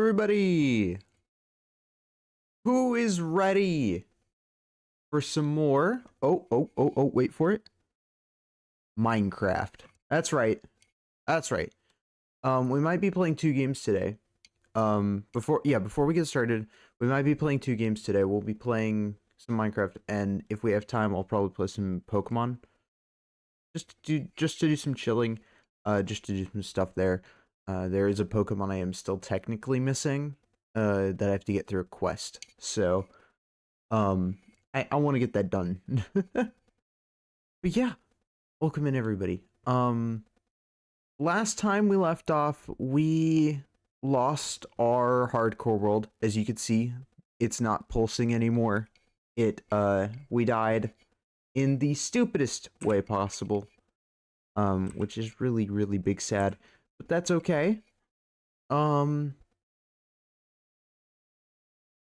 everybody? Who is ready for some more? Oh, wait for it. Minecraft. That's right. That's right. We might be playing two games today. Before we get started, we might be playing two games today. We'll be playing some Minecraft, and if we have time, I'll probably play some Pokemon. Just to do some chilling, just to do some stuff there. There is a Pokemon I am still technically missing, that I have to get through a quest. So, I want to get that done. But yeah, welcome in everybody. Last time we left off, we lost our hardcore world. As you can see, it's not pulsing anymore. We died in the stupidest way possible. Which is really, really big sad. But that's okay.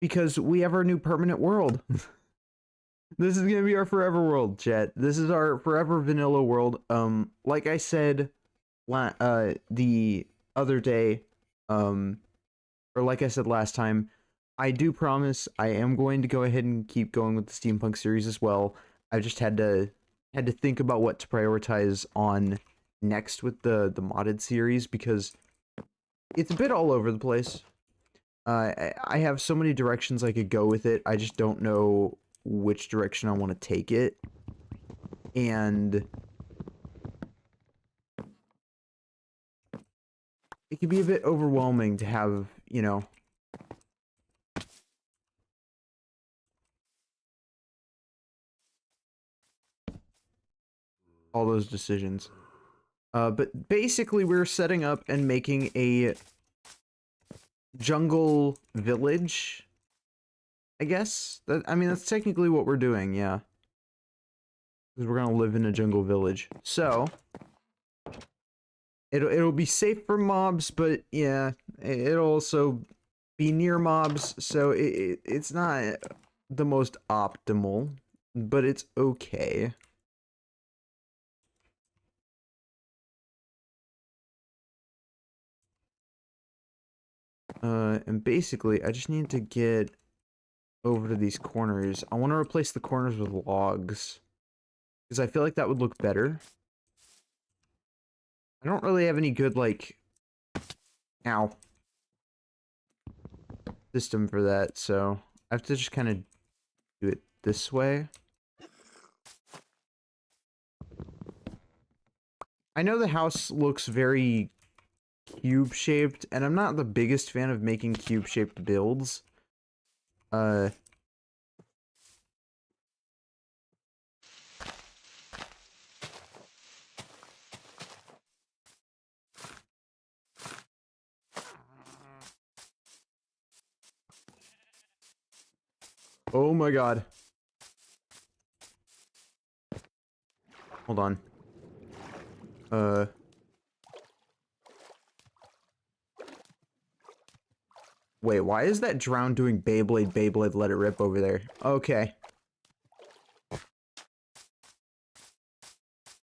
Because we have our new permanent world. This is gonna be our forever world, chat. This is our forever vanilla world. Like I said, the other day, or like I said last time, I do promise I am going to go ahead and keep going with the steampunk series as well. I just had to think about what to prioritize on next with the modded series because it's a bit all over the place. I have so many directions I could go with it. I just don't know which direction I want to take it. And it can be a bit overwhelming to have, you know, all those decisions. But basically we're setting up and making a jungle village, I guess. I mean, that's technically what we're doing, yeah. Because we're gonna live in a jungle village. So, it'll be safe for mobs, but yeah, it'll also be near mobs, so it's not the most optimal, but it's okay. And basically, I just need to get over to these corners. I want to replace the corners with logs, because I feel like that would look better. I don't really have any good, like, ow, system for that, so I have to just kind of do it this way. I know the house looks very cube-shaped, and I'm not the biggest fan of making cube-shaped builds. Oh my god. Hold on. Wait, why is that drown doing Beyblade, let it rip over there? Okay.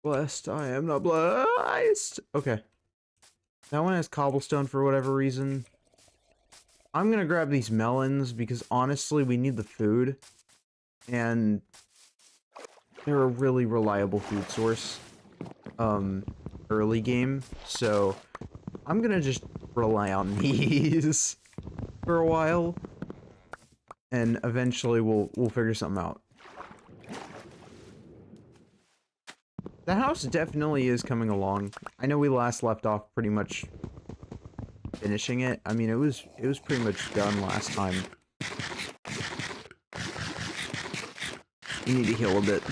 Blessed, I am not blessed. Okay. That one has cobblestone for whatever reason. I'm gonna grab these melons because honestly, we need the food. And they're a really reliable food source. Early game. So, I'm gonna just rely on these for a while. And eventually we'll figure something out. The house definitely is coming along. I know we last left off pretty much finishing it. I mean, it was pretty much done last time. We need to heal a bit.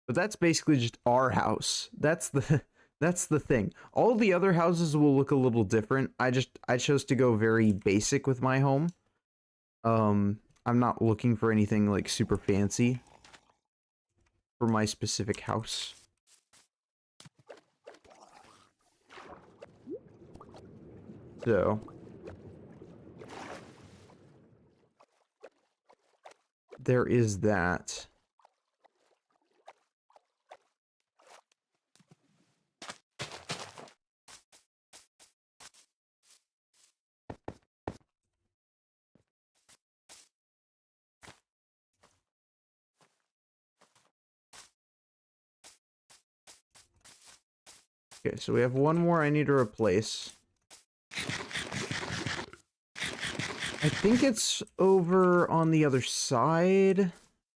But that's basically just our house. That's the thing. All the other houses will look a little different. I chose to go very basic with my home. I'm not looking for anything like super fancy for my specific house. So, there is that. Okay, so we have one more I need to replace. I think it's over on the other side.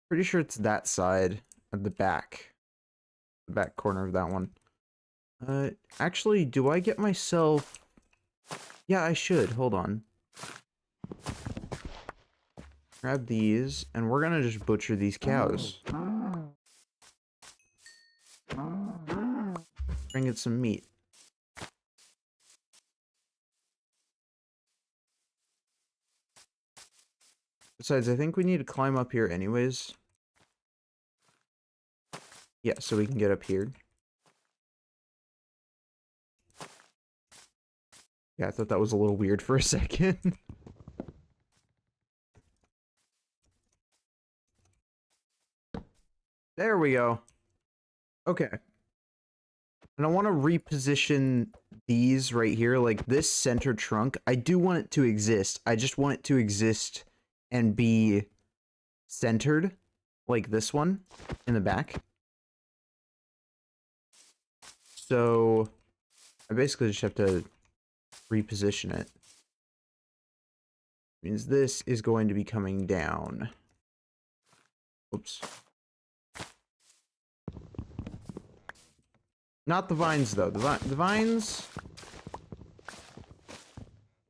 Pretty sure it's that side at the back. The back corner of that one. Actually, do I get myself... Yeah, I should. Hold on. Grab these, and we're gonna just butcher these cows. Bring it some meat. Besides, I think we need to climb up here anyways. Yeah, so we can get up here. Yeah, I thought that was a little weird for a second. There we go. Okay. And I want to reposition these right here, like this center trunk. I do want it to exist. I just want it to exist and be centered, like this one in the back. So I basically just have to reposition it. Means this is going to be coming down. Oops. Not the vines, though. The vines...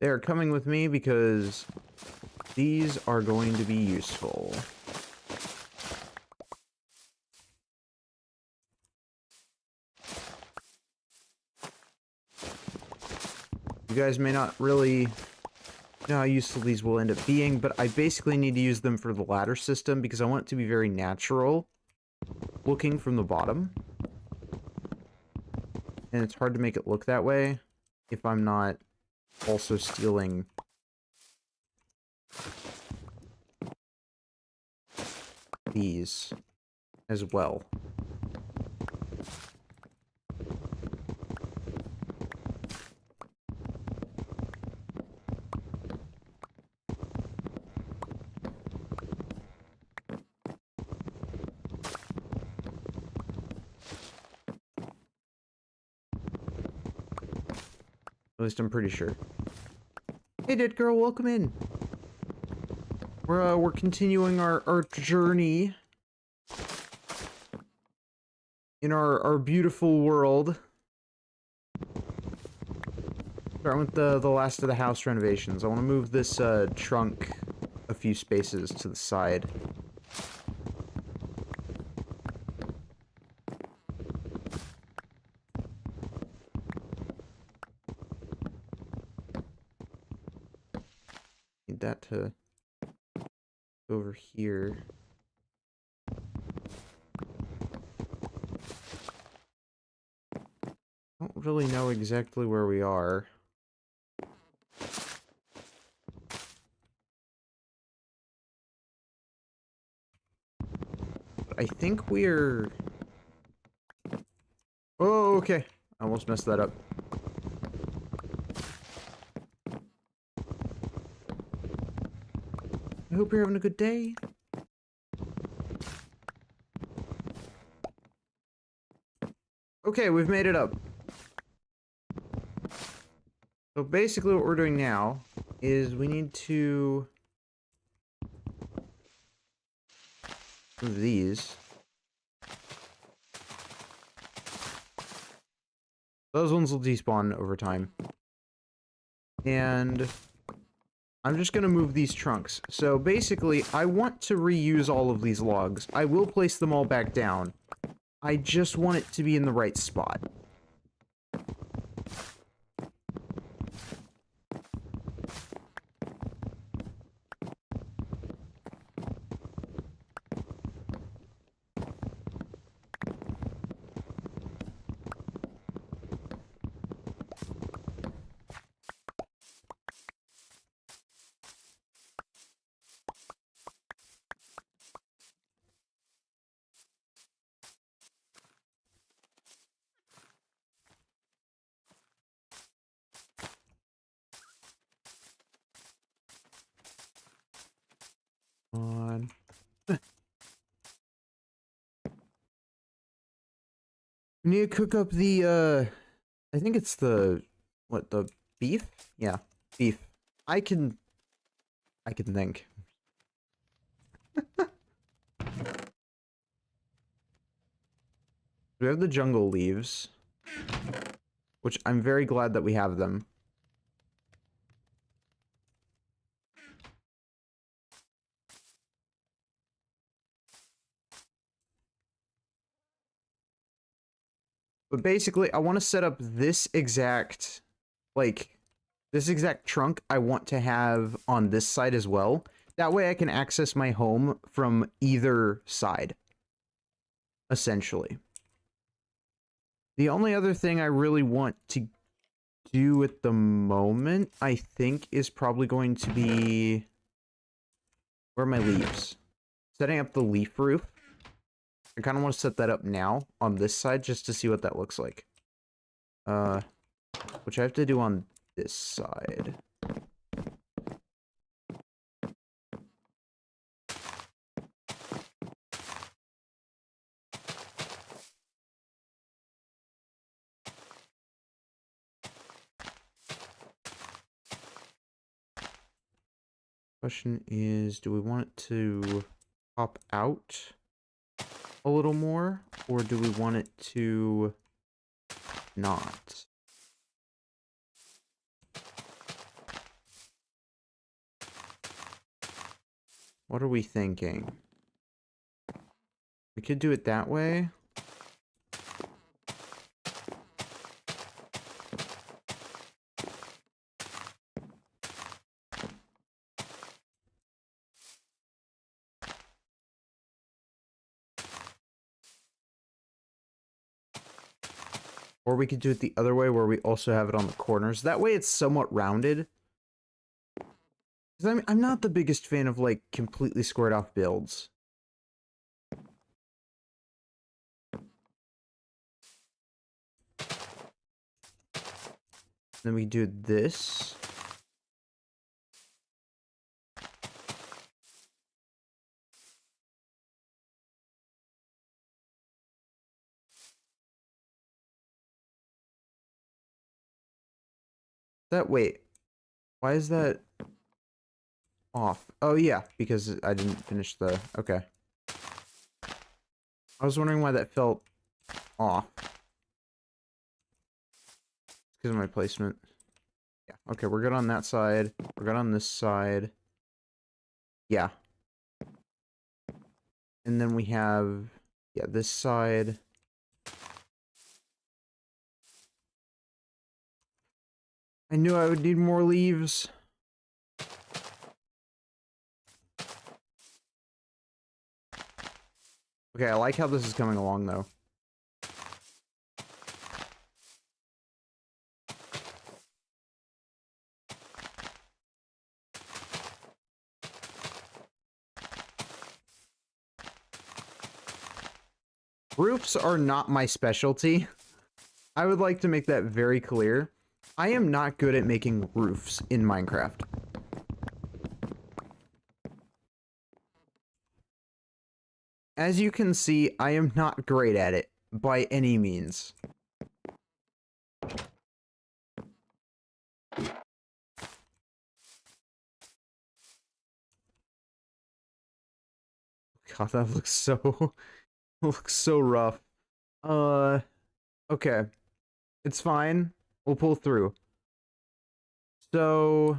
They're coming with me because these are going to be useful. You guys may not really know how useful these will end up being, but I basically need to use them for the ladder system because I want it to be very natural looking from the bottom. And it's hard to make it look that way if I'm not also stealing these as well. At least I'm pretty sure. Hey, dead girl, welcome in. We're continuing our journey in our beautiful world. Starting with the last of the house renovations. I want to move this trunk a few spaces to the side. Need that to go over here. I don't really know exactly where we are. But I think we're... Oh, okay. I almost messed that up. I hope you're having a good day. Okay, we've made it up. So basically what we're doing now is we need to move these. Those ones will despawn over time. And I'm just going to move these trunks. So basically, I want to reuse all of these logs. I will place them all back down. I just want it to be in the right spot. On. We need to cook up the I think it's the beef? Yeah, beef. I can think. We have the jungle leaves, which I'm very glad that we have them. But basically, I want to set up this exact, like, this exact trunk I want to have on this side as well. That way I can access my home from either side, essentially. The only other thing I really want to do at the moment, I think, is probably going to be... Where are my leaves? Setting up the leaf roof. I kind of want to set that up now on this side just to see what that looks like. Which I have to do on this side. Question is, do we want it to pop out a little more, or do we want it to not? What are we thinking? We could do it that way. Or we could do it the other way where we also have it on the corners. That way it's somewhat rounded. Because I'm not the biggest fan of, like, completely squared off builds. Then we do this. Wait. Why is that off? Oh, yeah, because I didn't finish the... Okay. I was wondering why that felt off. Because of my placement. Yeah, okay, we're good on that side. We're good on this side. Yeah. And then we have... Yeah, this side. I knew I would need more leaves. Okay, I like how this is coming along, though. Roofs are not my specialty. I would like to make that very clear. I am not good at making roofs in Minecraft. As you can see, I am not great at it, by any means. God, that looks so... looks so rough. Okay. It's fine. We'll pull through. So...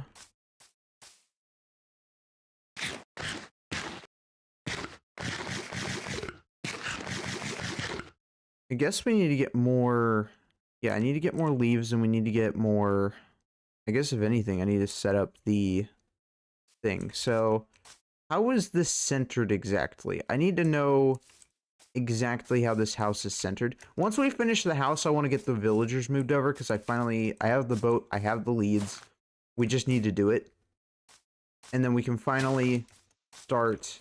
I guess we need to get more... Yeah, I need to get more leaves and we need to get more... I guess if anything, I need to set up the thing. So, how is this centered exactly? I need to know exactly how this house is centered. Once we finish the house, I want to get the villagers moved over because I have the boat, I have the leads. We just need to do it. And then we can finally start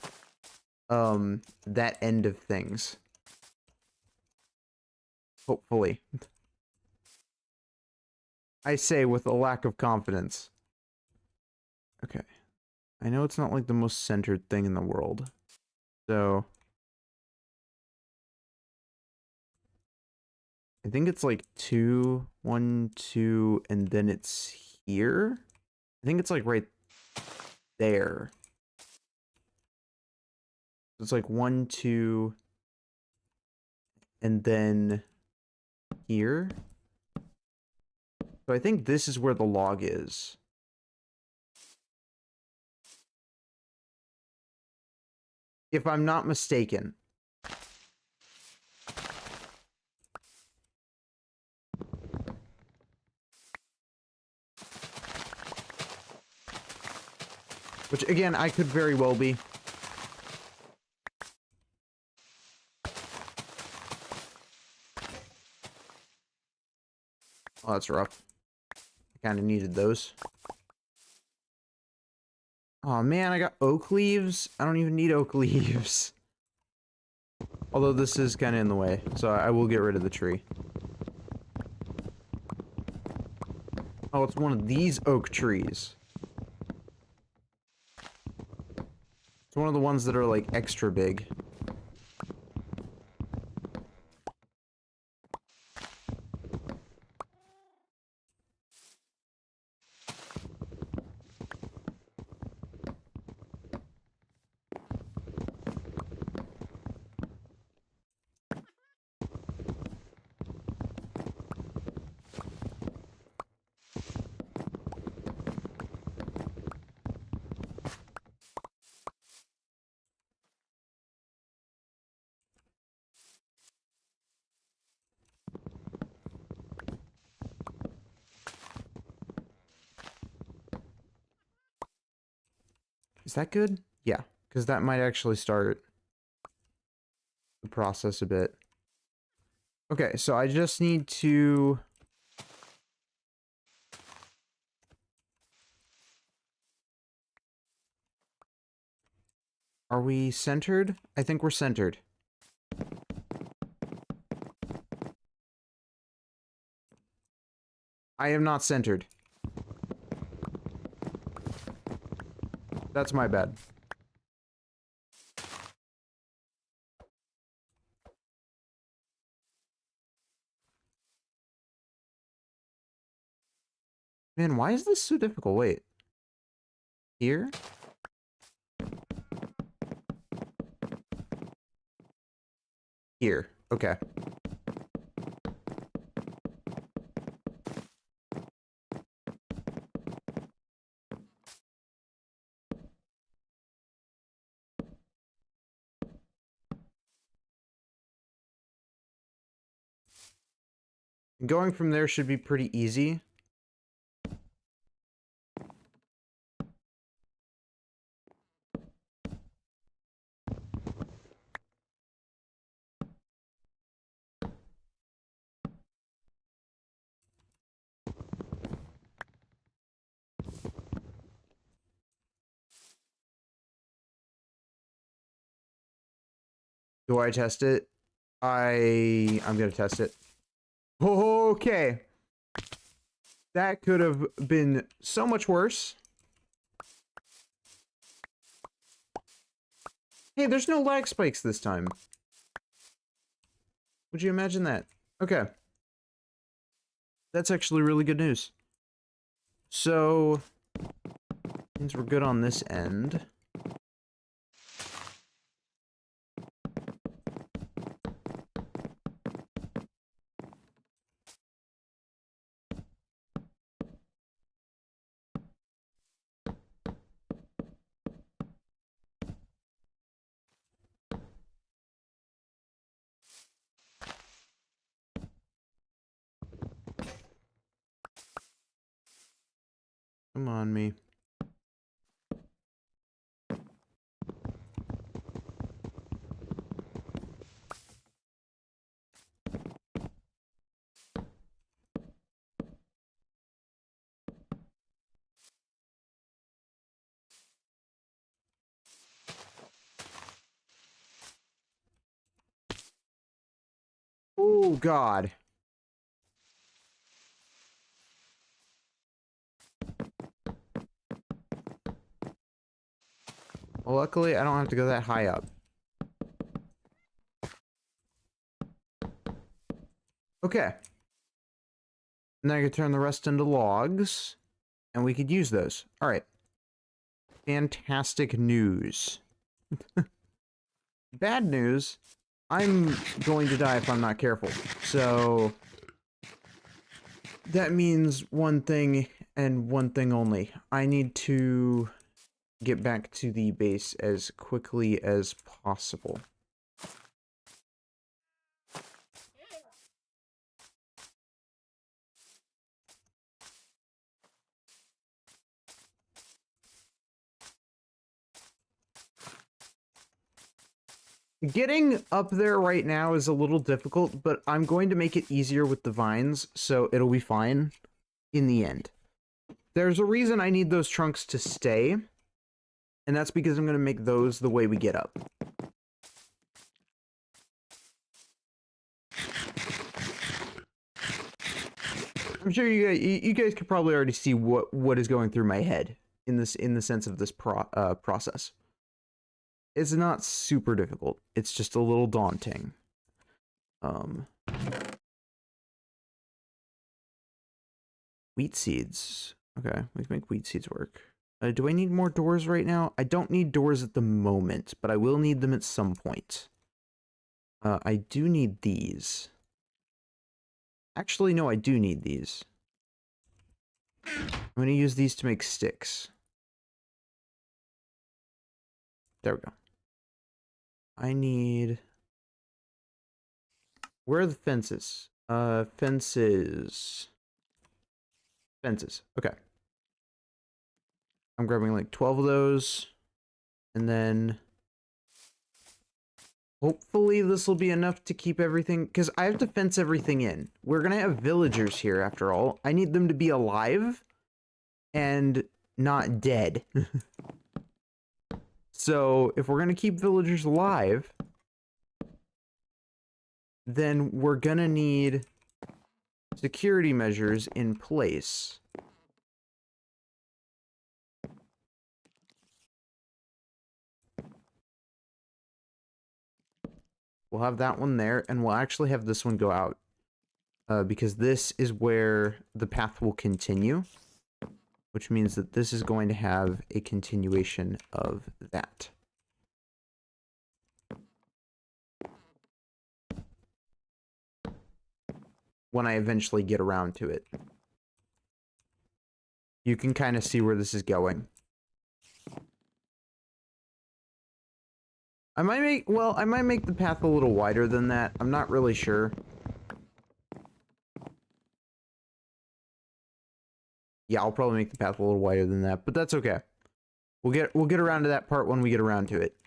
that end of things. Hopefully. I say with a lack of confidence. Okay. I know it's not like the most centered thing in the world. So... I think it's like 2, 1, 2, and then it's here. I think it's like right there. It's like 1, 2, and then here. So I think this is where the log is. If I'm not mistaken. Which, again, I could very well be. Oh, that's rough. I kind of needed those. Oh man, I got oak leaves. I don't even need oak leaves. Although this is kind of in the way, so I will get rid of the tree. Oh, it's one of these oak trees. It's one of the ones that are like extra big. Is that good? Yeah, because that might actually start the process a bit. Okay, so I just need to... Are we centered? I think we're centered. I am not centered. That's my bad. Man, why is this so difficult? Wait. Here? Here. Okay. Going from there should be pretty easy. Do I test it? I'm gonna test it. Okay. That could have been so much worse. Hey, there's no lag spikes this time. Would you imagine that? Okay. That's actually really good news. So, means we're good on this end. Come on, me. Oh, God. Well, luckily, I don't have to go that high up. Okay. And then I could turn the rest into logs, and we could use those. All right. Fantastic news. Bad news, I'm going to die if I'm not careful. So that means one thing and one thing only. I need to get back to the base as quickly as possible. Getting up there right now is a little difficult, but I'm going to make it easier with the vines, so it'll be fine in the end. There's a reason I need those trunks to stay, and that's because I'm going to make those the way we get up. I'm sure you guys could probably already see what is going through my head in the sense of this process. It's not super difficult. It's just a little daunting. Wheat seeds. Okay, we can make wheat seeds work. Do I need more doors right now? I don't need doors at the moment, but I will need them at some point. I do need these. Actually, no, I do need these. I'm going to use these to make sticks. There we go. I need... Where are the fences? Fences. Fences. Okay. I'm grabbing like 12 of those. And then... Hopefully this will be enough to keep everything... Because I have to fence everything in. We're going to have villagers here, after all. I need them to be alive and not dead. So, if we're going to keep villagers alive, then we're going to need security measures in place. We'll have that one there, and we'll actually have this one go out. Because this is where the path will continue. Which means that this is going to have a continuation of that. When I eventually get around to it. You can kind of see where this is going. I might make the path a little wider than that. I'm not really sure. Yeah, I'll probably make the path a little wider than that, but that's okay. We'll get around to that part when we get around to it.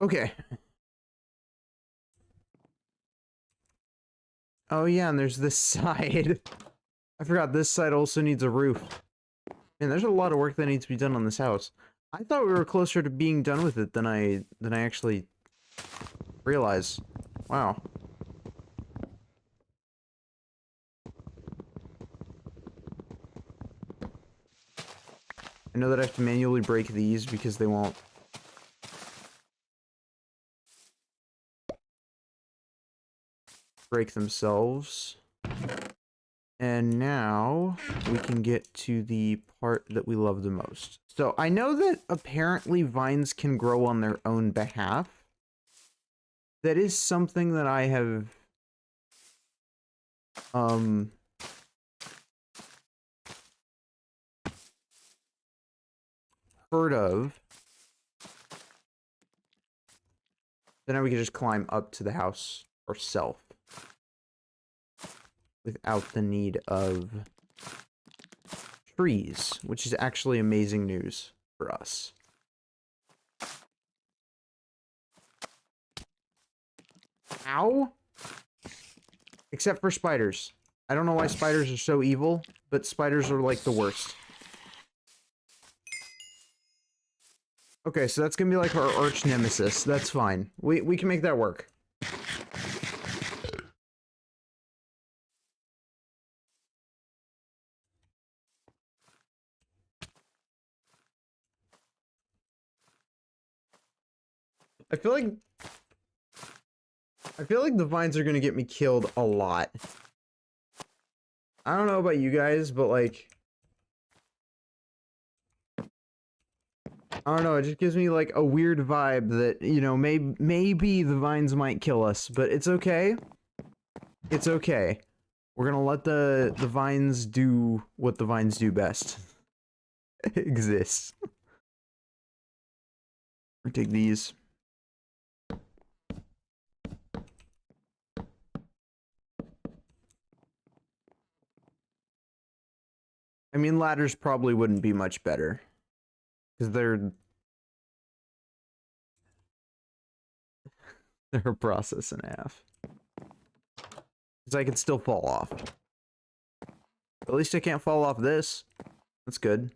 Okay. Oh yeah, and there's this side. I forgot this side also needs a roof. Man, there's a lot of work that needs to be done on this house. I thought we were closer to being done with it than I actually realized. Wow. I know that I have to manually break these because they won't. Break themselves. And now we can get to the part that we love the most. So I know that apparently vines can grow on their own behalf. That is something that I have heard of. Then we can just climb up to the house ourselves without the need of trees, which is actually amazing news for us. Ow! Except for spiders. I don't know why spiders are so evil, but spiders are like the worst. Okay, so that's gonna be like our arch nemesis. That's fine. We can make that work. I feel like I feel like the vines are gonna get me killed a lot. I don't know about you guys, but like, I don't know, it just gives me like a weird vibe that, you know, maybe the vines might kill us, but it's okay. It's okay. We're gonna let the vines do what the vines do best. Exist. Or take these. I mean, ladders probably wouldn't be much better. Because they're a process and a half. Because I could still fall off. At least I can't fall off this. That's good.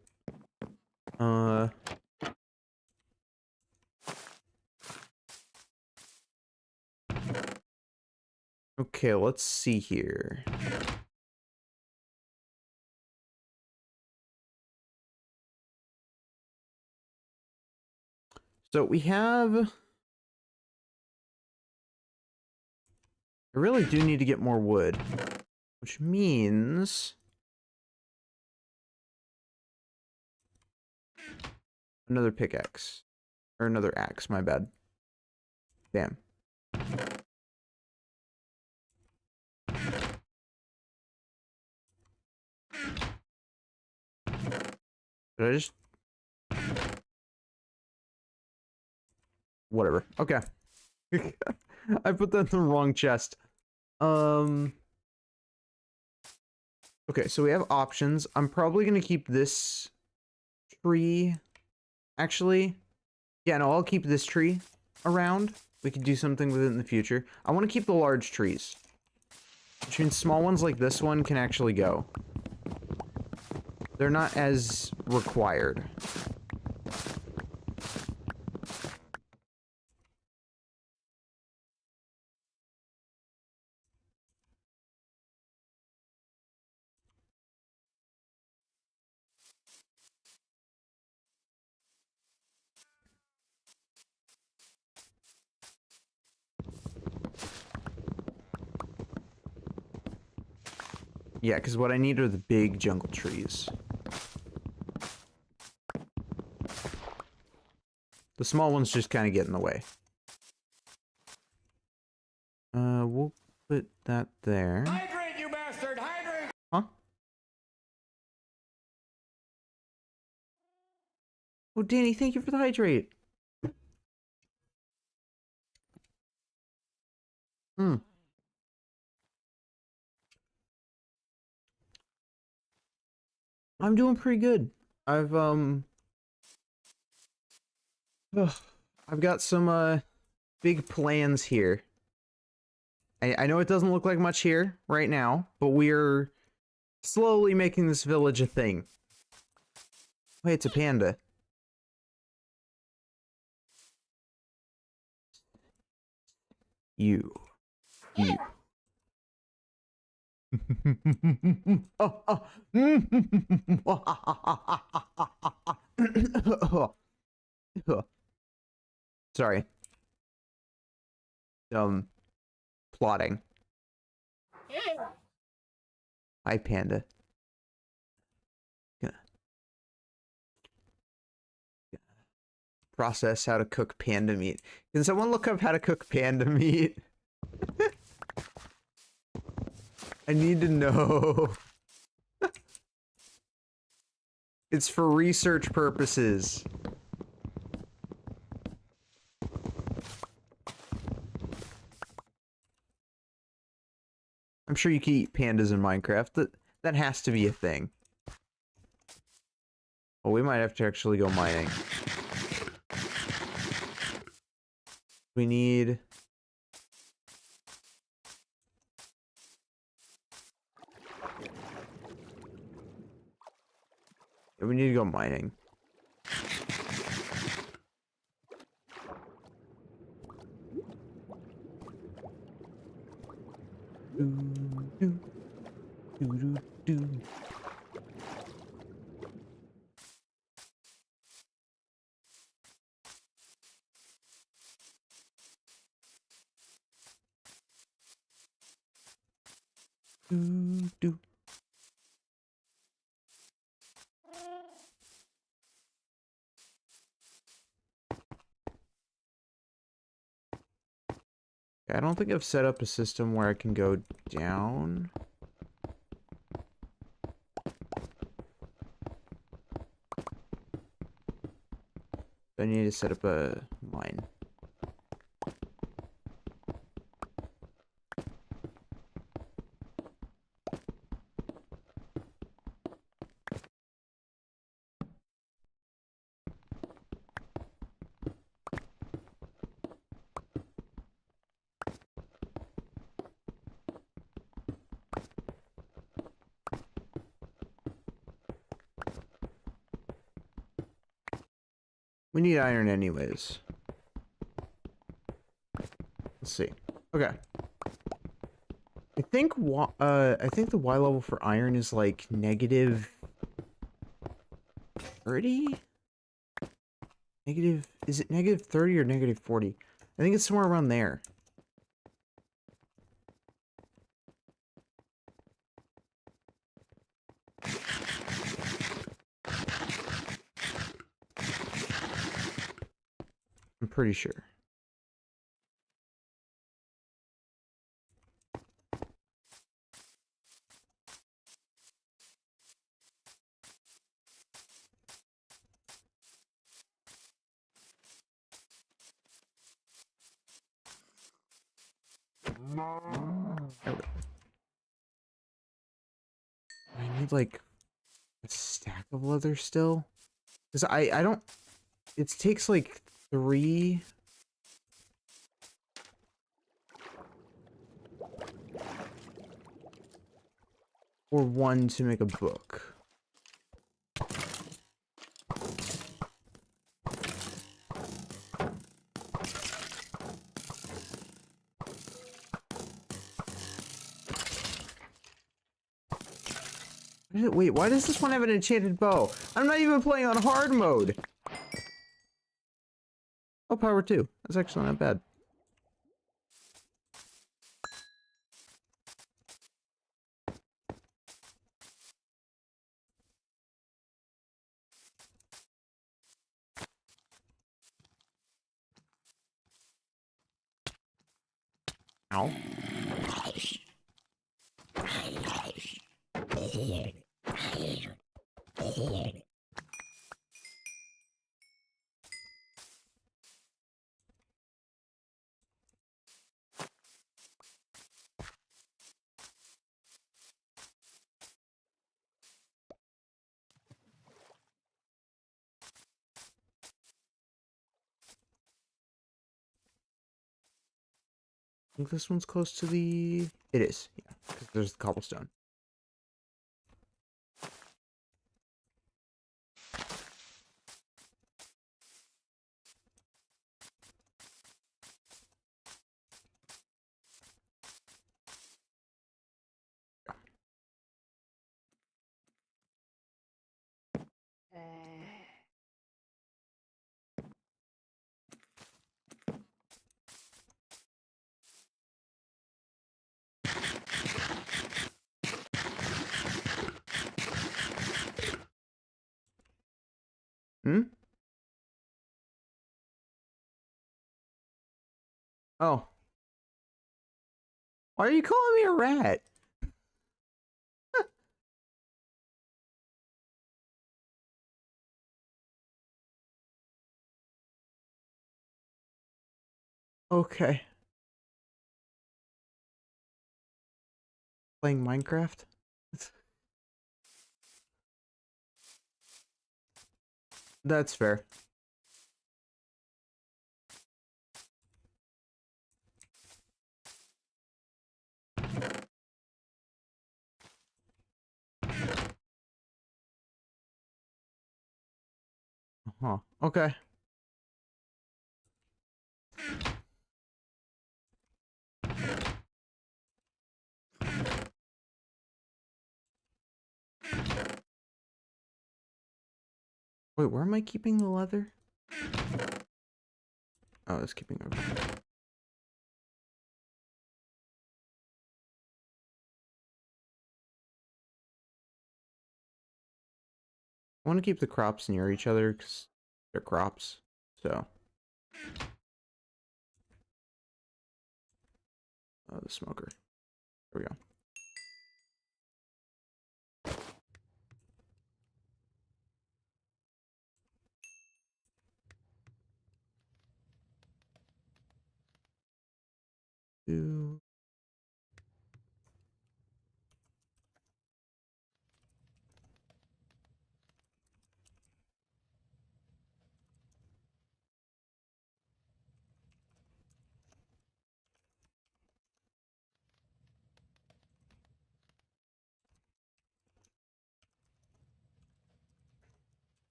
Okay, let's see here. So we have... I really do need to get more wood. Which means... another pickaxe. Or another axe, my bad. Bam. Did I just... Whatever. Okay. I put that in the wrong chest. Okay, so we have options. I'm probably gonna keep this tree. Actually, yeah, no, I'll keep this tree around. We could do something with it in the future. I want to keep the large trees. Which means small ones like this one can actually go. They're not as required. Yeah, because what I need are the big jungle trees. The small ones just kind of get in the way. We'll put that there. Hydrate, you bastard! Hydrate! Huh? Oh, Danny, thank you for the hydrate. Hmm. I'm doing pretty good. Ugh, I've got some, big plans here. I know it doesn't look like much here right now, but we're slowly making this village a thing. Wait, it's a panda. You. Oh, oh. Sorry. Plotting. Hi, panda. Gonna process how to cook panda meat. Can someone look up how to cook panda meat? I need to know. It's for research purposes. I'm sure you can eat pandas in Minecraft. That has to be a thing. Oh, we might have to actually go mining. We need... yeah, we need to go mining. Do, do. I don't think I've set up a system where I can go down. I need to set up a mine. We need iron anyways. Let's see. Okay. I think the Y level for iron is like negative 30? Negative, is it negative 30 or negative 40? I think it's somewhere around there. I'm pretty sure. I need like a stack of leather still. Because I don't, it takes like 3 or 1 to make a book. Wait, why does this one have an enchanted bow? I'm not even playing on hard mode. Oh, power 2. That's actually not bad. Ow. I think this one's close to the... It is, yeah, because there's the cobblestone. Hmm? Oh. Why are you calling me a rat? Okay. Playing Minecraft? That's fair. Huh. Okay. Wait, where am I keeping the leather? Oh, it's keeping over there. I want to keep the crops near each other because they're crops. So. The smoker. There we go. Two.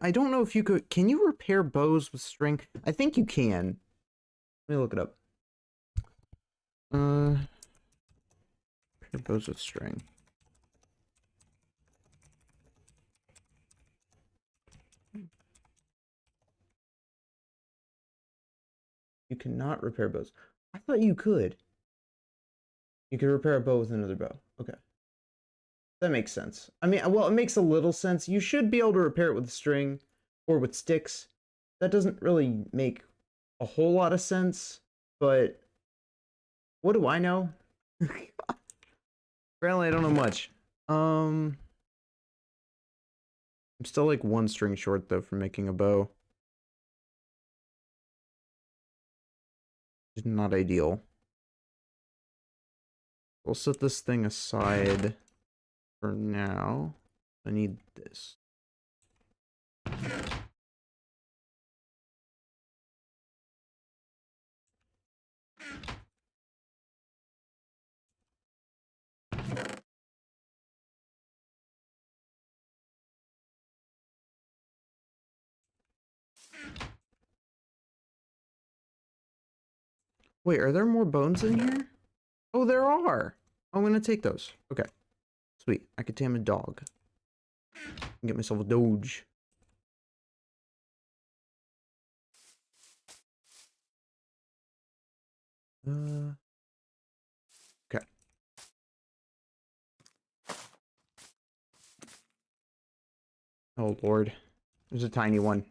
I don't know if you could. Can you repair bows with string? I think you can. Let me look it up. Repair bows with string. You cannot repair bows. I thought you could. You could repair a bow with another bow. Okay. That makes sense. I mean, well, it makes a little sense. You should be able to repair it with string or with sticks. That doesn't really make a whole lot of sense, but what do I know? Apparently, I don't know much. I'm still like one string short though from making a bow. It's not ideal. We'll set this thing aside for now. I need this. Wait, are there more bones in here? Oh, there are. I'm gonna take those. Okay. Sweet. I could tame a dog. Get myself a doge. Okay. Oh, Lord. There's a tiny one.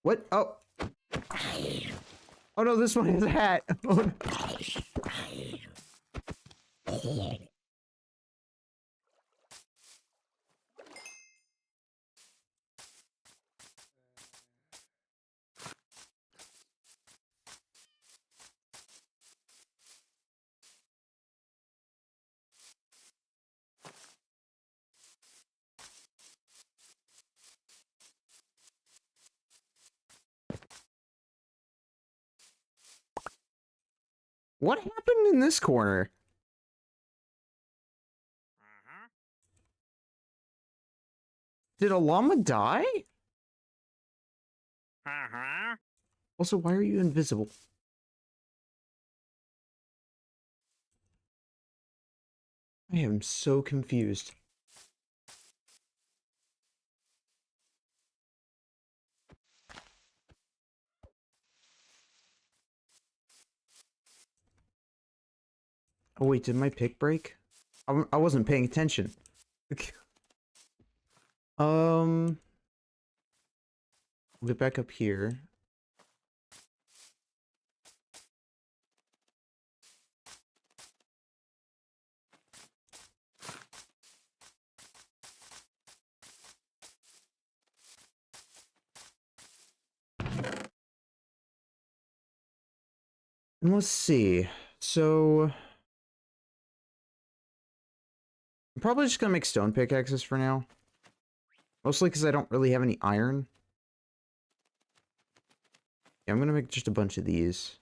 What? Oh. Oh no, this one has a hat. Oh, no. What happened in this corner? Did a llama die? Also, why are you invisible? I am so confused. Oh wait, did my pick break? I wasn't paying attention. We'll get back up here. And let's see. So I'm probably just gonna make stone pickaxes for now. Mostly because I don't really have any iron. Yeah, I'm gonna make just a bunch of these.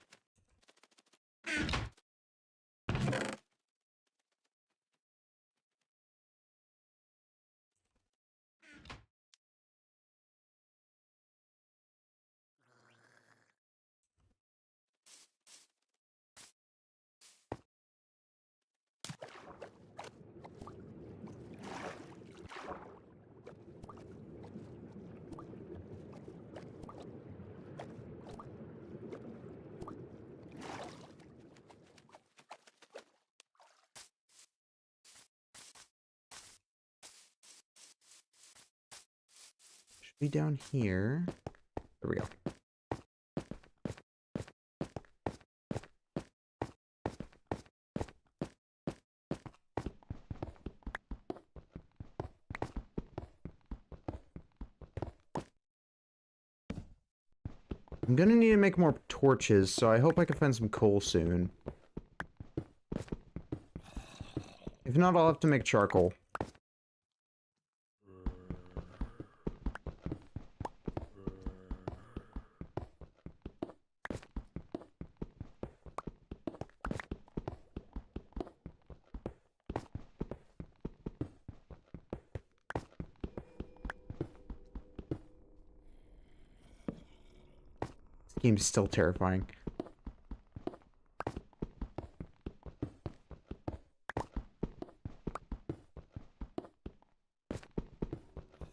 Should be down here. There we go. I'm gonna need to make more torches, so I hope I can find some coal soon. If not, I'll have to make charcoal. This game's still terrifying.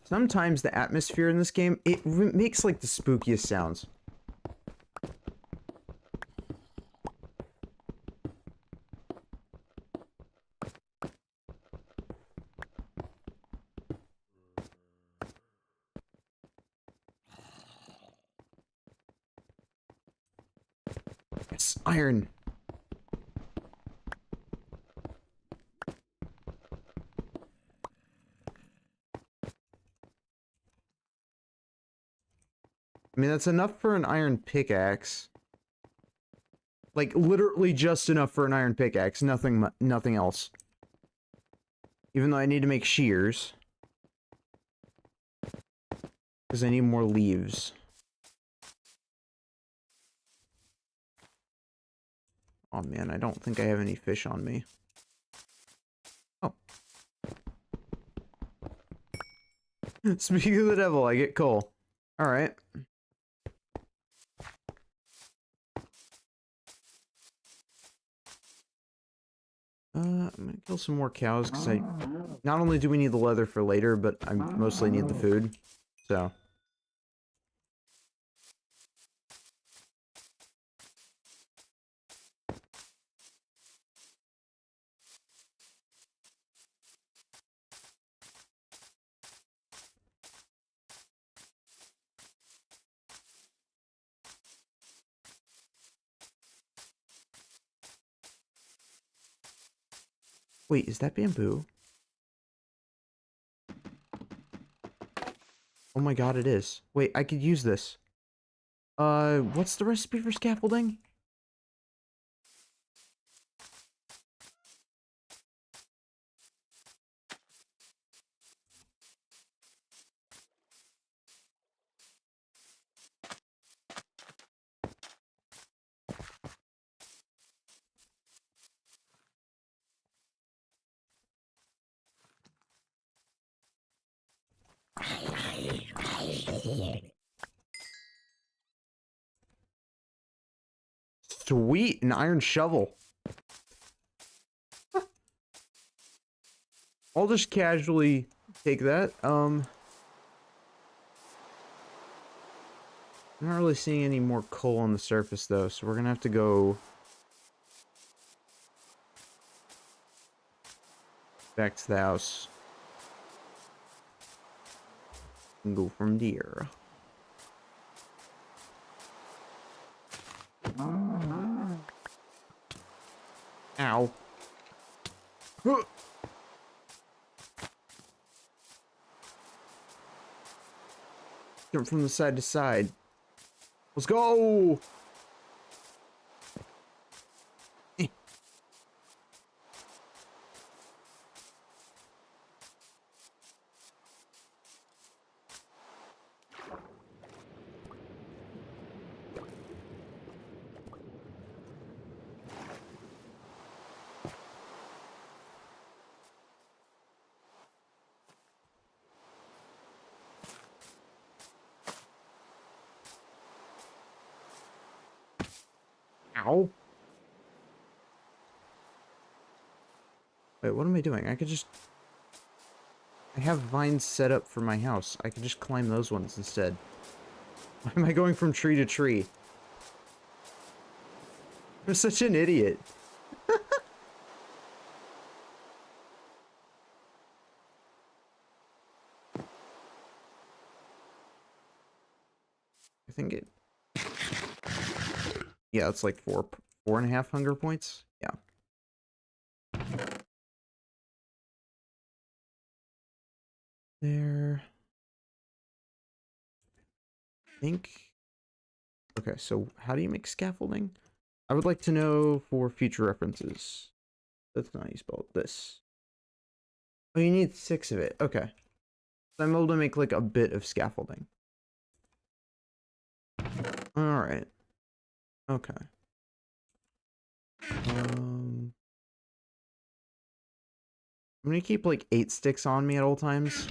Sometimes the atmosphere in this game, it makes like the spookiest sounds. Yes, iron. I mean, that's enough for an iron pickaxe. Like, literally just enough for an iron pickaxe. Nothing else. Even though I need to make shears. Because I need more leaves. Oh man, I don't think I have any fish on me. Oh. Speaking of the devil, I get coal. Alright. I'm gonna kill some more cows, because not only do we need the leather for later, but I mostly need the food, so. Wait, is that bamboo? Oh my god, it is. Wait, I could use this. What's the recipe for scaffolding? Sweet, an iron shovel. I'll just casually take that. I'm not really seeing any more coal on the surface though, so we're gonna have to go back to the house and go from there. Ow. Huh. Jump from the side to side. Let's go! Eh. Ow. Wait, what am I doing? I could just... I have vines set up for my house. I could just climb those ones instead. Why am I going from tree to tree? I'm such an idiot. I think it... Yeah, it's like 4.5 hunger points. Yeah. There. I think... Okay, so how do you make scaffolding? I would like to know for future references. That's not how you spell this. Oh, you need 6 of it. Okay. So I'm able to make like a bit of scaffolding. Alright. Okay. I'm gonna keep like 8 sticks on me at all times.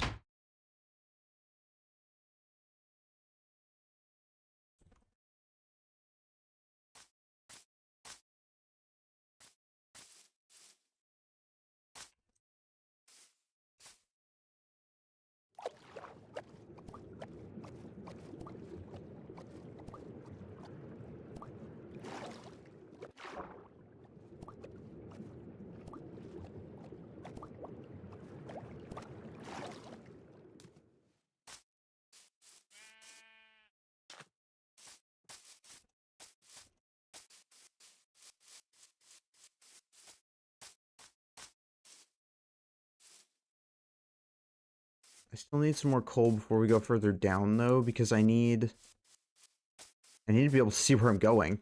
I still need some more coal before we go further down though, because I need to be able to see where I'm going.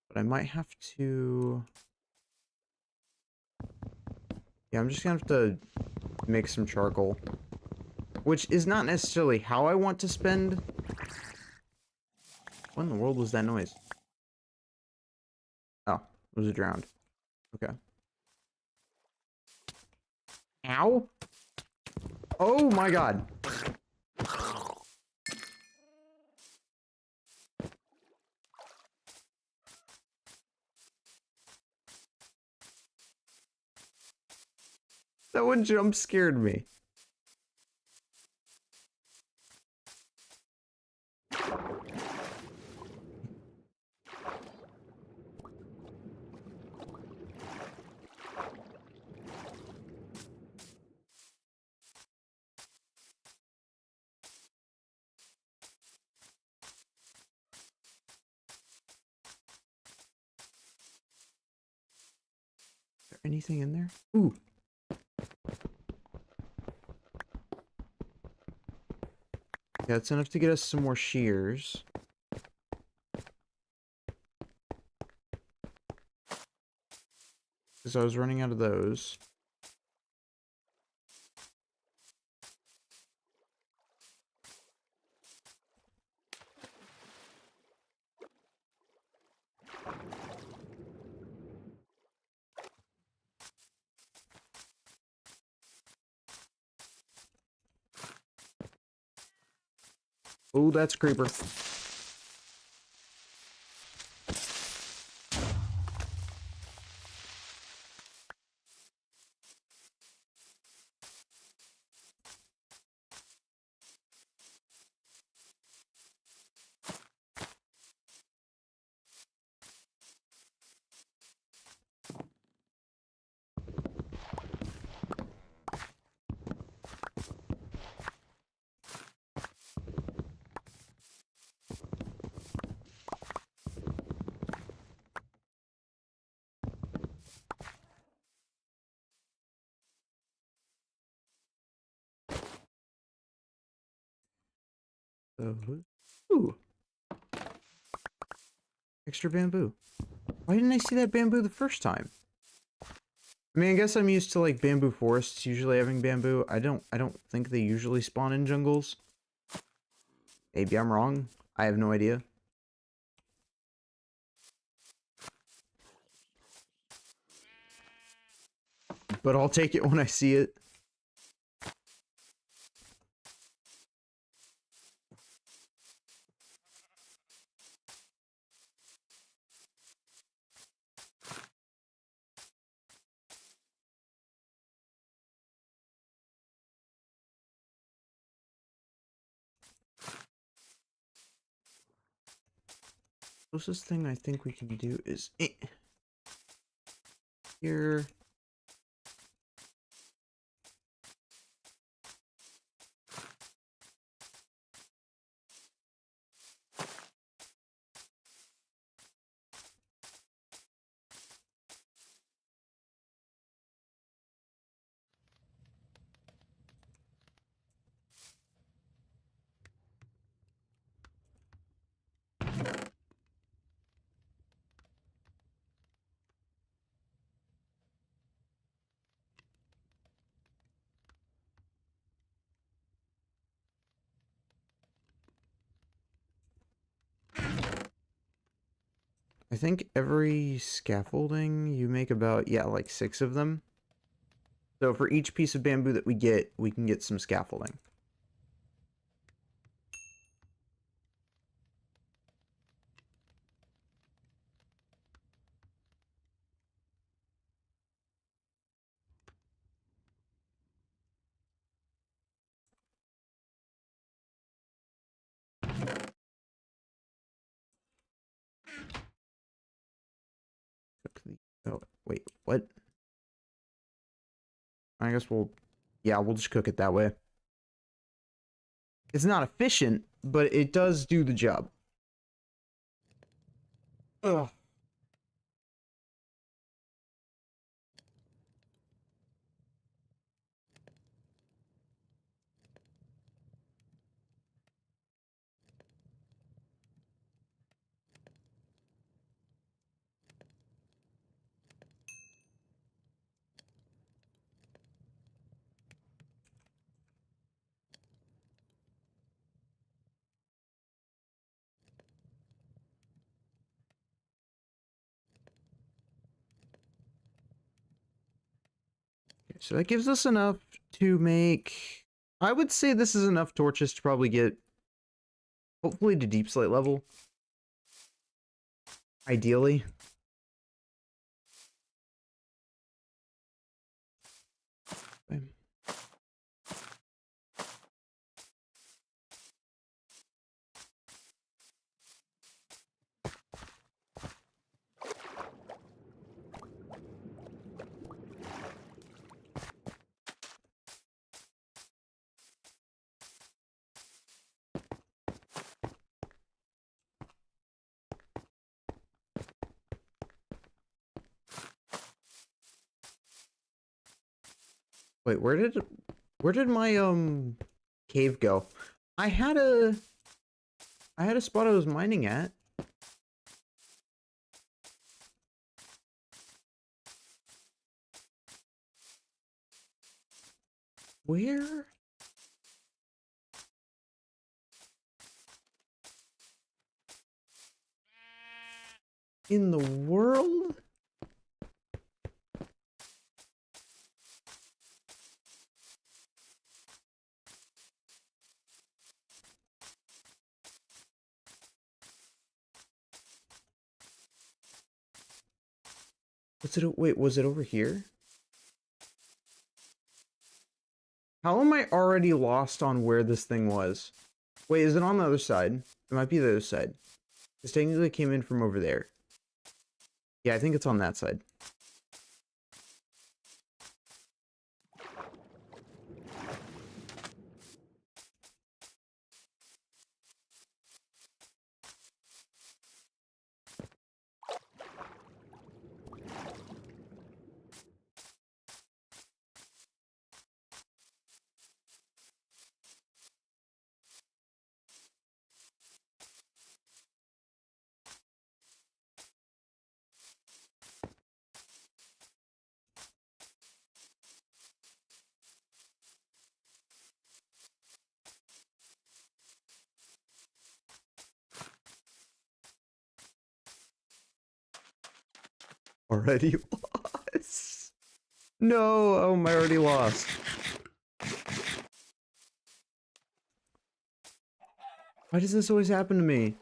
But I might have to... Yeah, I'm just gonna have to make some charcoal. Which is not necessarily how I want to spend... What in the world was that noise? Oh, it was a drowned. Okay. Ow! Oh my god! That one jump scared me. Is there anything in there? Ooh. Yeah, it's enough to get us some more shears. Because I was running out of those. Oh, that's a creeper. Ooh. Extra bamboo. Why didn't I see that bamboo the first time? I mean, I guess I'm used to like bamboo forests usually having bamboo. I don't think they usually spawn in jungles. Maybe I'm wrong. I have no idea. but I'll take it when I see it. Closest thing I think we can do is here. I think every scaffolding you make about, yeah, like 6 of them. So for each piece of bamboo that we get, we can get some scaffolding. Oh, wait, what? I guess yeah, we'll just cook it that way. It's not efficient, but it does do the job. Ugh. Okay, so that gives us enough to make... I would say this is enough torches to probably get, hopefully, to deep slate level. Ideally. Okay. Wait, where did my cave go? I had a spot I was mining at. Where in the world? Wait, was it over here? How am I already lost on where this thing was? Wait, is it on the other side? It might be the other side. This technically came in from over there. Yeah, I think it's on that side. Already lost. No, I already lost. Why does this always happen to me?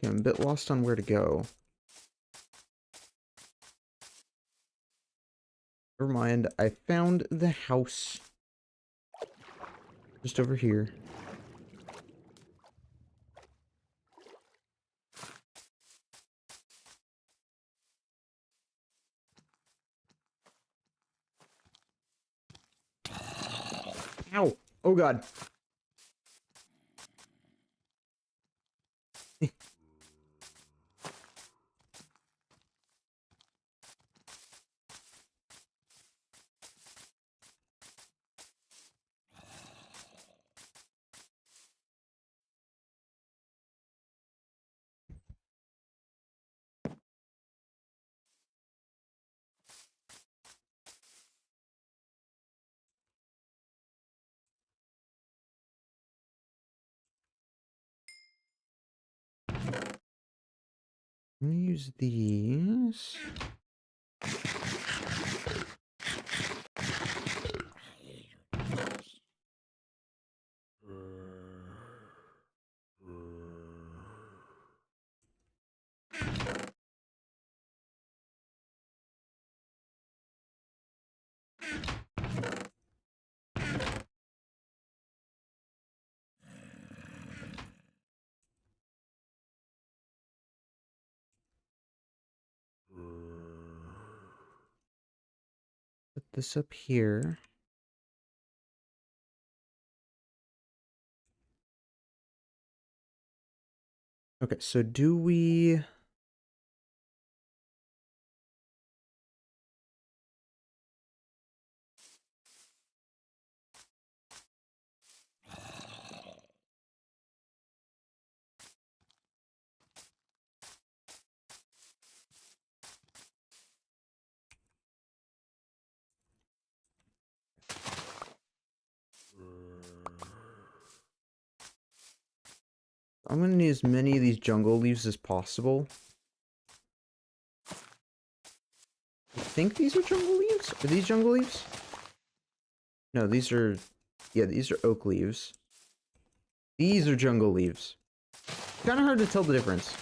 Okay, I'm a bit lost on where to go. Never mind, I found the house. Just over here. Ow! Oh god. Let me use these. Put this up here. Okay, so do we... I'm gonna need as many of these jungle leaves as possible. I think these are jungle leaves? Are these jungle leaves? No, these are... Yeah, these are oak leaves. These are jungle leaves. Kind of hard to tell the difference.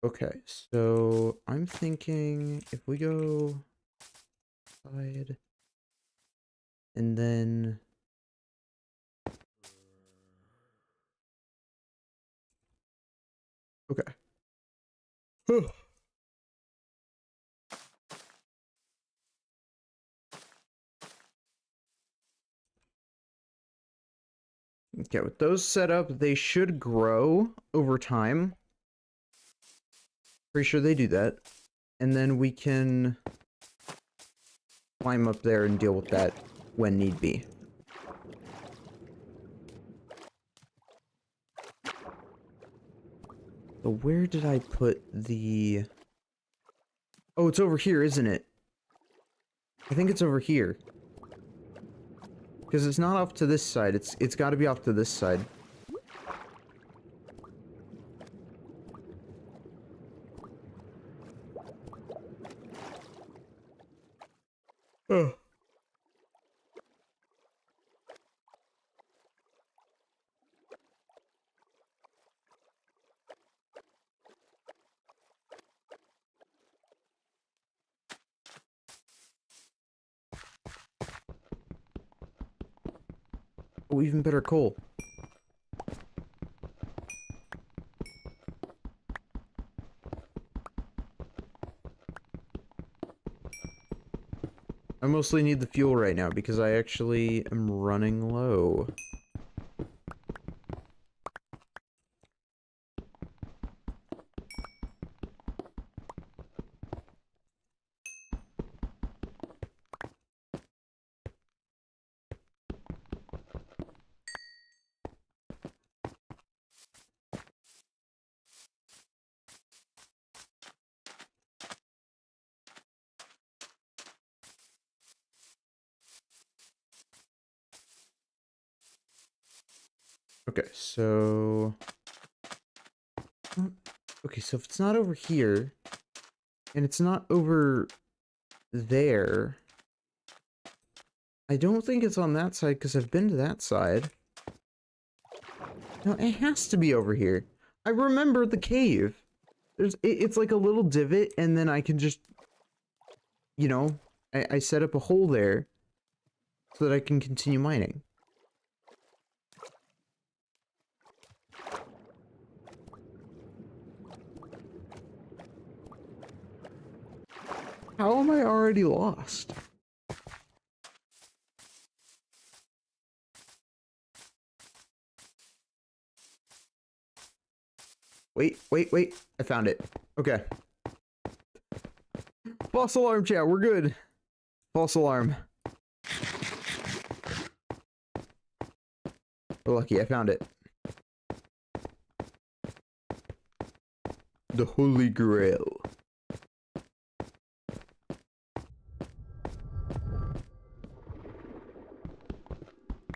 Okay, so I'm thinking if we go side and then okay. Okay, with those set up, they should grow over time. Pretty sure they do that. And then we can climb up there and deal with that when need be. So where did I put the... Oh, it's over here, isn't it? I think it's over here. Because it's not off to this side. It's got to be off to this side. Oh. Oh, even better coal. I mostly need the fuel right now because I actually am running low. Okay, so... Okay, so if it's not over here, and it's not over there, I don't think it's on that side because I've been to that side. No, it has to be over here. I remember the cave. It's like a little divot, and then I can just, you know, I set up a hole there so that I can continue mining. How am I already lost? Wait. I found it. Okay. False alarm, chat. We're good. False alarm. We're lucky. I found it. The Holy Grail.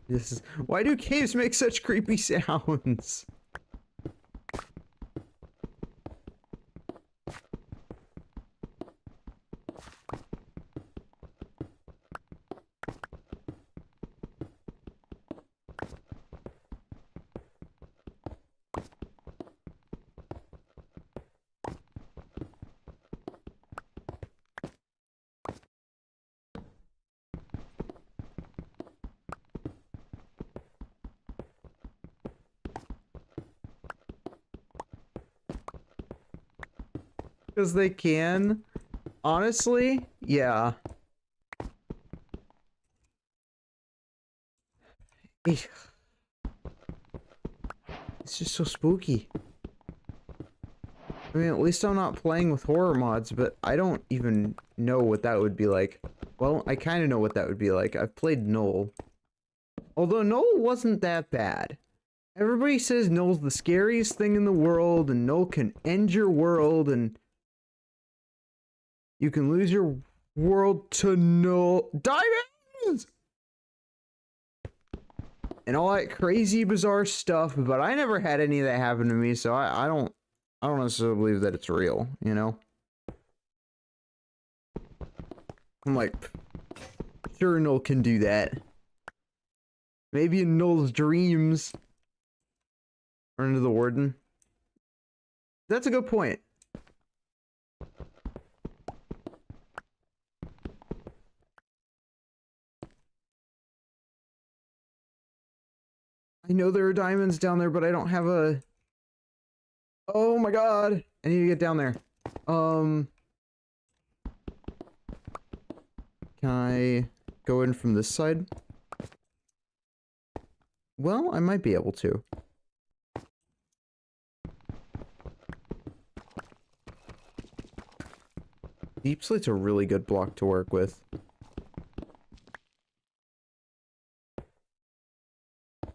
This is... Why do caves make such creepy sounds? Because they can. Honestly, yeah. It's just so spooky. I mean, at least I'm not playing with horror mods, but I don't even know what that would be like. Well, I kind of know what that would be like. I've played Null. Although Null wasn't that bad. Everybody says Null's the scariest thing in the world, and Null can end your world, and you can lose your world to Null diamonds! And all that crazy, bizarre stuff, but I never had any of that happen to me, so I don't necessarily believe that it's real, you know? I'm like, sure, Null can do that. Maybe in Null's dreams. Or into the Warden. That's a good point. I know there are diamonds down there, but I don't have a... Oh my god! I need to get down there. Can I go in from this side? Well, I might be able to. Deep Slate's a really good block to work with.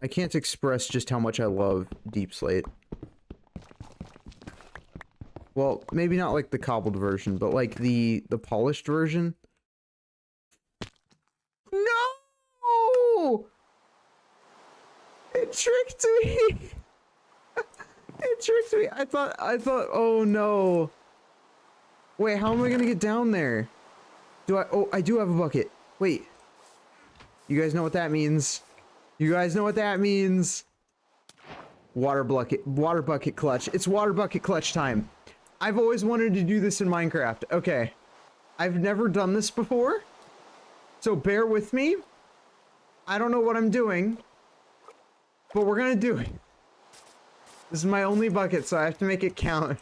I can't express just how much I love Deep Slate. Well, maybe not like the cobbled version, but like the polished version. No! It tricked me. It tricked me. I thought, oh no. Wait, how am I gonna get down there? Oh, I do have a bucket. Wait. You guys know what that means? You guys know what that means? Water bucket clutch. It's water bucket clutch time. I've always wanted to do this in Minecraft. Okay. I've never done this before, so bear with me. I don't know what I'm doing, but we're gonna do it. This is my only bucket, so I have to make it count.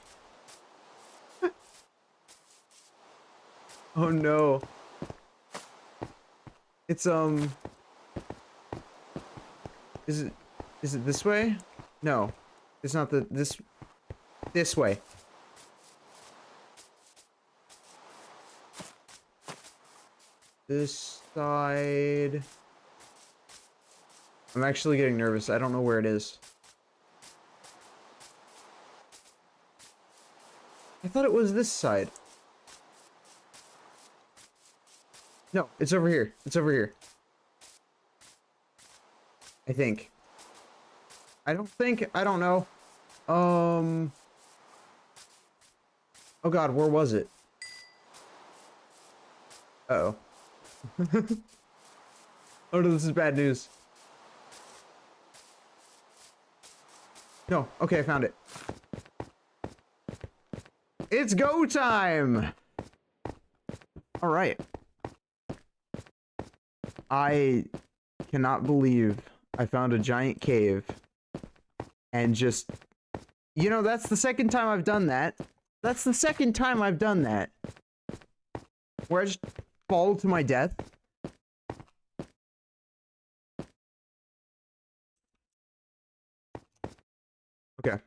Oh no. It's Is it this way? No. It's not this way. This side. I'm actually getting nervous. I don't know where it is. I thought it was this side. No, it's over here. It's over here. I think. I don't know. Oh god, where was it? Uh-oh. Oh no, this is bad news. No, okay, I found it. It's go time! Alright. I cannot believe I found a giant cave. And just... You know, that's the second time I've done that. That's the second time I've done that. Where I just fall to my death. Okay.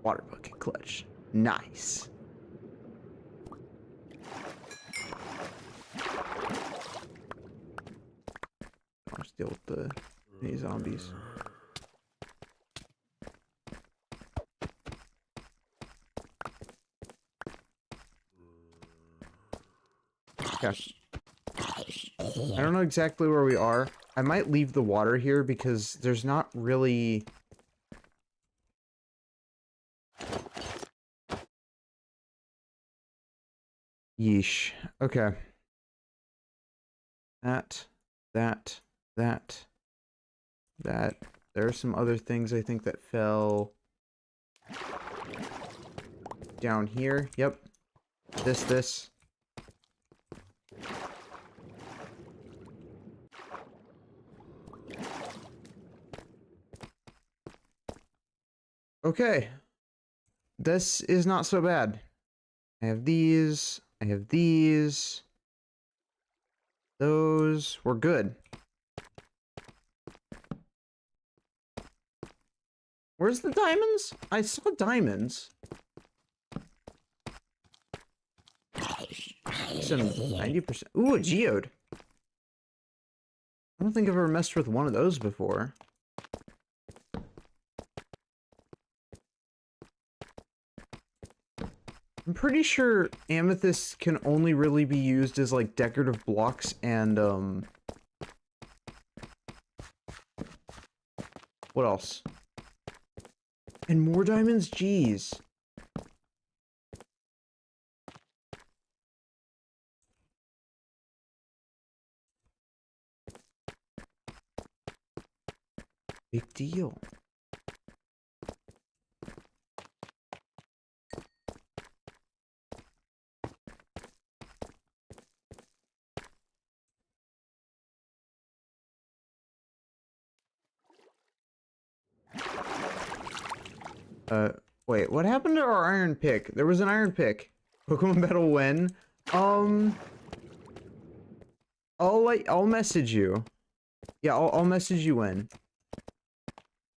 Water bucket clutch. Nice. I'll just deal with any zombies. Gosh. I don't know exactly where we are. I might leave the water here because there's not really... Yeesh. Okay. That. There are some other things I think that fell down here. Yep. This. Okay. This is not so bad. I have these. I have these. Those. We're good. Where's the diamonds? I saw diamonds. 90%. Ooh, a geode. I don't think I've ever messed with one of those before. I'm pretty sure amethyst can only really be used as like decorative blocks and what else? And more diamonds? Jeez. Big deal. Wait, what happened to our iron pick? There was an iron pick. Pokemon Battle when? I'll message you. Yeah, I'll message you when.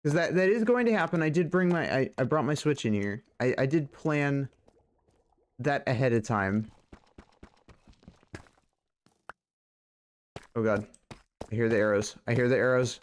Because that is going to happen. I did bring my, I brought my Switch in here. I did plan that ahead of time. Oh god. I hear the arrows. I hear the arrows.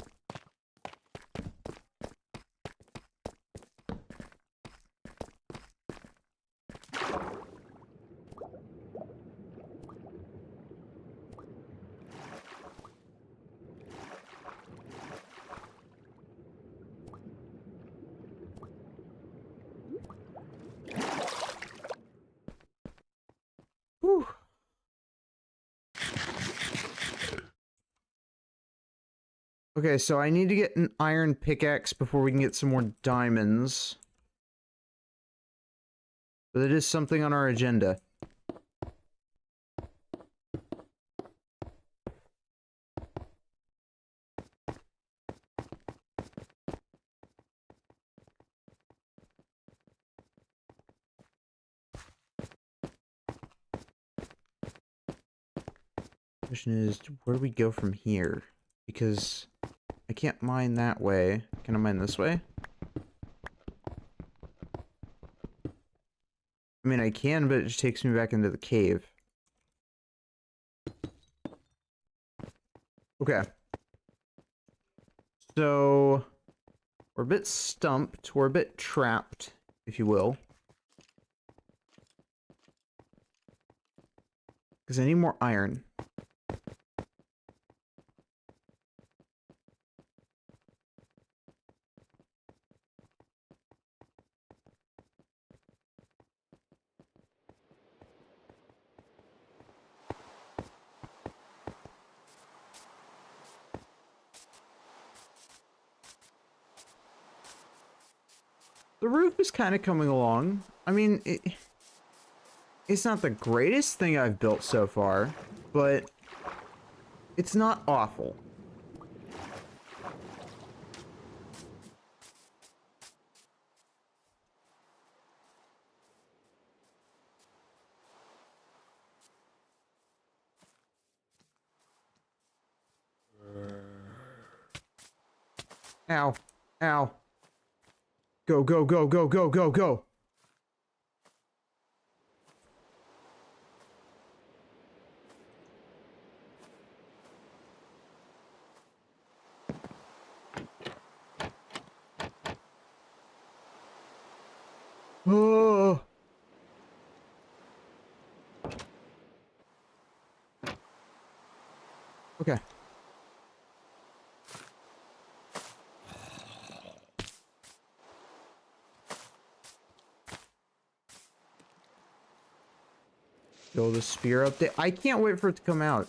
Whew. Okay, so I need to get an iron pickaxe before we can get some more diamonds. But it is something on our agenda. Question is, where do we go from here? Because I can't mine that way. Can I mine this way? I mean, I can, but it just takes me back into the cave. Okay. So, we're a bit stumped. We're a bit trapped, if you will. Because I need more iron. The roof is kind of coming along. I mean, it's not the greatest thing I've built so far, but it's not awful. Ow. Ow. Go, go, go, go, go, go, go. Oh. Okay. Build a spear update. I can't wait for it to come out.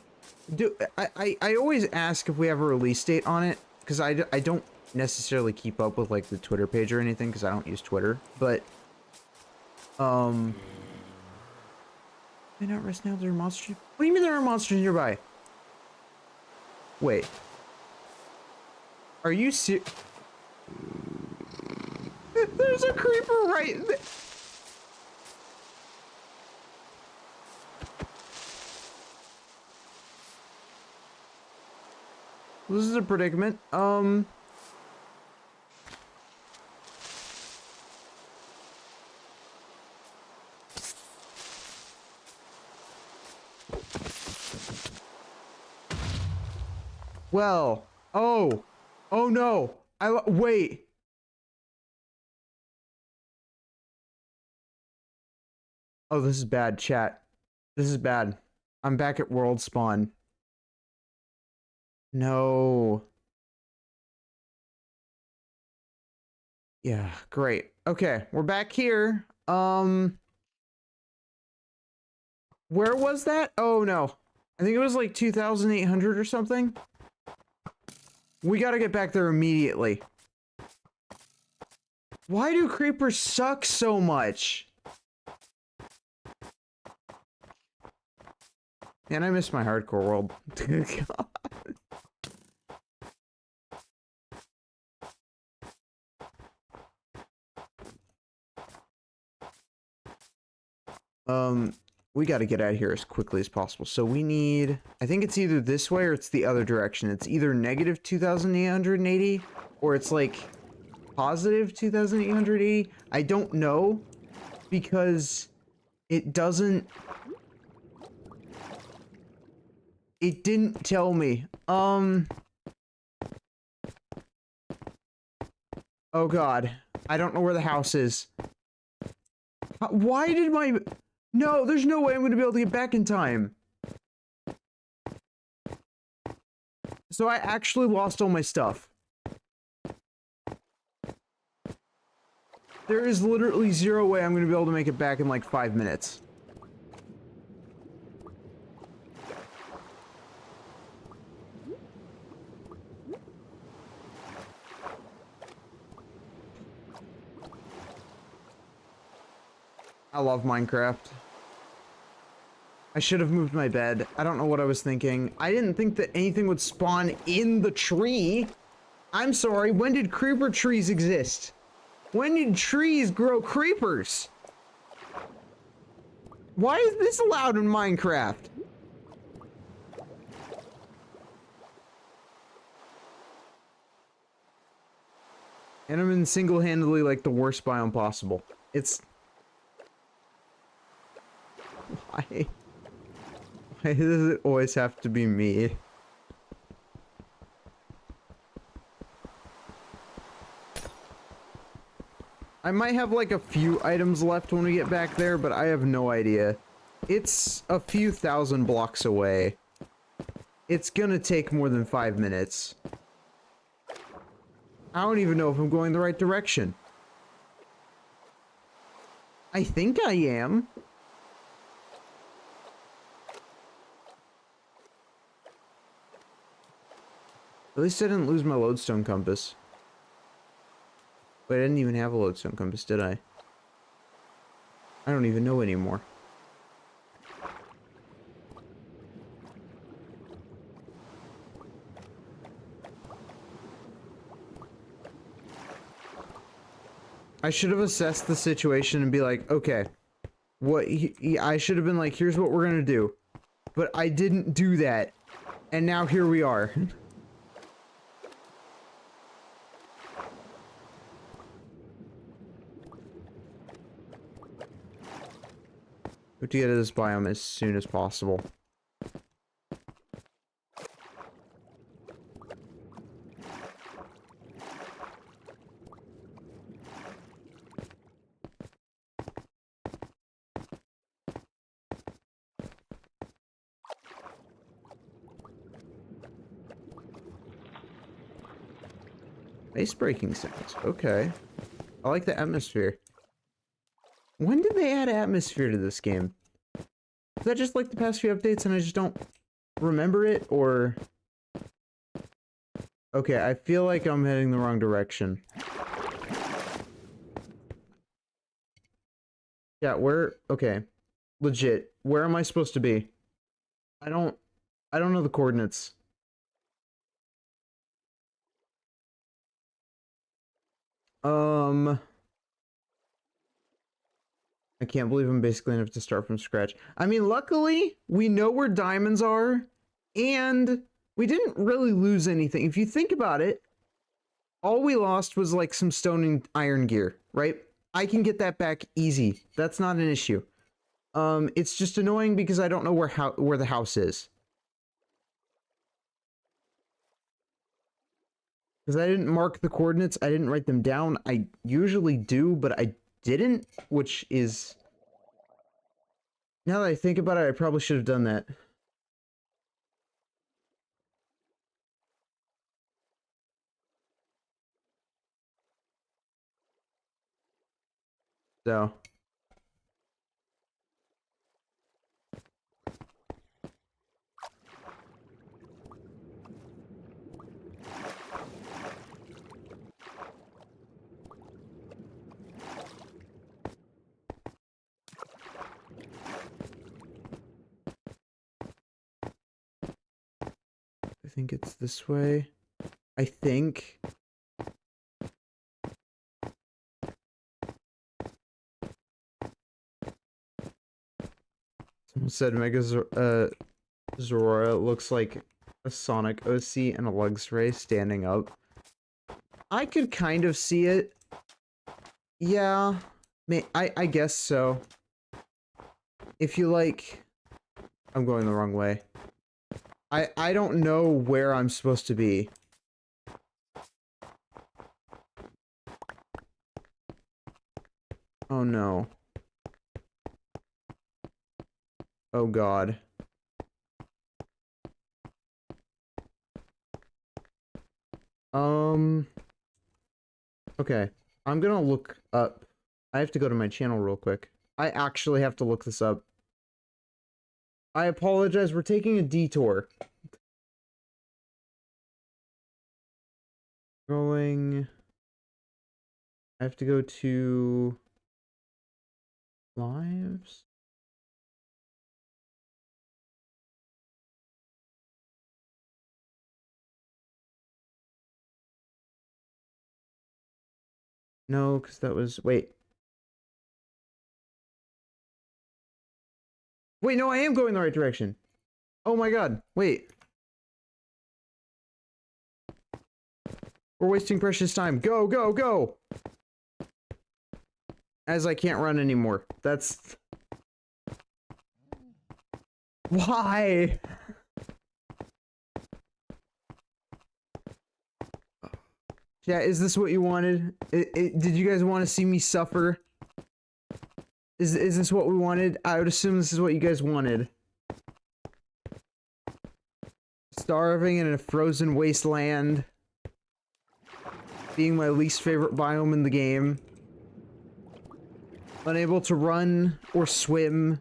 Dude, I always ask if we have a release date on it, because I don't necessarily keep up with, like, the Twitter page or anything, because I don't use Twitter, but, may not rest now, there are monsters. What do you mean there are monsters nearby? Wait. Are you serious? There's a creeper right there. This is a predicament. Well, oh no. Wait. Oh, this is bad, chat. This is bad. I'm back at world spawn. No. Yeah, great. Okay, we're back here. Where was that? Oh no. I think it was like 2,800 or something. We gotta get back there immediately. Why do creepers suck so much? Man, I miss my hardcore world. We gotta get out of here as quickly as possible. So we need, I think it's either this way or it's the other direction. It's either negative 2,880 or it's like positive 2,880. I don't know because it doesn't. It didn't tell me. Oh god. I don't know where the house is. Why did my... No, there's no way I'm gonna be able to get back in time. So I actually lost all my stuff. There is literally zero way I'm gonna be able to make it back in like 5 minutes. I love Minecraft. I should have moved my bed. I don't know what I was thinking. I didn't think that anything would spawn in the tree. I'm sorry, when did creeper trees exist? When did trees grow creepers? Why is this allowed in Minecraft? And I'm in single-handedly like the worst biome possible. It's... Why? Why does it always have to be me? I might have like a few items left when we get back there, but I have no idea. It's a few thousand blocks away. It's gonna take more than 5 minutes. I don't even know if I'm going the right direction. I think I am. At least I didn't lose my lodestone compass. Wait, I didn't even have a lodestone compass, did I? I don't even know anymore. I should have assessed the situation and be like, okay, I should have been like, here's what we're gonna do. But I didn't do that. And now here we are. We have to get to this biome as soon as possible. Ice breaking sounds. Okay. I like the atmosphere. When did they add atmosphere to this game? Is that just like the past few updates and I just don't remember it, or... Okay, I feel like I'm heading the wrong direction. Yeah, where... Okay. Legit. Where am I supposed to be? I don't know the coordinates. I can't believe I'm basically gonna have to start from scratch. I mean, luckily, we know where diamonds are, and we didn't really lose anything. If you think about it, all we lost was like some stone and iron gear, right? I can get that back easy. That's not an issue. It's just annoying because I don't know where the house is. Because I didn't mark the coordinates, I didn't write them down. I usually do, but I didn't, which is... Now that I think about it, I probably should have done that. So... I think it's this way. I think. Someone said Zora looks like a Sonic OC and a Luxray standing up. I could kind of see it. Yeah, I guess so. If you like... I'm going the wrong way. I don't know where I'm supposed to be. Oh no. Oh god. Okay. I'm gonna look up. I have to go to my channel real quick. I actually have to look this up. I apologize, we're taking a detour. Going... I have to go to... Lives? No, because that was... Wait. Wait, no, I am going the right direction. Oh my god, wait. We're wasting precious time. Go, go, go! As I can't run anymore. That's... Why? Yeah, is this what you wanted? Did you guys want to see me suffer? Is this what we wanted? I would assume this is what you guys wanted. Starving in a frozen wasteland. Being my least favorite biome in the game. Unable to run or swim.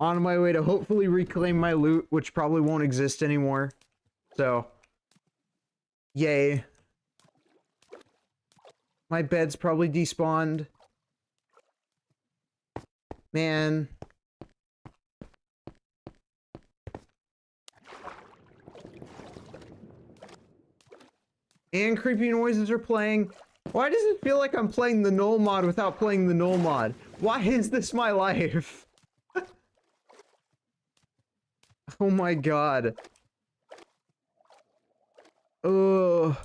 On my way to hopefully reclaim my loot, which probably won't exist anymore. So, yay. My bed's probably despawned. Man. And creepy noises are playing. Why does it feel like I'm playing the null mod without playing the null mod? Why is this my life? Oh my god. Ugh.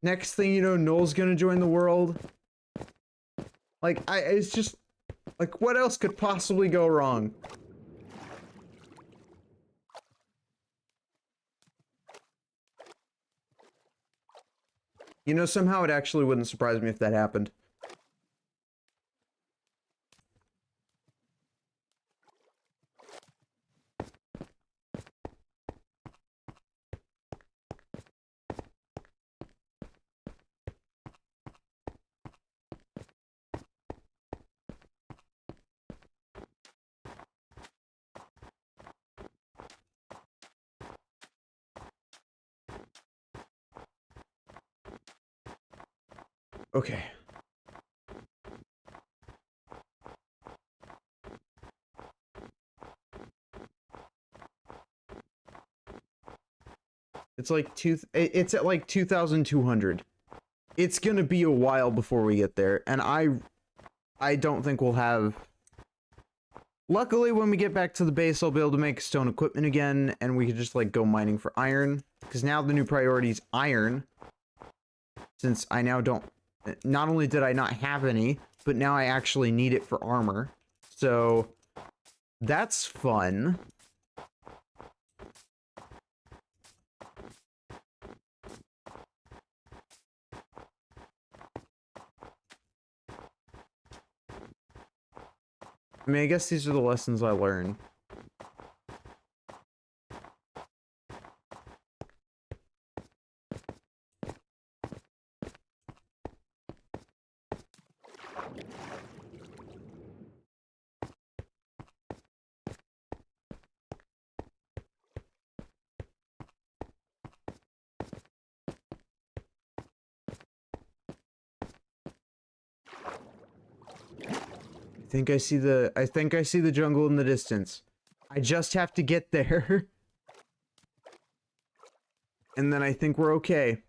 Next thing you know, Null's gonna join the world. Like, it's just... Like, what else could possibly go wrong? You know, somehow it actually wouldn't surprise me if that happened. Okay. It's like it's at like 2,200. It's gonna be a while before we get there, and I don't think we'll have... Luckily, when we get back to the base, I'll be able to make stone equipment again, and we can just, like, go mining for iron. Because now the new priority is iron. Since I now don't... Not only did I not have any, but now I actually need it for armor. So, that's fun. I mean, I guess these are the lessons I learned. I think I see the jungle in the distance. I just have to get there. And then I think we're okay.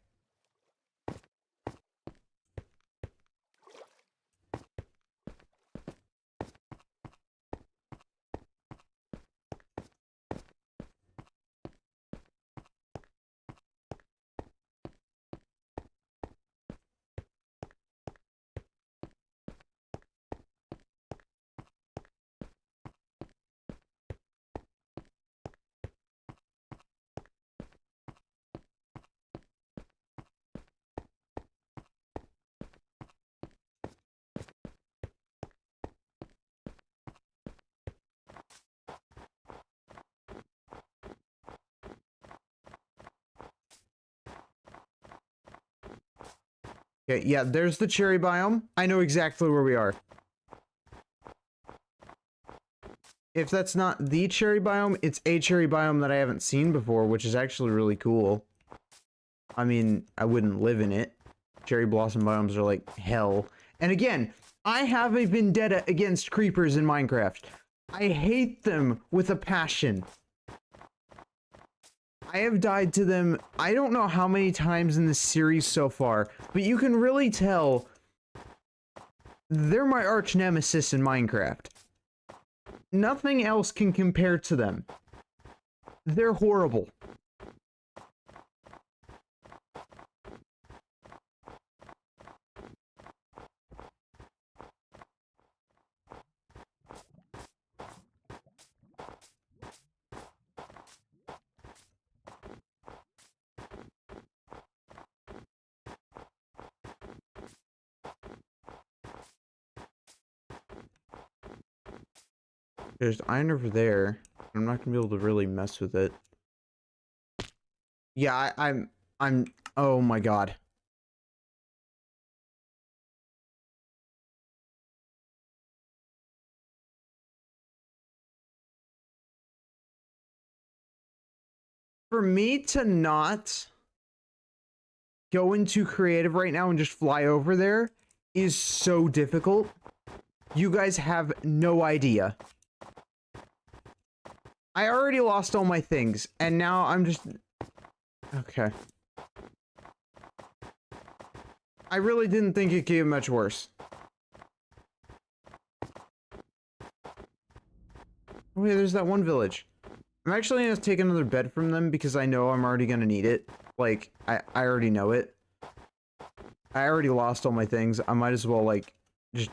Okay, yeah, there's the cherry biome. I know exactly where we are. If that's not the cherry biome, it's a cherry biome that I haven't seen before, which is actually really cool. I mean, I wouldn't live in it. Cherry blossom biomes are like hell. And again, I have a vendetta against creepers in Minecraft. I hate them with a passion. I have died to them, I don't know how many times in this series so far, but you can really tell they're my arch nemesis in Minecraft. Nothing else can compare to them. They're horrible. There's iron over there. I'm not gonna be able to really mess with it. Yeah, I'm, oh my god. For me to not go into creative right now and just fly over there is so difficult. You guys have no idea. I already lost all my things, and now I'm just... Okay. I really didn't think it could get much worse. Oh yeah, there's that one village. I'm actually gonna take another bed from them because I know I'm already gonna need it. Like, I already know it. I already lost all my things. I might as well, like, just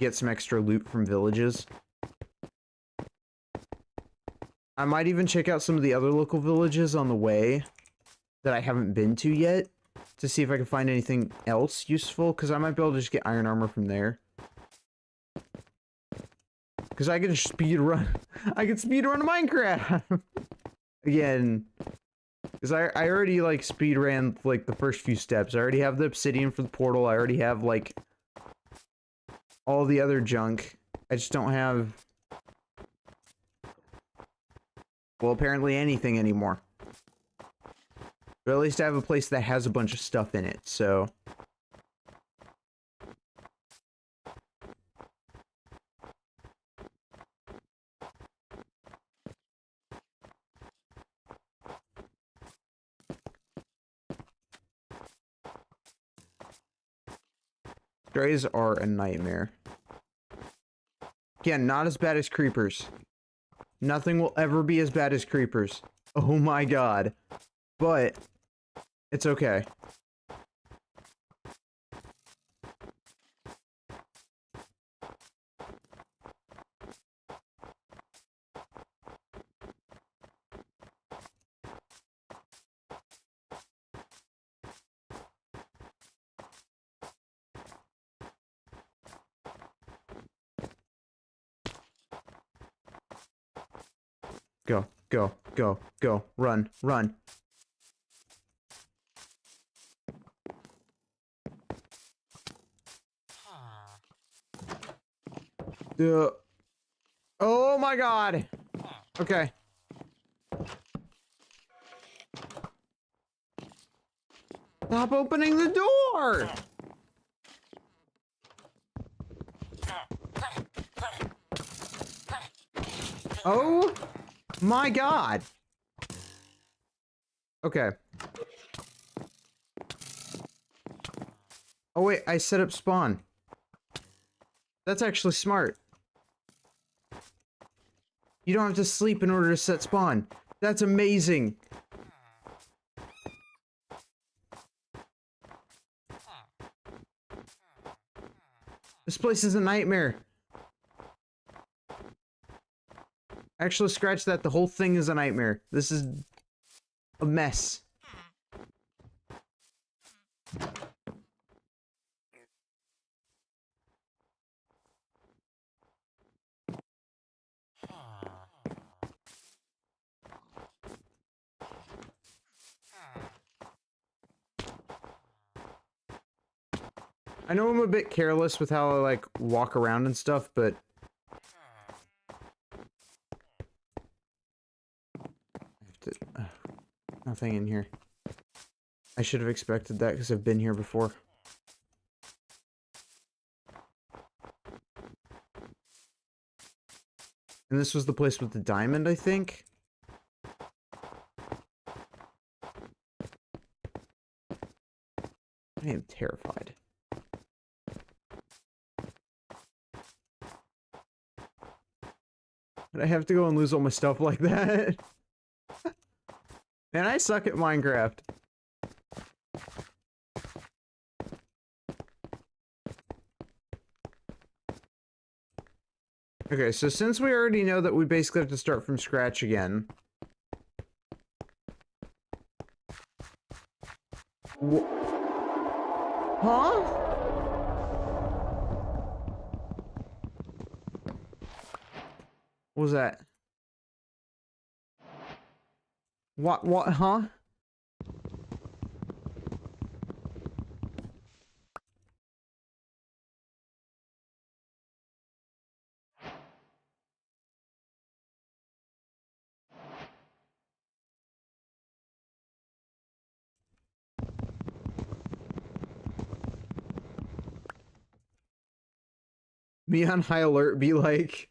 get some extra loot from villages. I might even check out some of the other local villages on the way that I haven't been to yet to see if I can find anything else useful, because I might be able to just get iron armor from there. Because I can just speed run. I can speed run Minecraft! Again, because I already, like, speed ran, like, the first few steps. I already have the obsidian for the portal. I already have, like, all the other junk. I just don't have... well, apparently anything anymore. But at least I have a place that has a bunch of stuff in it, so... Strays are a nightmare. Again, not as bad as creepers. Nothing will ever be as bad as creepers. Oh my god. But, it's okay. Go, go, go, go. Run, run. Oh my god! Okay. Stop opening the door! Oh my god! Okay. Oh wait, I set up spawn. That's actually smart. You don't have to sleep in order to set spawn. That's amazing. This place is a nightmare. Actually, scratch that. The whole thing is a nightmare. This is a mess. I know I'm a bit careless with how I, like, walk around and stuff, but... I have to... nothing in here. I should have expected that because I've been here before. And this was the place with the diamond, I think? I am terrified. But I have to go and lose all my stuff like that. Man, I suck at Minecraft. Okay, so since we already know that we basically have to start from scratch again. Huh? What was that? What, huh? Me on high alert be like...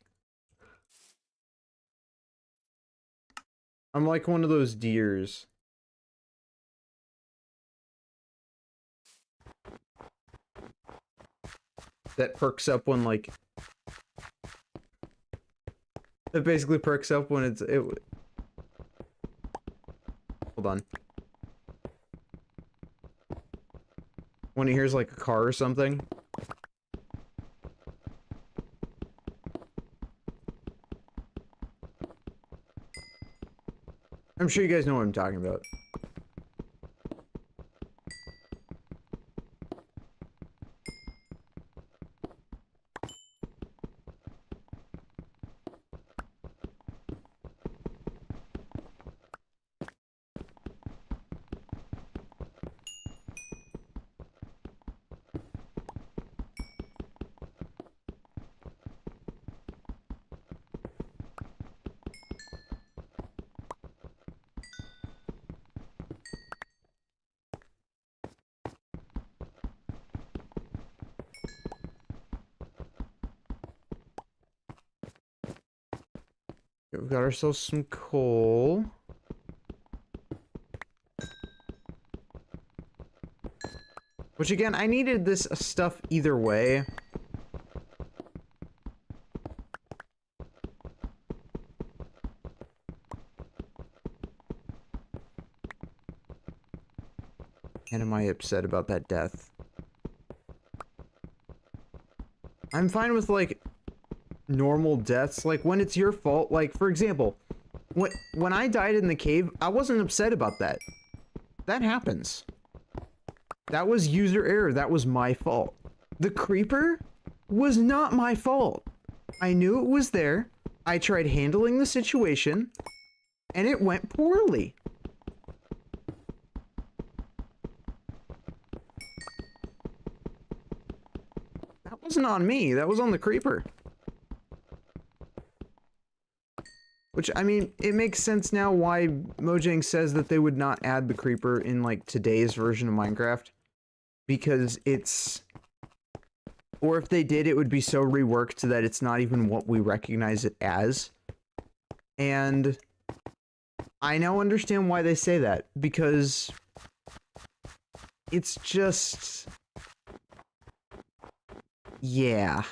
I'm like one of those deers. That perks up when, like... That basically perks up when it's... Hold on. When it hears, like, a car or something. I'm sure you guys know what I'm talking about. We've got ourselves some coal. Which again, I needed this stuff either way. And am I upset about that death? I'm fine with, like, normal deaths, like when it's your fault. Like, for example, when I died in the cave, I wasn't upset about that. That happens. That was user error. That was my fault. The creeper was not my fault. I knew it was there. I tried handling the situation, and it went poorly. That wasn't on me. That was on the creeper. Which, I mean, it makes sense now why Mojang says that they would not add the creeper in, like, today's version of Minecraft. Because it's... Or if they did, it would be so reworked that it's not even what we recognize it as. And I now understand why they say that. Because it's just... Yeah.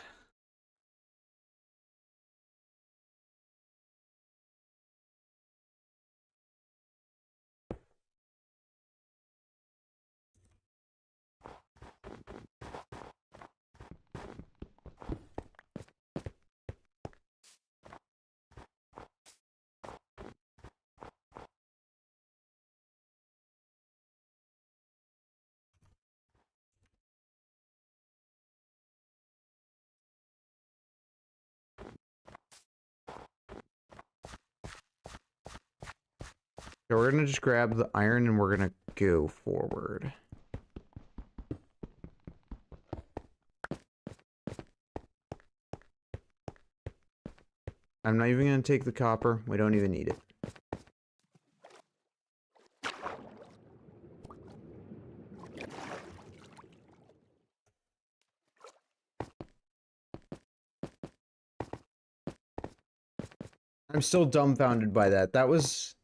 So we're gonna just grab the iron and we're gonna go forward. I'm not even gonna take the copper. We don't even need it. I'm still dumbfounded by that. That was...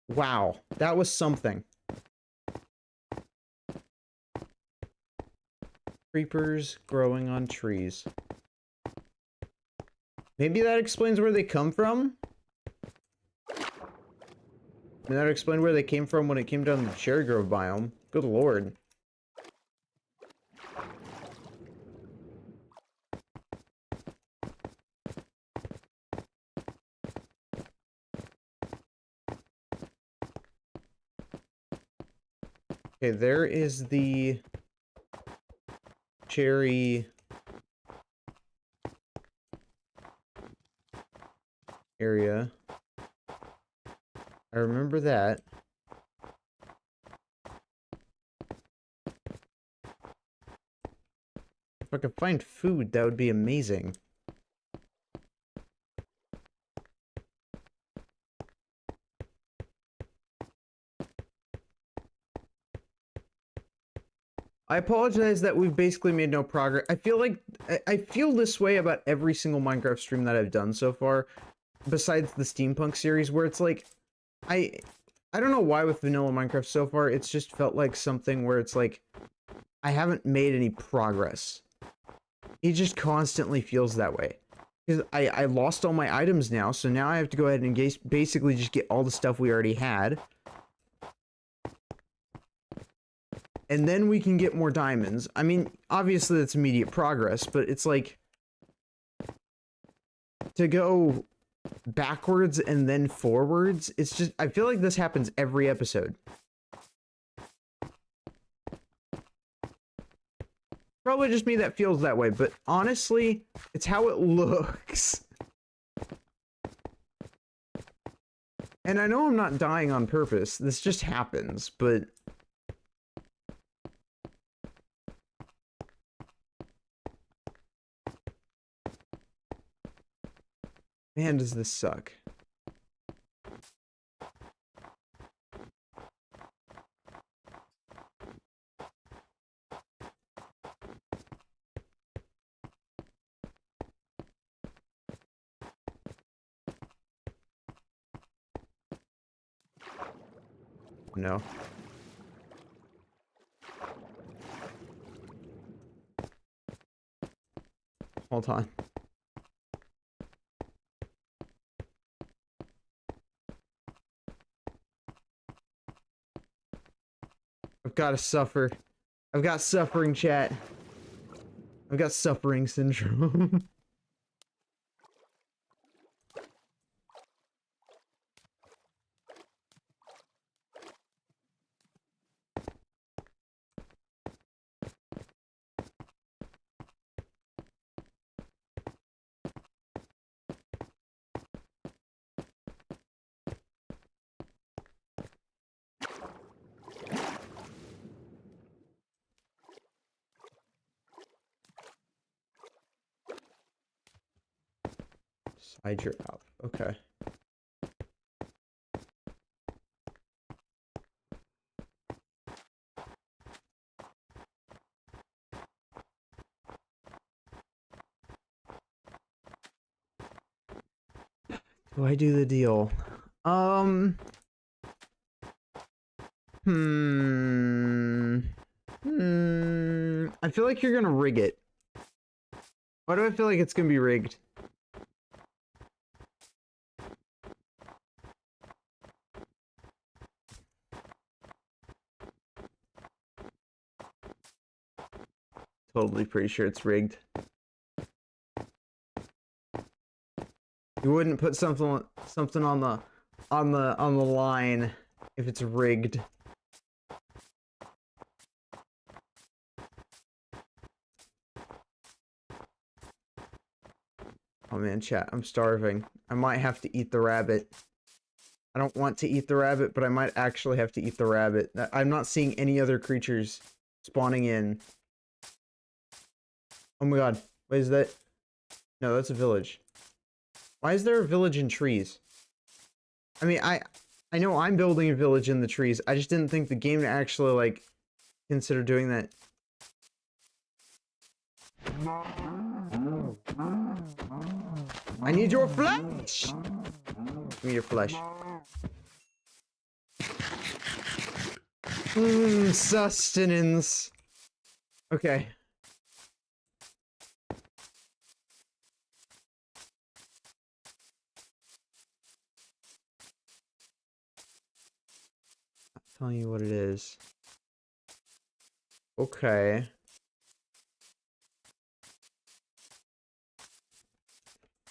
Wow. That was something. Creepers growing on trees. Maybe that explains where they come from? Maybe that explained where they came from when it came down to the cherry grove biome. Good lord. Okay, there is the cherry area. I remember that. If I could find food, that would be amazing. I apologize that we've basically made no progress. I feel like I feel this way about every single Minecraft stream that I've done so far, besides the Steampunk series, where it's like I don't know why with vanilla Minecraft so far, it's just felt like something where it's like I haven't made any progress. It just constantly feels that way. Because I lost all my items now, so now I have to go ahead and basically just get all the stuff we already had. And then we can get more diamonds. I mean, obviously that's immediate progress, but it's like... to go backwards and then forwards, it's just... I feel like this happens every episode. Probably just me that feels that way, but honestly, it's how it looks. And I know I'm not dying on purpose. This just happens, but... man, does this suck. No. Hold on. I've got to suffer. I've got suffering, chat. I've got suffering syndrome. Hide your out. Okay. Do I do the deal? I feel like you're gonna rig it. Why do I feel like it's gonna be rigged? Totally pretty sure it's rigged. You wouldn't put something on the line if it's rigged. Oh man, chat, I'm starving. I might have to eat the rabbit. I don't want to eat the rabbit, but I might actually have to eat the rabbit. I'm not seeing any other creatures spawning in. Oh my god, what is that? No, that's a village. Why is there a village in trees? I mean, I know I'm building a village in the trees. I just didn't think the game to actually, like, consider doing that. I need your flesh! Give me your flesh. Sustenance. Okay. I'll tell you what it is. Okay.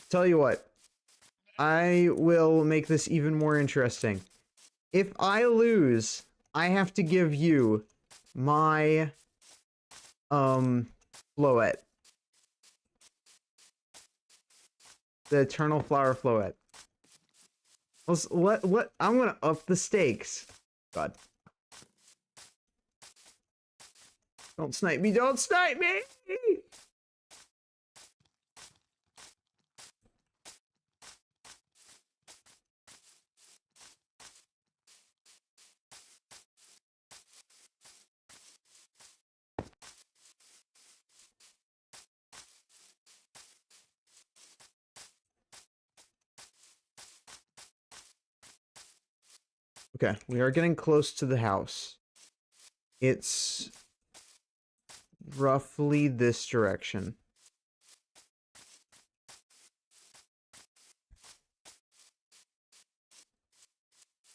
Tell you what. I will make this even more interesting. If I lose, I have to give you my floette. The Eternal Flower Floette. I'm gonna up the stakes. God. Don't snipe me, don't snipe me! Okay, we are getting close to the house. It's roughly this direction.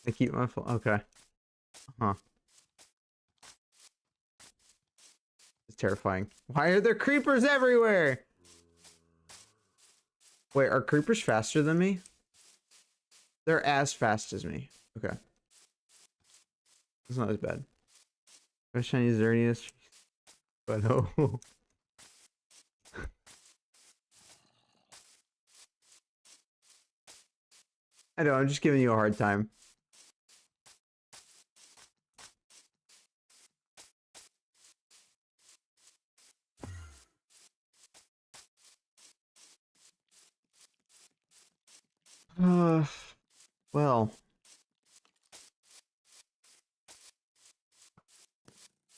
I keep my phone. Okay. Huh. It's terrifying. Why are there creepers everywhere? Wait, are creepers faster than me? They're as fast as me. Okay. It's not as bad. Red shiny Xerneas. But no. I know, I'm just giving you a hard time. Well.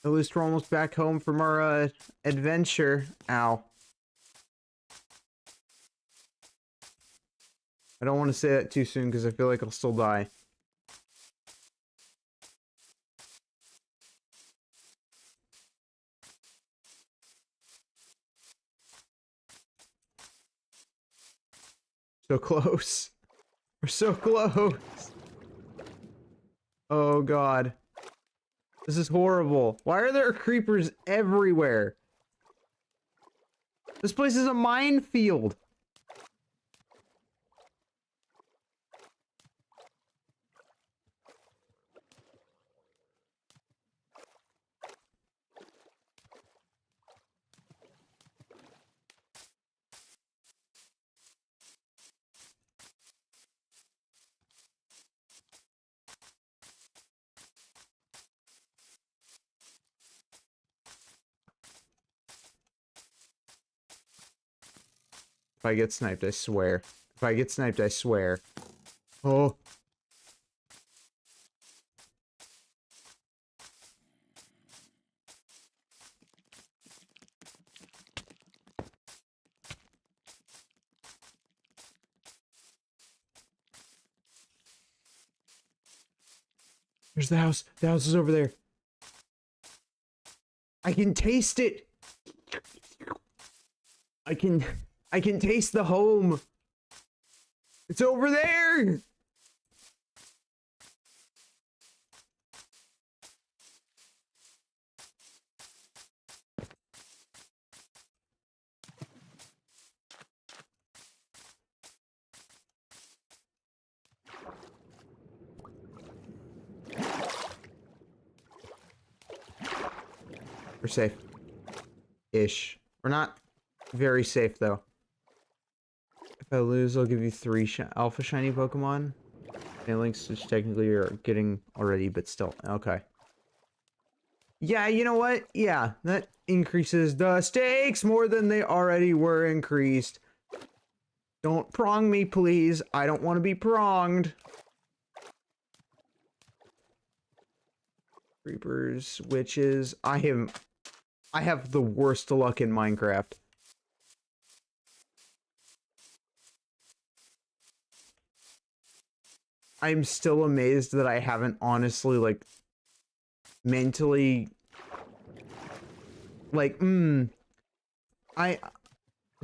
At least we're almost back home from our, adventure. Ow. I don't want to say that too soon because I feel like I'll still die. So close. We're so close. Oh god. This is horrible. Why are there creepers everywhere? This place is a minefield. If I get sniped, I swear. If I get sniped, I swear. Oh. There's the house. The house is over there. I can taste it. I can taste the home. It's over there. We're safe. Ish. We're not very safe, though. If I lose, I'll give you 3 alpha shiny Pokemon. Links, which technically you're getting already, but still. Okay. Yeah, you know what? Yeah, that increases the stakes more than they already were increased. Don't prong me, please. I don't want to be pronged. Creepers, witches. I have the worst luck in Minecraft. I'm still amazed that I haven't honestly, like, mentally, like, is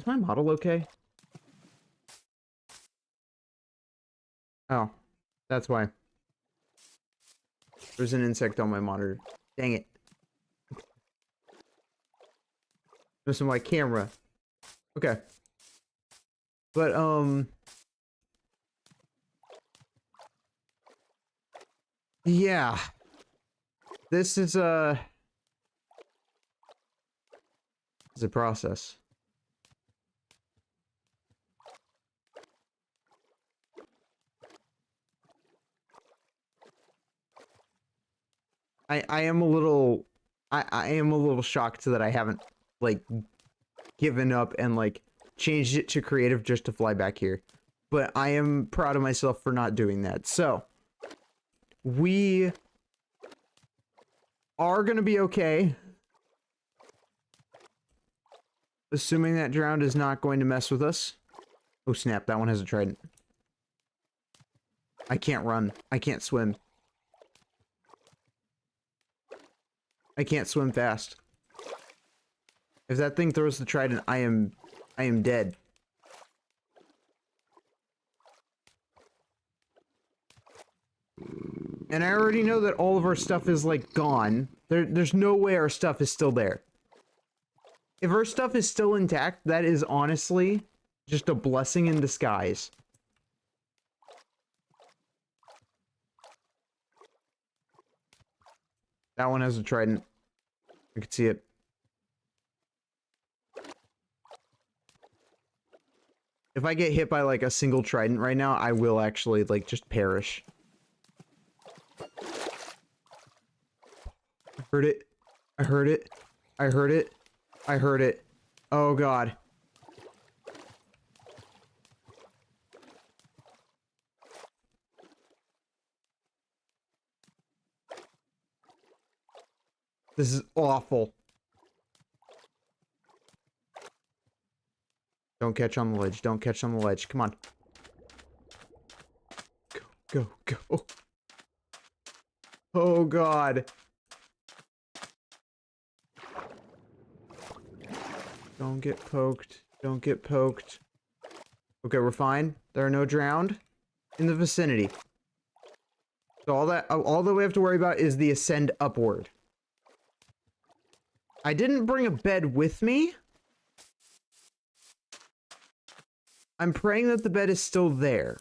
my model okay? Oh, that's why. There's an insect on my monitor. Dang it. Missing my camera. Okay. But, yeah. This is a process. I am a little I am a little shocked that I haven't like given up and like changed it to creative just to fly back here. But I am proud of myself for not doing that. So we are gonna be okay. Assuming that drowned is not going to mess with us. Oh snap, that one has a trident. I can't run. I can't swim. I can't swim fast. If that thing throws the trident, I am dead. And I already know that all of our stuff is like gone. There's no way our stuff is still there. If our stuff is still intact, that is honestly just a blessing in disguise. That one has a trident. I can see it. If I get hit by like a single trident right now, I will actually like just perish. I heard it. I heard it. I heard it. I heard it. Oh god. This is awful. Don't catch on the ledge. Don't catch on the ledge. Come on. Go, go, go. Oh god. Don't get poked. Don't get poked. Okay, we're fine. There are no drowned in the vicinity. So all that we have to worry about is the ascend upward. I didn't bring a bed with me. I'm praying that the bed is still there.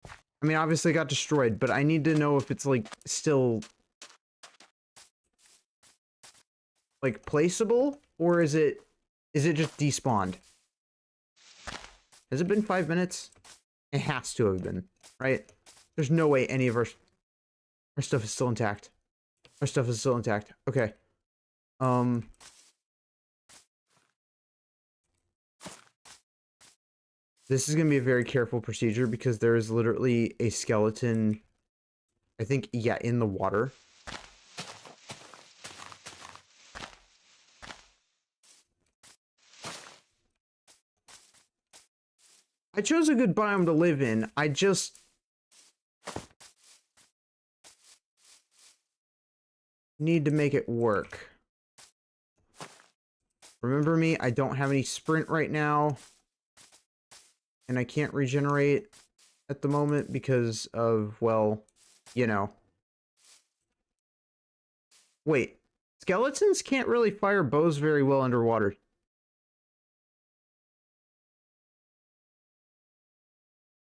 I mean, obviously it got destroyed, but I need to know if it's like still like placeable, or is it just despawned? Has it been 5 minutes? It has to have been, right? There's no way any of our stuff is still intact. Our stuff is still intact. Okay. This is going to be a very careful procedure because there is literally a skeleton, I think, yeah, in the water. I chose a good biome to live in. I just need to make it work. Remember me, I don't have any sprint right now. And I can't regenerate at the moment because of, well, you know. Wait, skeletons can't really fire bows very well underwater.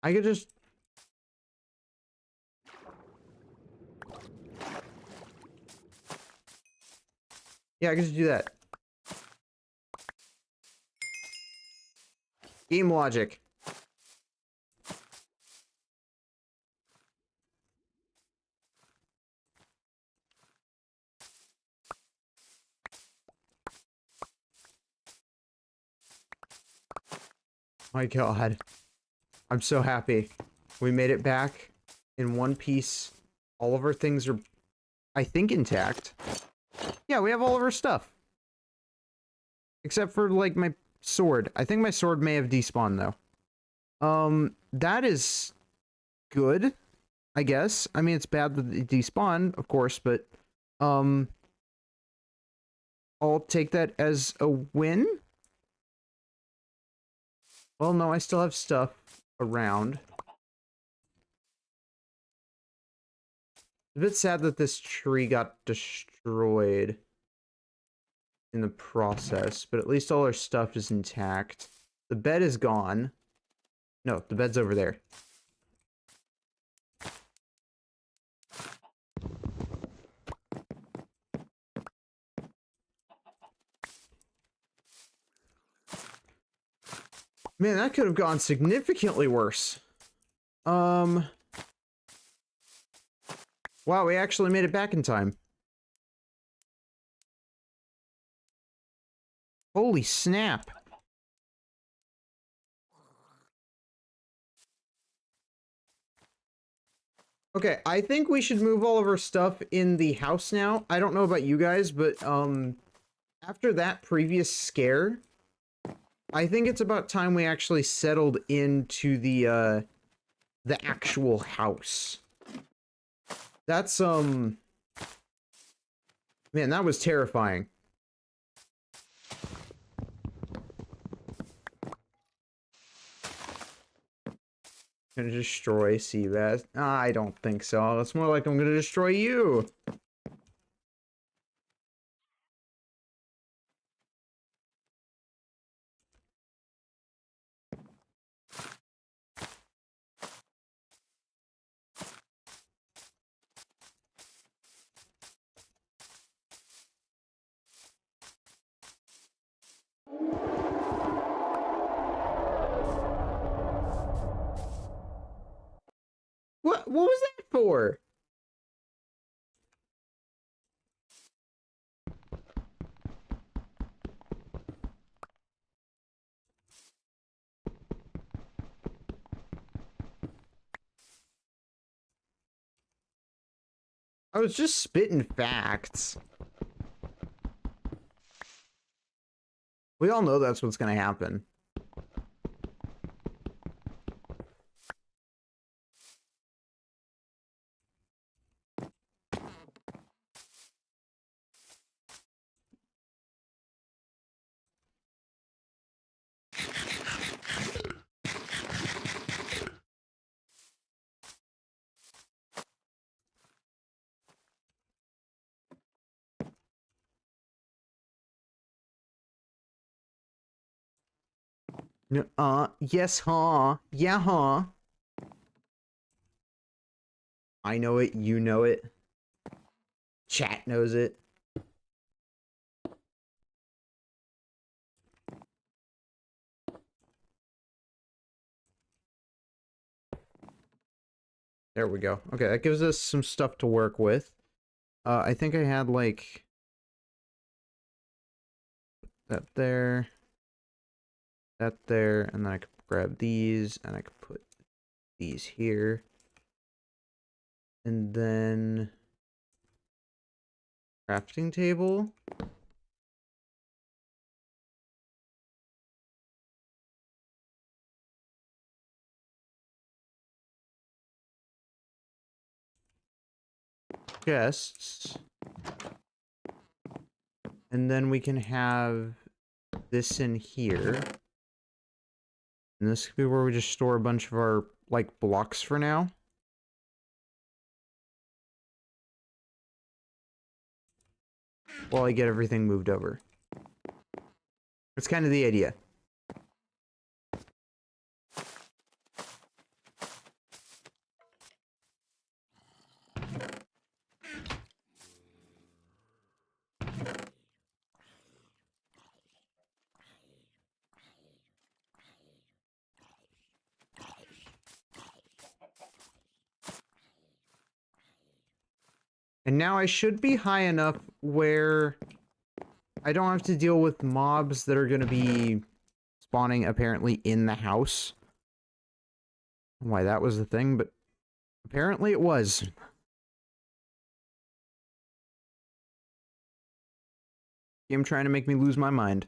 I could just... Yeah, I could just do that. Game logic. My god. I'm so happy. We made it back in one piece. All of our things are, I think, intact. Yeah, we have all of our stuff. Except for, like, my sword. I think my sword may have despawned, though. That is good, I guess. I mean, it's bad that it despawned, of course, but, I'll take that as a win. Well, no, I still have stuff around. It's a bit sad that this tree got destroyed in the process, but at least all our stuff is intact. The bed is gone. No, the bed's over there. Man, that could have gone significantly worse. Wow, we actually made it back in time. Holy snap. Okay, I think we should move all of our stuff in the house now. I don't know about you guys, but, after that previous scare, I think it's about time we actually settled into the actual house. That's, man, that was terrifying. Gonna destroy Seabass? I don't think so. It's more like I'm gonna destroy you. What was that for? I was just spitting facts. We all know that's what's gonna happen. Yes, huh? Yeah, huh? I know it, you know it. Chat knows it. There we go. Okay, that gives us some stuff to work with. I think I had, like, that there, and then I could grab these, and I could put these here. And then crafting table. Chests. And then we can have this in here. And this could be where we just store a bunch of our, like, blocks for now. While I get everything moved over. That's kind of the idea. And now I should be high enough where I don't have to deal with mobs that are going to be spawning apparently in the house. Why that was the thing, but apparently it was. Game trying to make me lose my mind.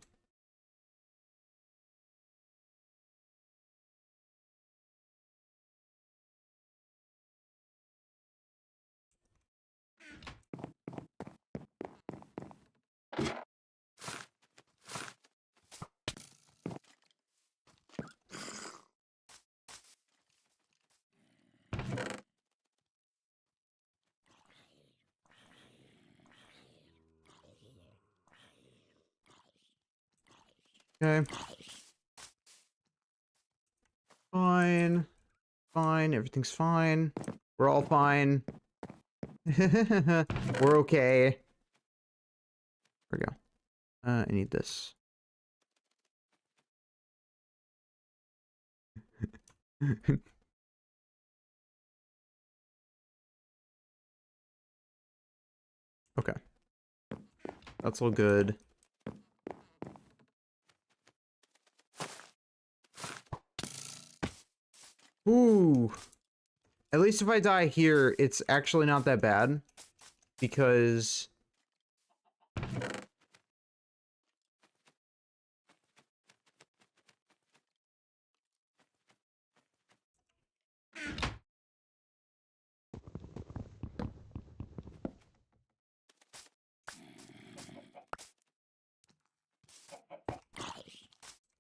Okay. Fine. Fine. Everything's fine. We're all fine. We're okay. There we go. I need this. Okay. That's all good. Ooh. At least if I die here, it's actually not that bad. Because...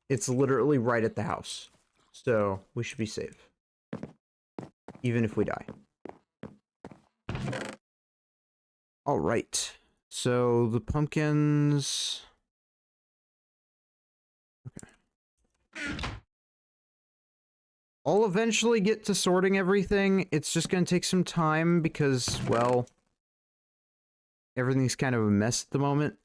it's literally right at the house. So, we should be safe. Even if we die. Alright. So, the pumpkins... Okay. I'll eventually get to sorting everything. It's just gonna take some time because, well... everything's kind of a mess at the moment.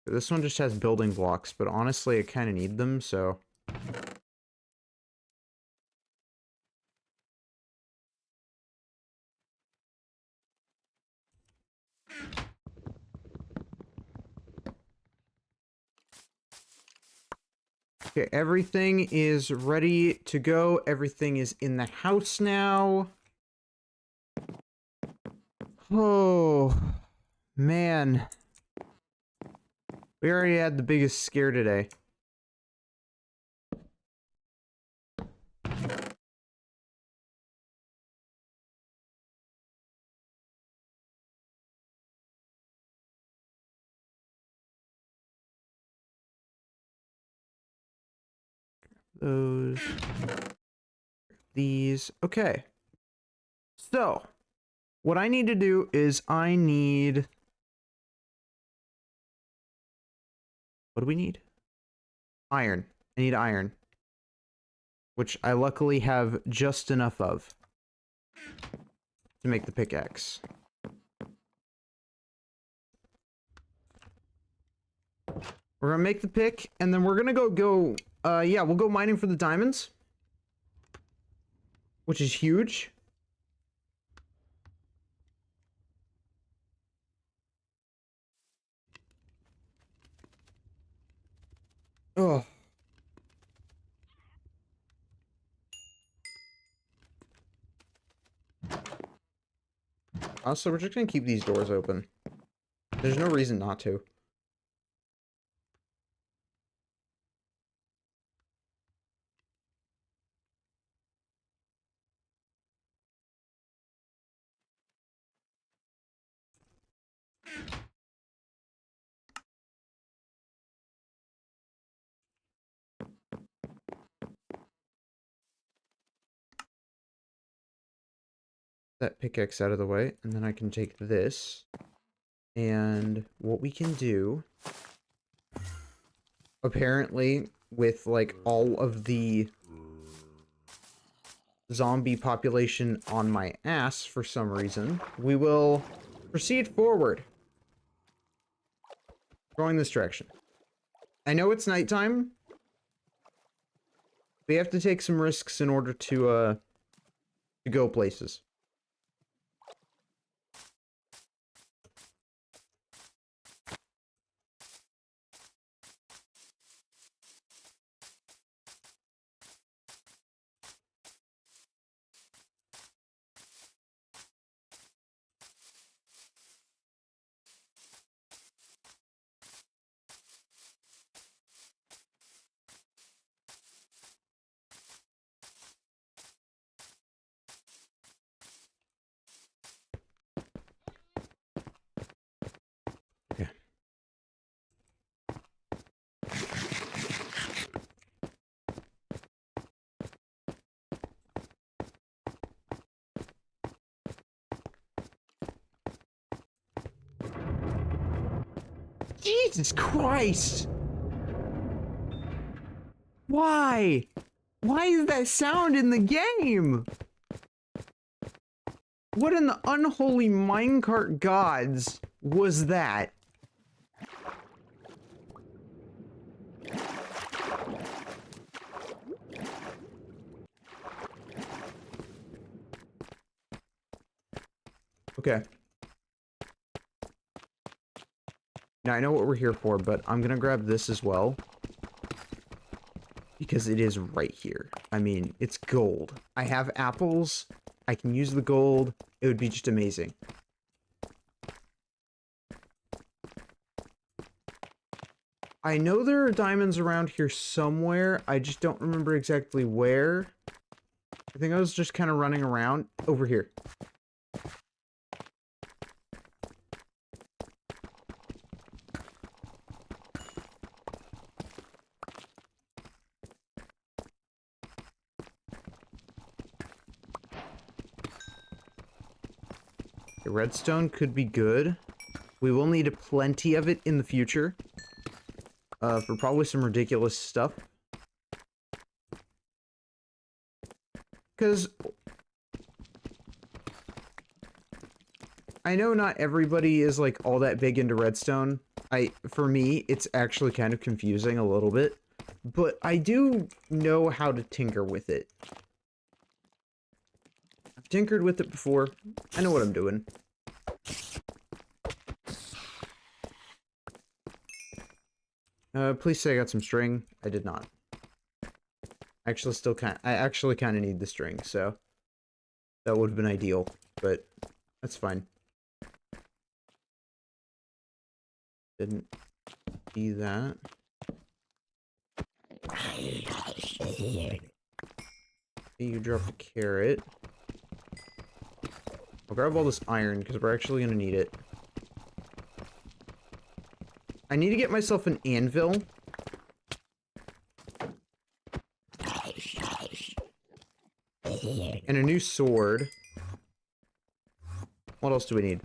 This one just has building blocks, but honestly, I kind of need them, so... Okay, everything is ready to go. Everything is in the house now. Oh, man. We already had the biggest scare today. Those. These. Okay. So, what I need to do is I need... what do we need? Iron. I need iron. Which I luckily have just enough of to make the pickaxe. We're gonna make the pick, and then we're gonna yeah, we'll go mining for the diamonds. Which is huge. Oh. Also, we're just gonna keep these doors open. There's no reason not to. That pickaxe out of the way, and then I can take this. And what we can do, apparently, with like all of the zombie population on my ass for some reason, we will proceed forward. Going this direction. I know it's nighttime. We have to take some risks in order to go places. Okay. Jesus Christ! Why? Why is that sound in the game? What in the unholy minecart gods was that? Okay. Now I know what we're here for, but I'm gonna grab this as well. Because it is right here. I mean, it's gold. I have apples. I can use the gold. It would be just amazing. I know there are diamonds around here somewhere. I just don't remember exactly where. I think I was just kind of running around over here. The redstone could be good. We will need plenty of it in the future. For probably some ridiculous stuff. Because I know not everybody is like all that big into redstone. For me, it's actually kind of confusing a little bit. But I do know how to tinker with it. I've tinkered with it before. I know what I'm doing. Please say I got some string. I did not. I actually kind of need the string, so that would have been ideal, but that's fine. Didn't see that. You drop a carrot. I'll grab all this iron because we're actually gonna need it. I need to get myself an anvil. And a new sword. What else do we need?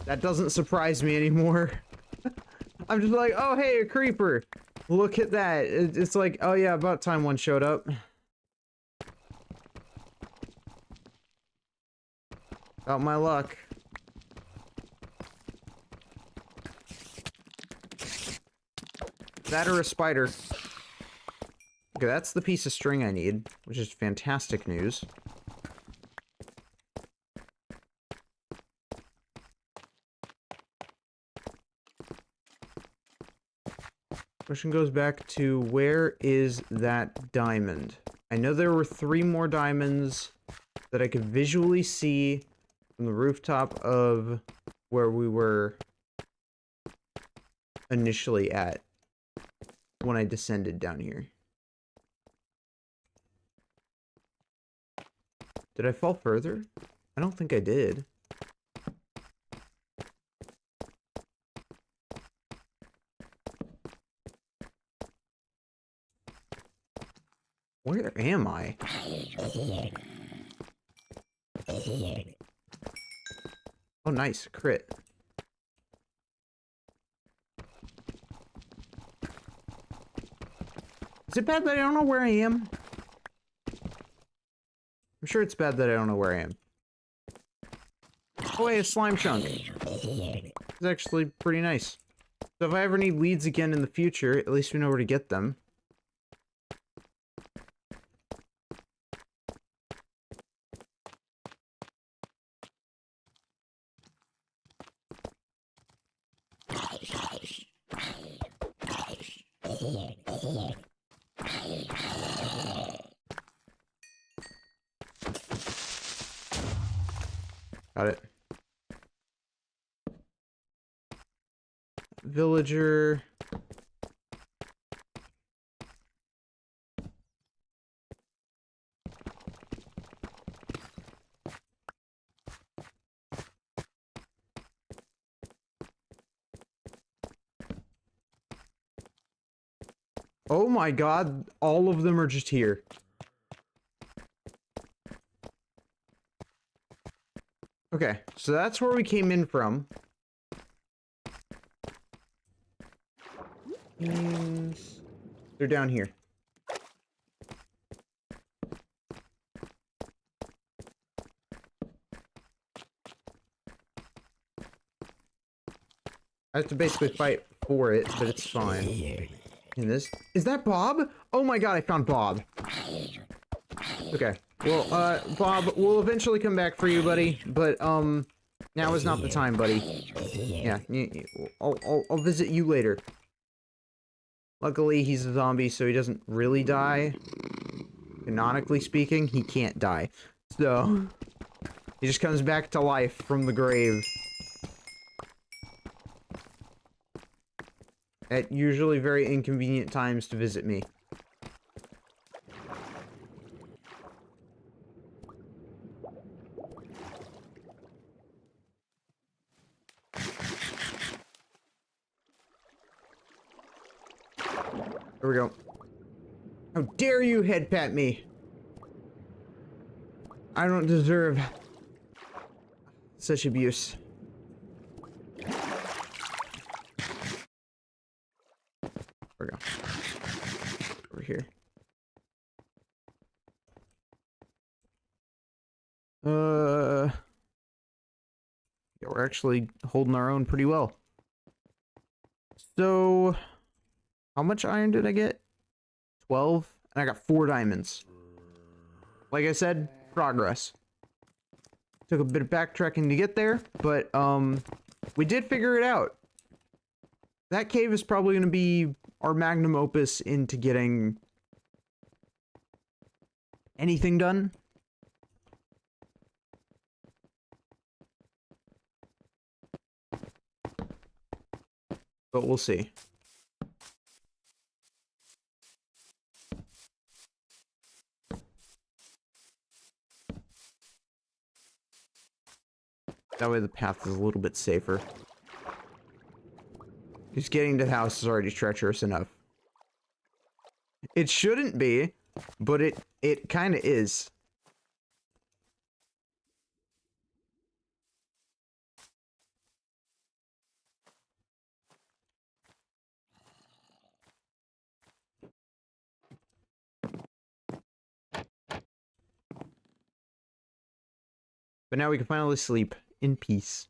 That doesn't surprise me anymore. I'm just like, oh hey, a creeper. Look at that. It's like, oh yeah, about time one showed up. About my luck. That or a spider. Okay, that's the piece of string I need, which is fantastic news. Question goes back to, where is that diamond? I know there were 3 more diamonds that I could visually see from the rooftop of where we were initially at when I descended down here. Did I fall further? I don't think I did. Where am I? Oh, nice. Crit. Is it bad that I don't know where I am? I'm sure it's bad that I don't know where I am. Oh, wait, a slime chunk. It's actually pretty nice. So if I ever need leads again in the future, at least we know where to get them. Got it. Villager. Oh my god, all of them are just here. Okay, so that's where we came in from. Means they're down here. I have to basically fight for it, but it's fine. In this, is that Bob? Oh my god, I found Bob. Okay, well, Bob, we'll eventually come back for you, buddy. But now is not the time, buddy. Yeah, I'll visit you later. Luckily, he's a zombie, so he doesn't really die. Canonically speaking, he can't die. So he just comes back to life from the grave. At usually very inconvenient times to visit me. Here we go. How dare you head pat me? I don't deserve such abuse. There we go. Over here. Yeah, we're actually holding our own pretty well. So, how much iron did I get? 12? And I got 4 diamonds. Like I said, progress. Took a bit of backtracking to get there, but, we did figure it out. That cave is probably going to be our magnum opus into getting anything done. But we'll see. That way the path is a little bit safer. Just getting to the house is already treacherous enough. It shouldn't be, but it kind of is. But now we can finally sleep in peace.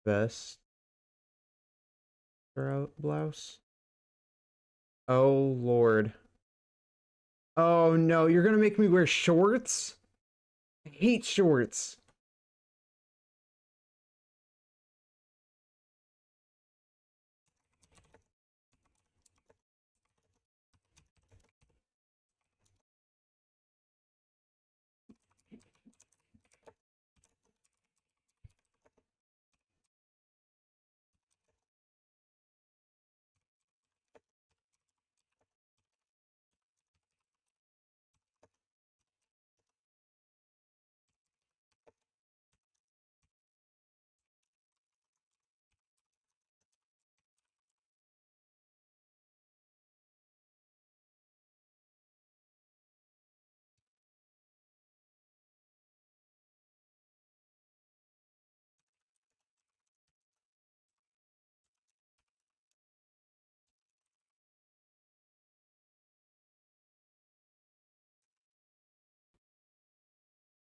Vest. Blouse. Oh, Lord. Oh, no. You're gonna make me wear shorts? I hate shorts.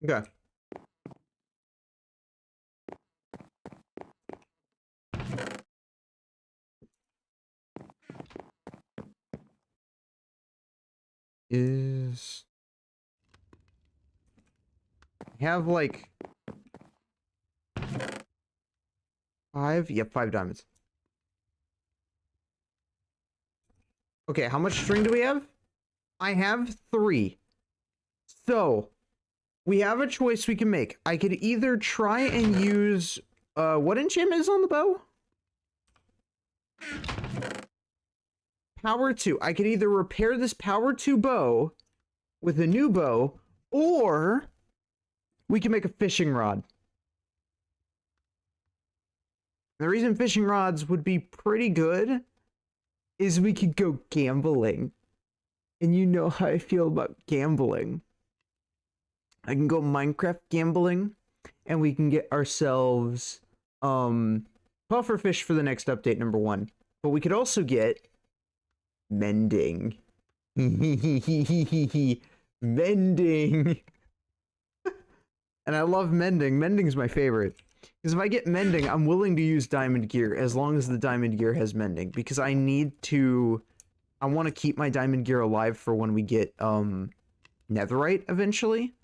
Okay. Is I have like 5? Yep, 5 diamonds. Okay, how much string do we have? I have 3. So, we have a choice we can make. I could either try and use... what enchantment is on the bow? Power 2. I could either repair this Power 2 bow with a new bow, or we can make a fishing rod. The reason fishing rods would be pretty good is we could go gambling. And you know how I feel about gambling. I can go Minecraft gambling, and we can get ourselves pufferfish for the next update, number 1. But we could also get mending. Mending. And I love mending. Mending's my favorite. Because if I get mending, I'm willing to use diamond gear as long as the diamond gear has mending. Because I need to... I want to keep my diamond gear alive for when we get netherite eventually.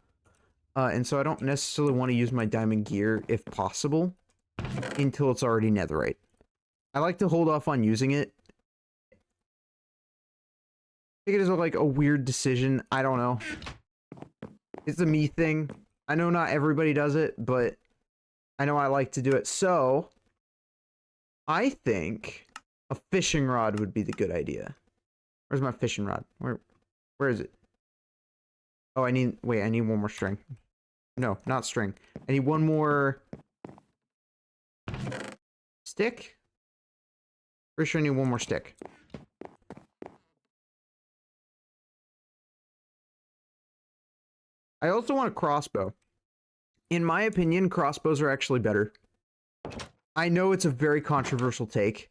And so I don't necessarily want to use my diamond gear, if possible, until it's already netherite. I like to hold off on using it. I think it is like a weird decision. I don't know. It's a me thing. I know not everybody does it, but I know I like to do it. So, I think a fishing rod would be the good idea. Where's my fishing rod? Where is it? Oh, I need one more string. No, not string. I need one more stick. Pretty sure I need one more stick. I also want a crossbow. In my opinion, crossbows are actually better. I know it's a very controversial take.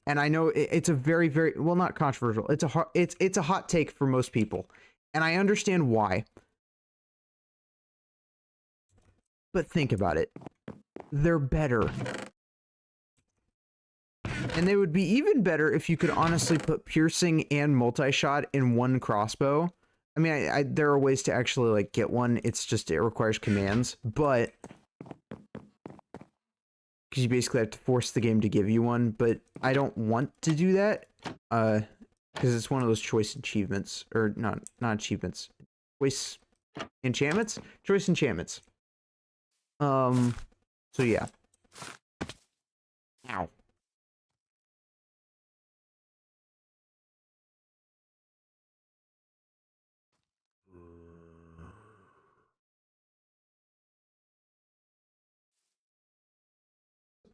And I know it's a very, very, well, not controversial. It's a hot take for most people. And I understand why. But think about it. They're better. And they would be even better if you could honestly put piercing and multi-shot in one crossbow. I mean, there are ways to actually, like, get one. It's just, it requires commands. But... because you basically have to force the game to give you one, but I don't want to do that, because it's one of those choice achievements, or not achievements, choice enchantments? Choice enchantments. So yeah. Ow.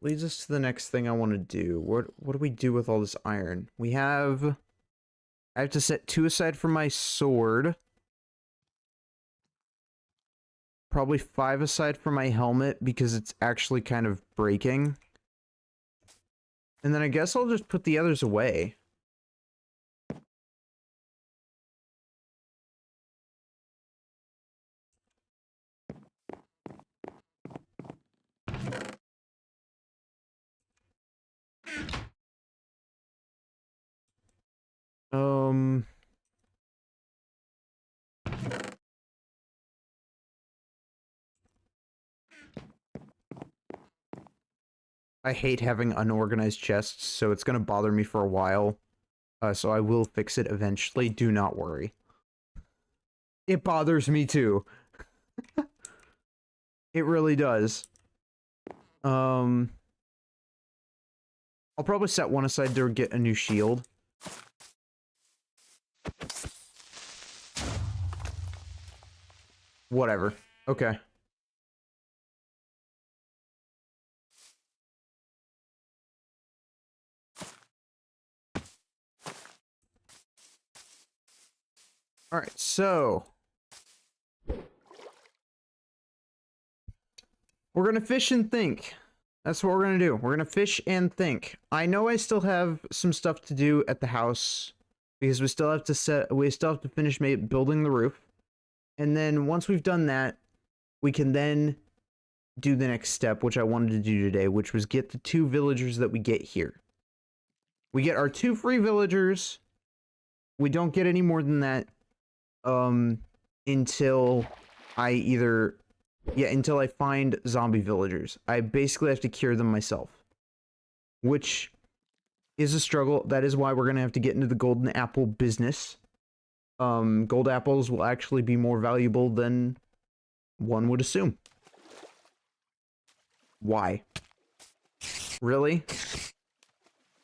Leads us to the next thing I want to do. What do we do with all this iron? I have to set 2 aside for my sword. Probably 5 aside for my helmet because it's actually kind of breaking. And then I guess I'll just put the others away. I hate having unorganized chests, so it's gonna bother me for a while. So I will fix it eventually, do not worry. It bothers me too. It really does. I'll probably set one aside to get a new shield. Whatever. Okay. Alright, so... we're gonna fish and think. That's what we're gonna do. We're gonna fish and think. I know I still have some stuff to do at the house, because we still have to finish building the roof. And then once we've done that, we can then do the next step, which I wanted to do today, which was get the 2 villagers that we get here. We get our 2 free villagers. We don't get any more than that until I until I find zombie villagers. I basically have to cure them myself, which is a struggle. That is why we're going to have to get into the golden apple business. Gold apples will actually be more valuable than one would assume. Why? Really?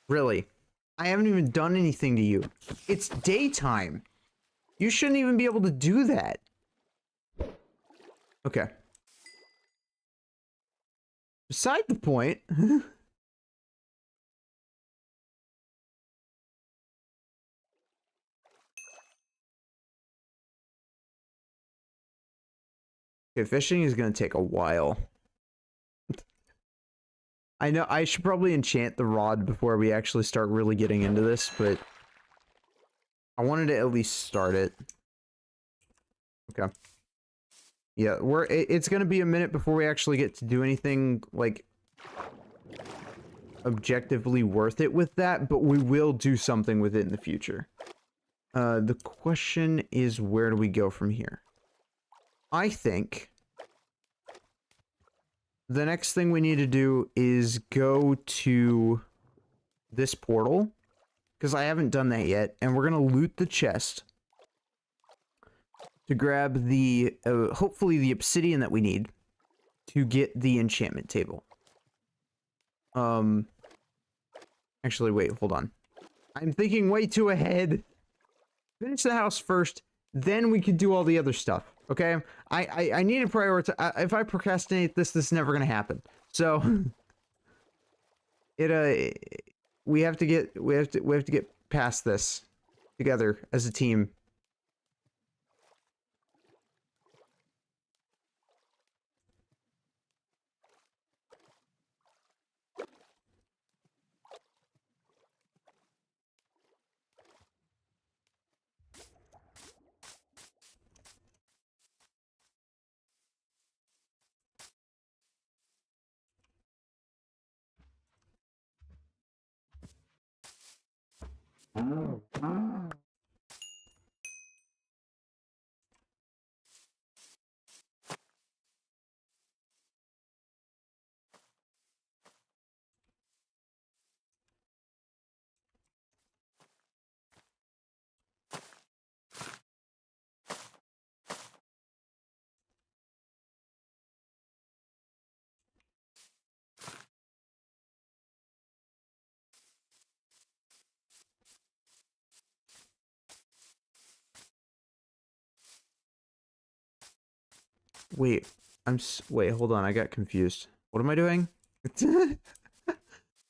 Really? I haven't even done anything to you. It's daytime. You shouldn't even be able to do that. Okay. Beside the point. Okay, fishing is going to take a while. I know I should probably enchant the rod before we actually start really getting into this, but I wanted to at least start it. Okay. Yeah, it's going to be a minute before we actually get to do anything like objectively worth it with that, but we will do something with it in the future. The question is, where do we go from here? I think the next thing we need to do is go to this portal, because I haven't done that yet, and we're going to loot the chest to grab the, hopefully the obsidian that we need to get the enchantment table. Actually, wait, hold on. I'm thinking way too ahead. Finish the house first, then we can do all the other stuff. Okay, I need to prioritize. If I procrastinate this is never gonna happen. So we have to get past this together as a team. Wait, wait, hold on, I got confused. What am I doing?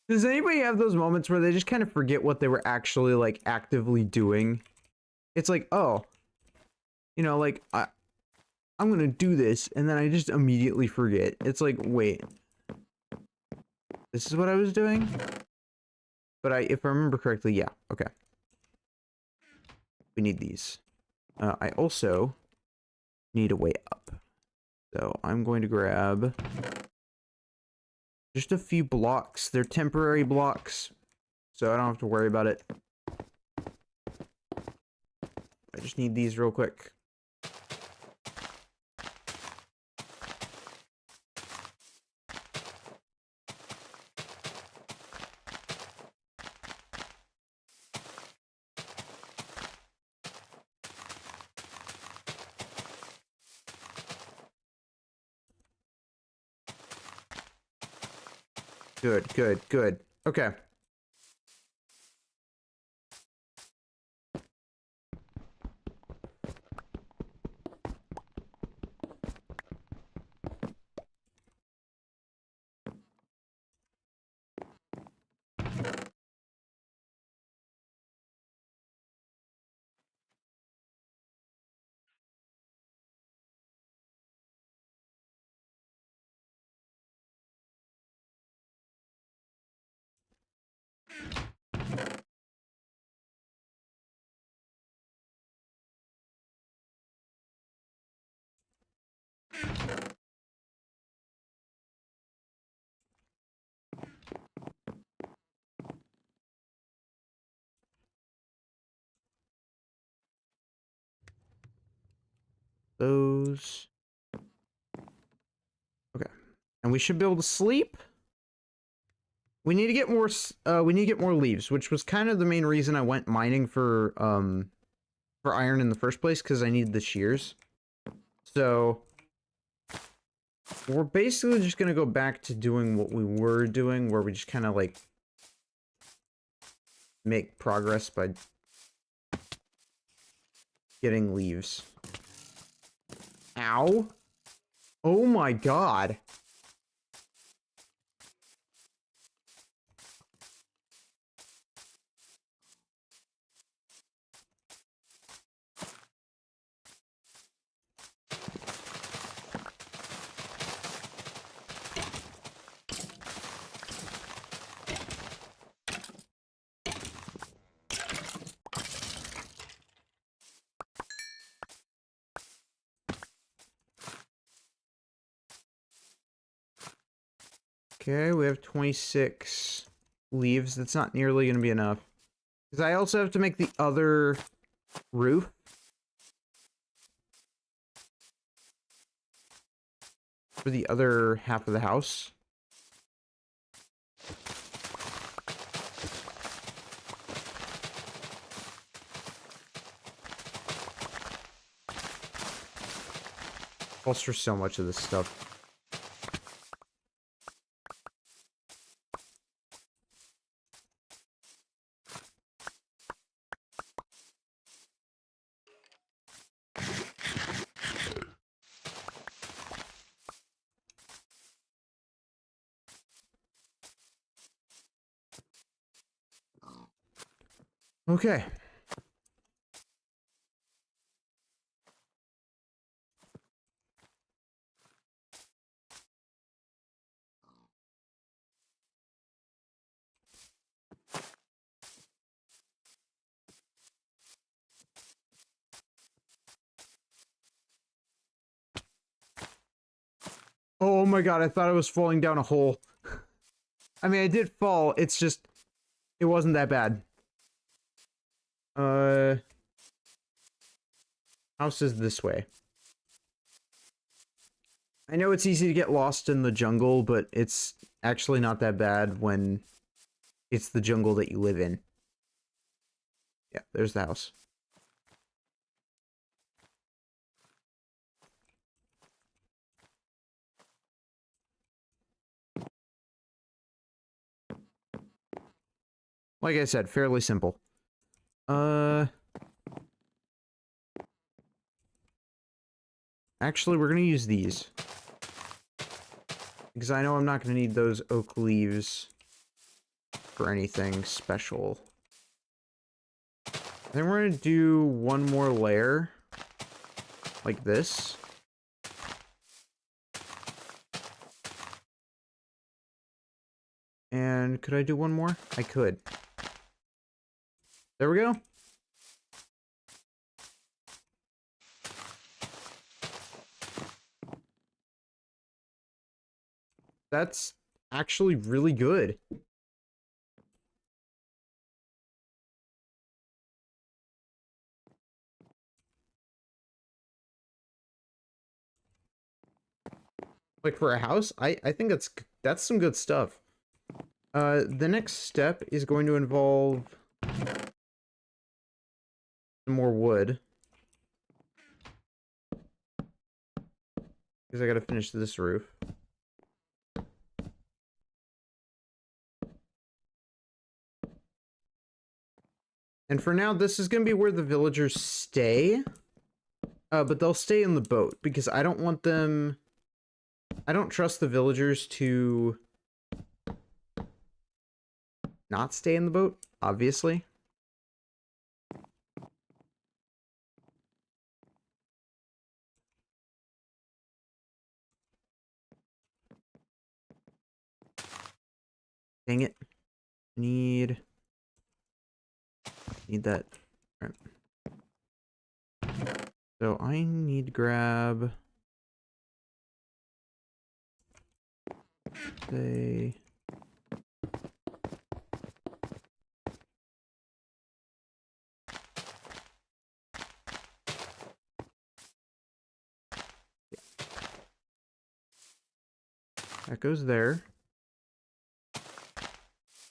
Does anybody have those moments where they just kind of forget what they were actually, like, actively doing? It's like, oh, you know, like, I'm gonna do this, and then I just immediately forget. It's like, wait. This is what I was doing? But if I remember correctly, yeah, okay. We need these. I also need a way up. So I'm going to grab just a few blocks. They're temporary blocks, so I don't have to worry about it. I just need these real quick. Good, good, good. Okay. those. Okay. And we should be able to sleep. We need to get more leaves, which was kind of the main reason I went mining for iron in the first place, because I needed the shears. So we're basically just gonna go back to doing what we were doing, where we just kind of like make progress by getting leaves. Ow. Oh my god. Okay, we have 26 leaves. That's not nearly going to be enough. Because I also have to make the other roof. For the other half of the house. Falls for so much of this stuff. Okay. Oh my god, I thought I was falling down a hole. I mean, I did fall, it's just... It wasn't that bad. House is this way. I know it's easy to get lost in the jungle, but it's actually not that bad when it's the jungle that you live in. Yeah, there's the house. Like I said, fairly simple. Actually, we're gonna use these. Because I know I'm not gonna need those oak leaves for anything special. Then we're gonna do one more layer. Like this. And could I do one more? I could. There we go. That's actually really good. Like for a house, I think that's some good stuff. The next step is going to involve some more wood. Because I gotta finish this roof. And for now, this is gonna be where the villagers stay. But they'll stay in the boat, because I don't want them... I don't trust the villagers to... not stay in the boat, obviously. Dang it. Need that. All right. So I need to grab... say... That goes there.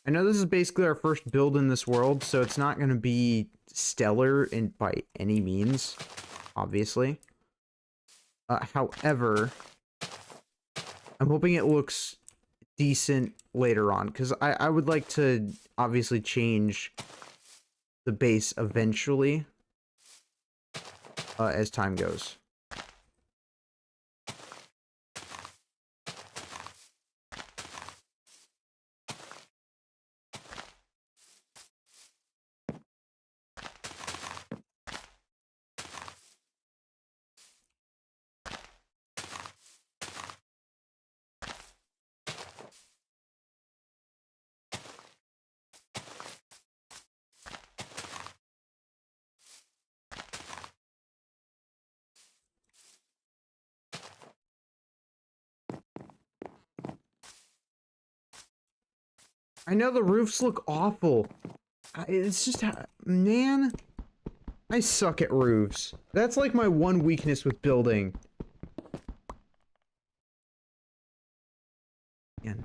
I know this is basically our first build in this world, so it's not going to be stellar by any means, obviously. However, I'm hoping it looks decent later on, because I would like to obviously change the base eventually as time goes. I know the roofs look awful. It's just, man, I suck at roofs. That's like my one weakness with building. Man.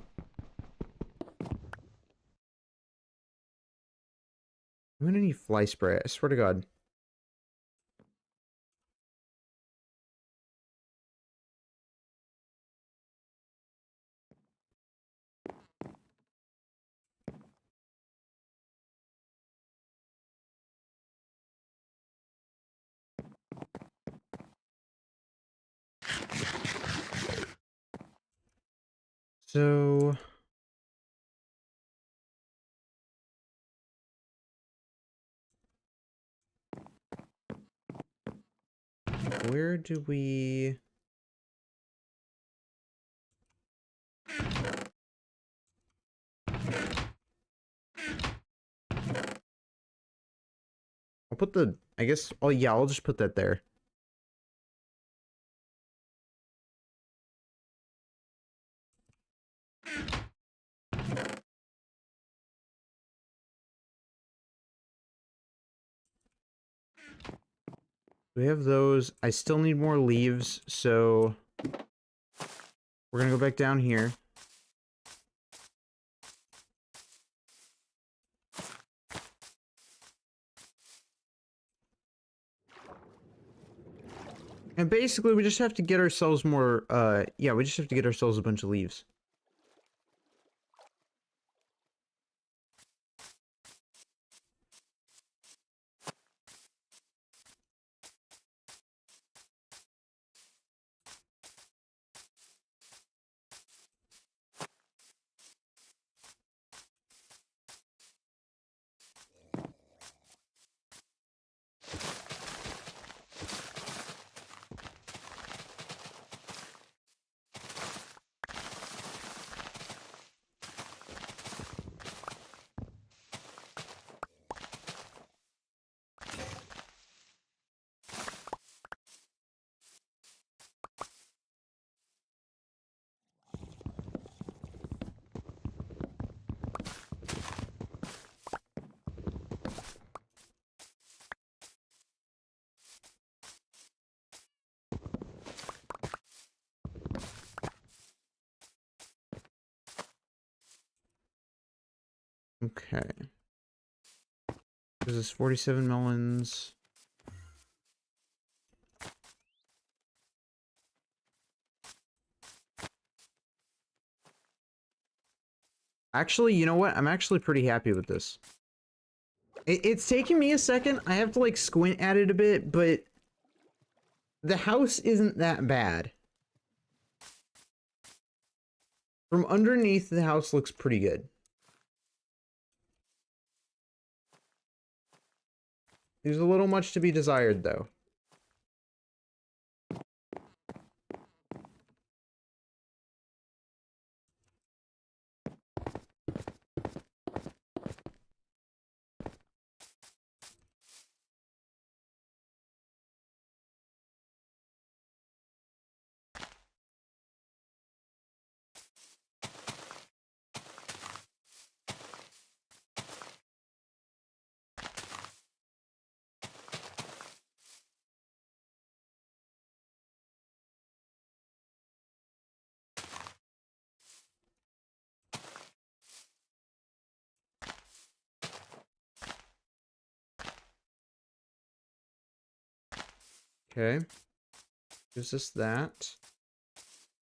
I'm gonna need fly spray, I swear to God. So... where do we... I'll put the... I guess... oh yeah, I'll just put that there. We have those. I still need more leaves, so... we're gonna go back down here. And basically, we just have to get ourselves more, yeah, we just have to get ourselves a bunch of leaves. Okay. This is 47 melons. Actually, you know what? I'm actually pretty happy with this. It's taking me a second. I have to, like, squint at it a bit, but... the house isn't that bad. From underneath, the house looks pretty good. There's a little much to be desired, though. Okay. Gives us that.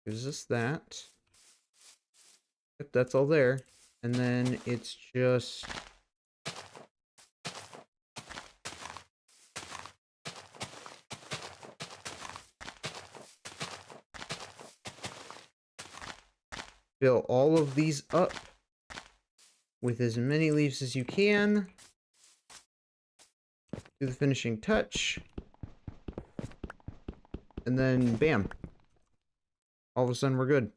Gives us that. Yep, that's all there. And then it's just... fill all of these up with as many leaves as you can. Do the finishing touch. And then, bam. All of a sudden, we're good.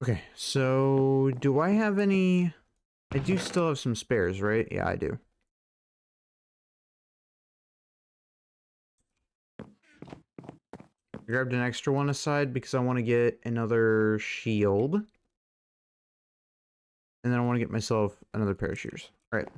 Okay, so do I have any... I do still have some spares, right? Yeah, I do. I grabbed an extra one aside because I want to get another shield. And then I want to get myself another pair of shears. All right.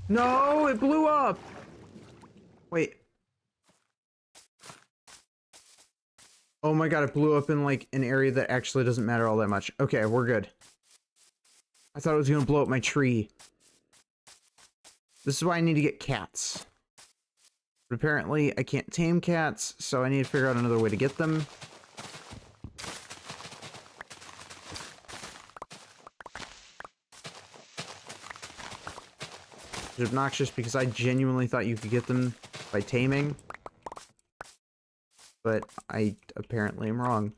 No, it blew up! Wait. Oh my god, it blew up in, like, an area that actually doesn't matter all that much. Okay, we're good. I thought it was gonna blow up my tree. This is why I need to get cats. But apparently, I can't tame cats, so I need to figure out another way to get them. It's obnoxious because I genuinely thought you could get them by taming. But I apparently am wrong.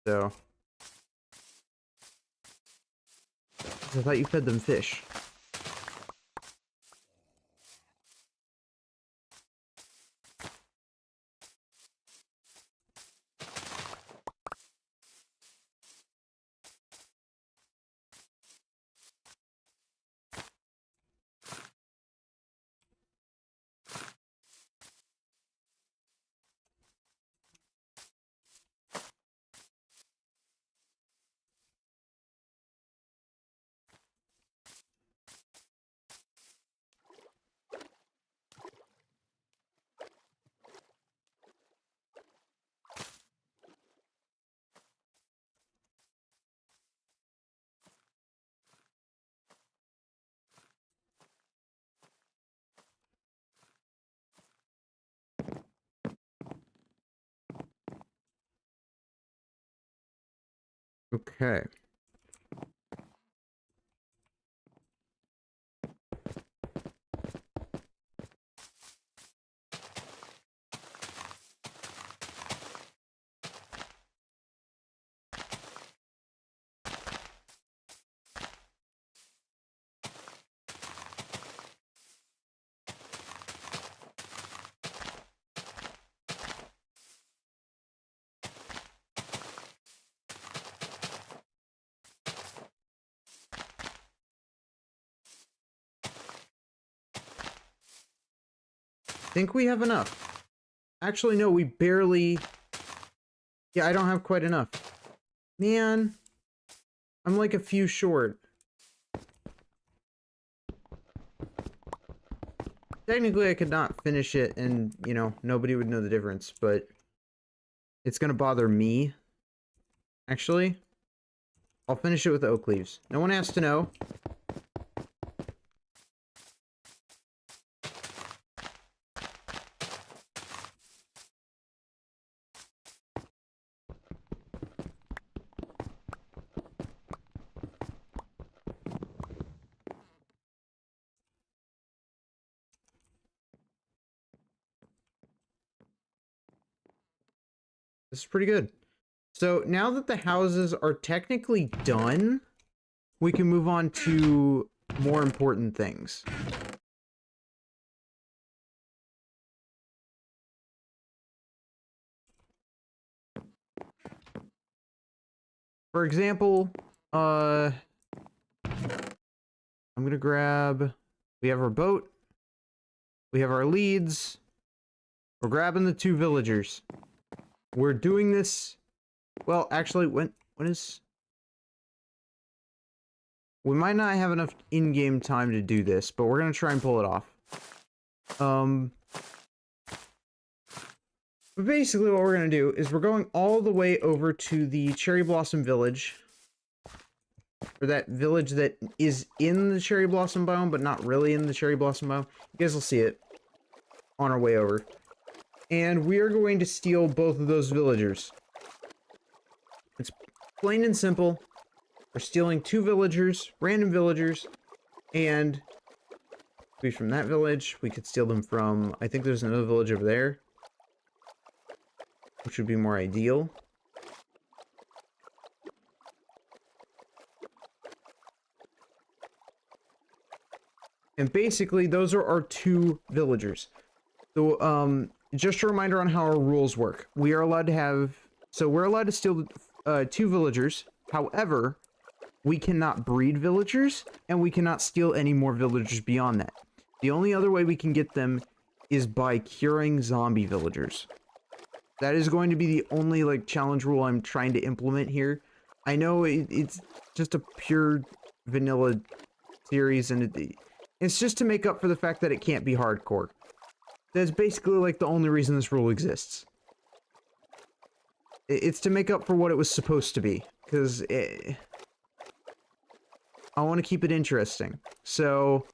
So. I thought you fed them fish. Okay. Think we have enough. Actually, no, we barely... Yeah, I don't have quite enough. Man. I'm like a few short. Technically, I could not finish it and, you know, nobody would know the difference, but... It's gonna bother me. Actually. I'll finish it with the oak leaves. No one has to know. This is pretty good. So now that the houses are technically done, we can move on to more important things. For example, I'm gonna grab, we have our boat, we have our leads, we're grabbing the 2 villagers. We're doing this, well, actually, when is, we might not have enough in-game time to do this, but we're gonna try and pull it off. But basically what we're gonna do is we're going all the way over to the Cherry Blossom Village, or that village that is in the Cherry Blossom biome, but not really in the Cherry Blossom biome. You guys will see it on our way over. And we are going to steal both of those villagers. It's plain and simple. We're stealing 2 villagers, random villagers, and be from that village. We could steal them from, I think there's another village over there, which would be more ideal. And basically, those are our 2 villagers. So, just a reminder on how our rules work. We are allowed to have, so we're allowed to steal 2 villagers. However, we cannot breed villagers, and we cannot steal any more villagers beyond that. The only other way we can get them is by curing zombie villagers. That is going to be the only, like, challenge rule I'm trying to implement here. I know it's just a pure vanilla series, and it's just to make up for the fact that it can't be hardcore. That's basically, like, the only reason this rule exists. It's to make up for what it was supposed to be, because I want to keep it interesting. So,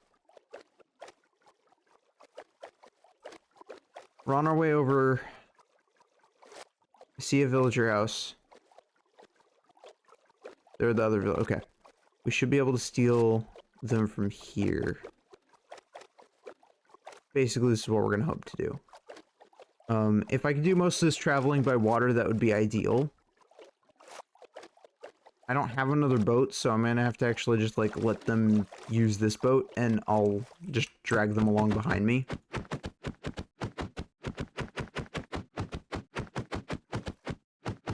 we're on our way over. I see a villager house. They're the other village. Okay. We should be able to steal them from here. Basically, this is what we're going to hope to do. If I could do most of this traveling by water, that would be ideal. I don't have another boat, so I'm going to have to actually just, like, let them use this boat, and I'll just drag them along behind me.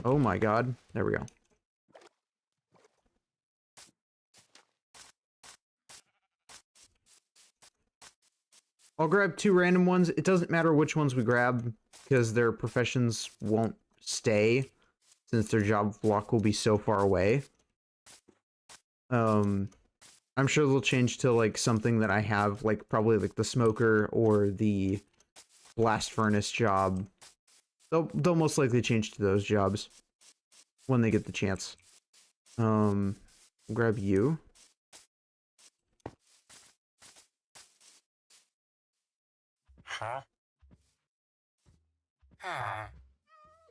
Oh my god. There we go. I'll grab 2 random ones. It doesn't matter which ones we grab, because their professions won't stay, since their job block will be so far away. I'm sure they'll change to, like, something that I have, like, probably, like, the smoker or the blast furnace job. They'll most likely change to those jobs when they get the chance. Grab you.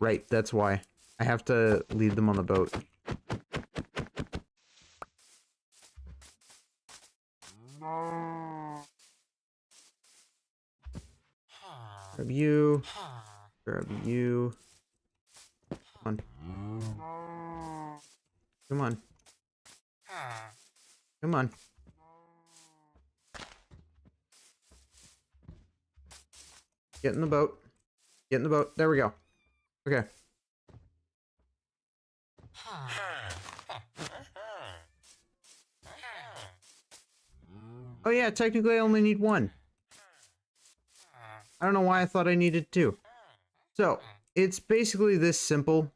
Right, that's why. I have to lead them on the boat. Grab you. Grab you. Come on. Come on. Come on. Get in the boat. Get in the boat. There we go. Okay. Oh yeah, technically I only need 1. I don't know why I thought I needed 2. So, it's basically this simple.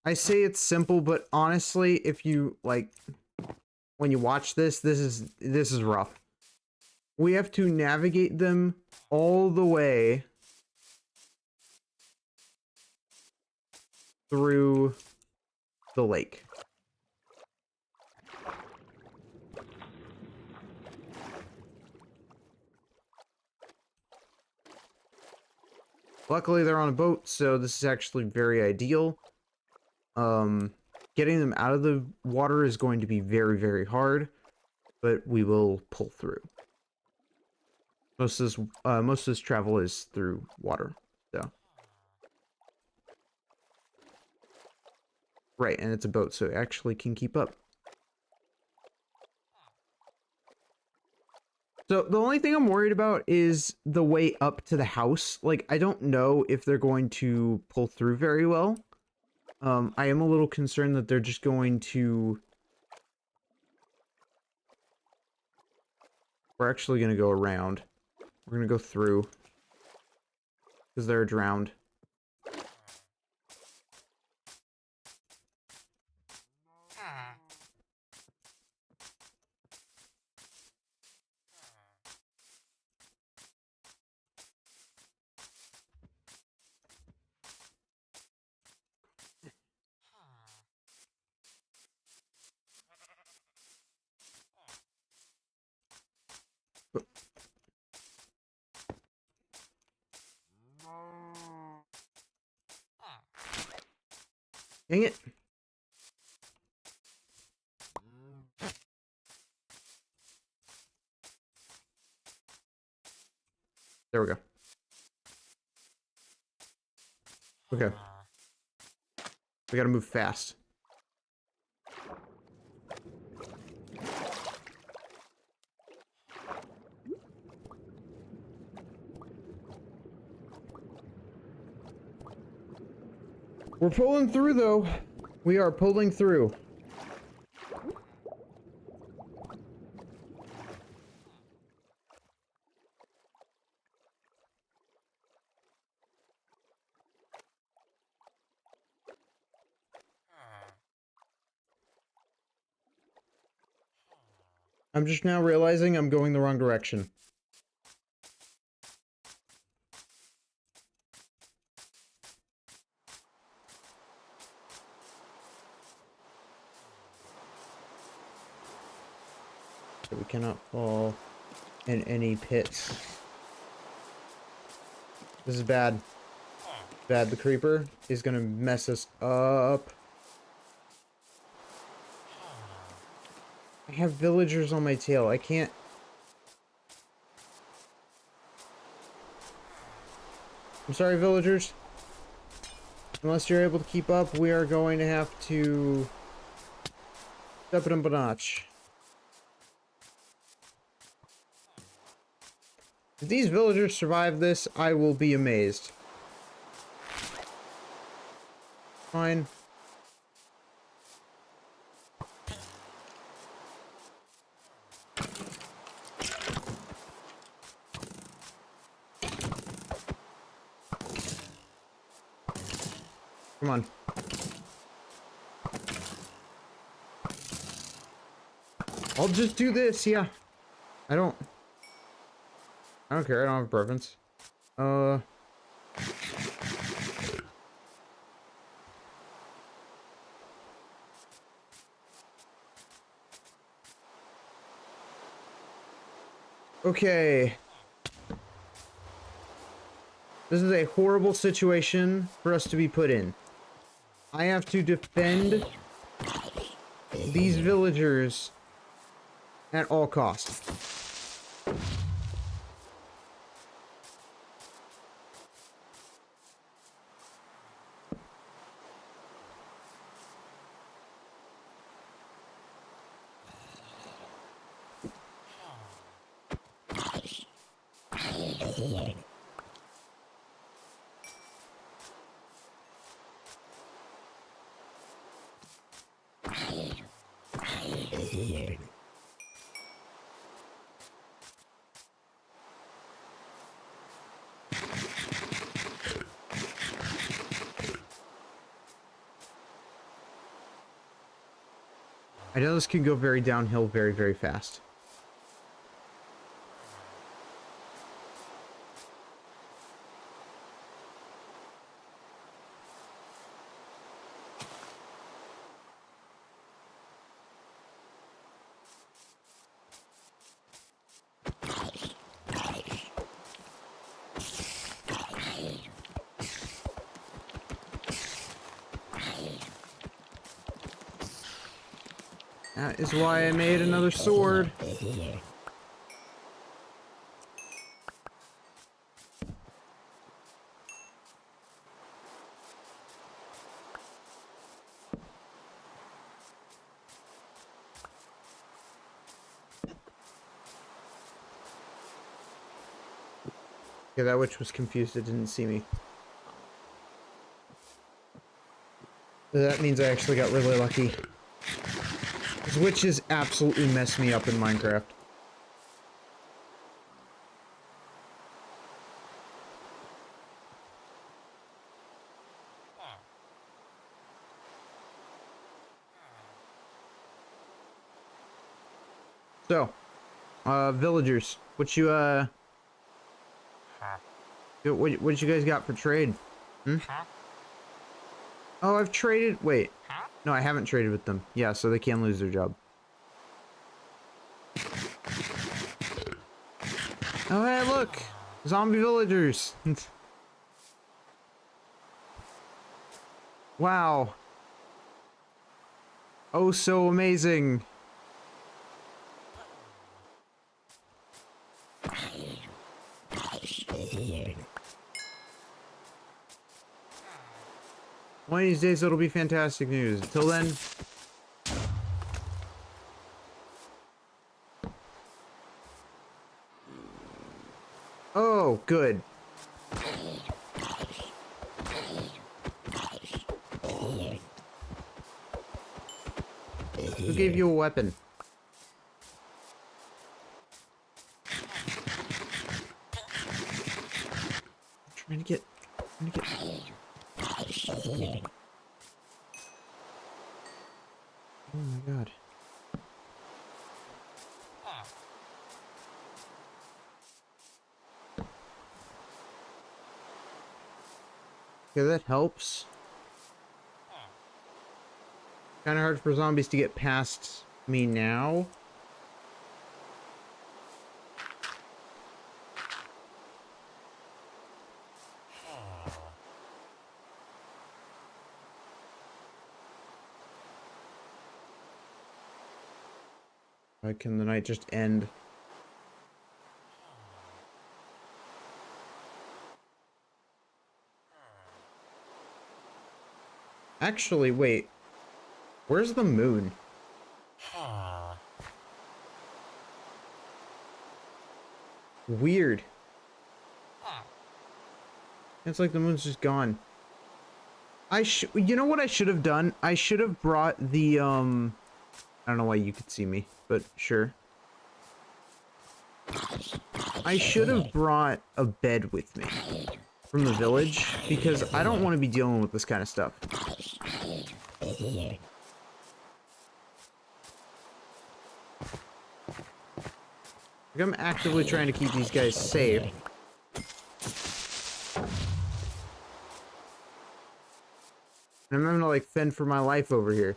I say it's simple, but honestly, if you, like, when you watch this, this is rough. We have to navigate them all the way through the lake. Luckily, they're on a boat, so this is actually very ideal. Getting them out of the water is going to be very, very hard, but we will pull through. Most of this travel is through water, so. Right, and it's a boat, so it actually can keep up. So the only thing I'm worried about is the way up to the house. Like, I don't know if they're going to pull through very well. I am a little concerned that they're just going to... We're actually going to go around. We're going to go through. Because they're drowned. Dang it. There we go. Okay. We gotta move fast. We're pulling through, though. We are pulling through. I'm just now realizing I'm going the wrong direction. So we cannot fall in any pits. This is bad. Bad. The creeper is gonna mess us up. I have villagers on my tail. I can't... I'm sorry, villagers. Unless you're able to keep up, we are going to have to step it up a notch. If these villagers survive this, I will be amazed. Fine. Come on. I'll just do this, yeah. I don't care, I don't have a preference. Okay. This is a horrible situation for us to be put in. I have to defend these villagers at all costs. I know this can go very downhill very, very fast. That is why I made another sword. Yeah, that witch was confused. It didn't see me. That means I actually got really lucky. These witches absolutely mess me up in Minecraft. So, villagers, what you what you guys got for trade? Hmm? Oh, I've traded. Wait, no, I haven't traded with them. Yeah, so they can lose their job. Oh, hey, look, zombie villagers. Wow. Oh, so amazing. One of these days it'll be fantastic news. Until then. Oh, good. Who gave you a weapon? I'm trying to get. Oh my god. Okay, that helps. Kind of hard for zombies to get past me now. Why can the night just end? Actually, wait. Where's the moon? Weird. It's like the moon's just gone. You know what I should have done? I should have brought the, I don't know why you could see me, but sure. I should have brought a bed with me from the village, because I don't want to be dealing with this kind of stuff. Like, I'm actively trying to keep these guys safe. And I'm having to, like, fend for my life over here.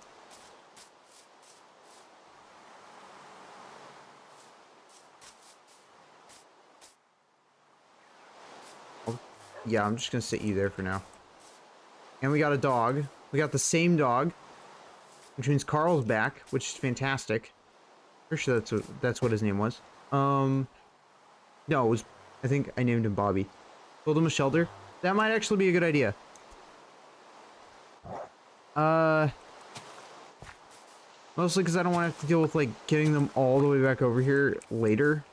Yeah, I'm just gonna sit you there for now. And we got a dog. We got the same dog, which means Carl's back, which is fantastic. Pretty sure that's what his name was. No, it was. I think I named him Bobby. Build him a shelter. That might actually be a good idea. Mostly because I don't want to have to deal with, like, getting them all the way back over here later.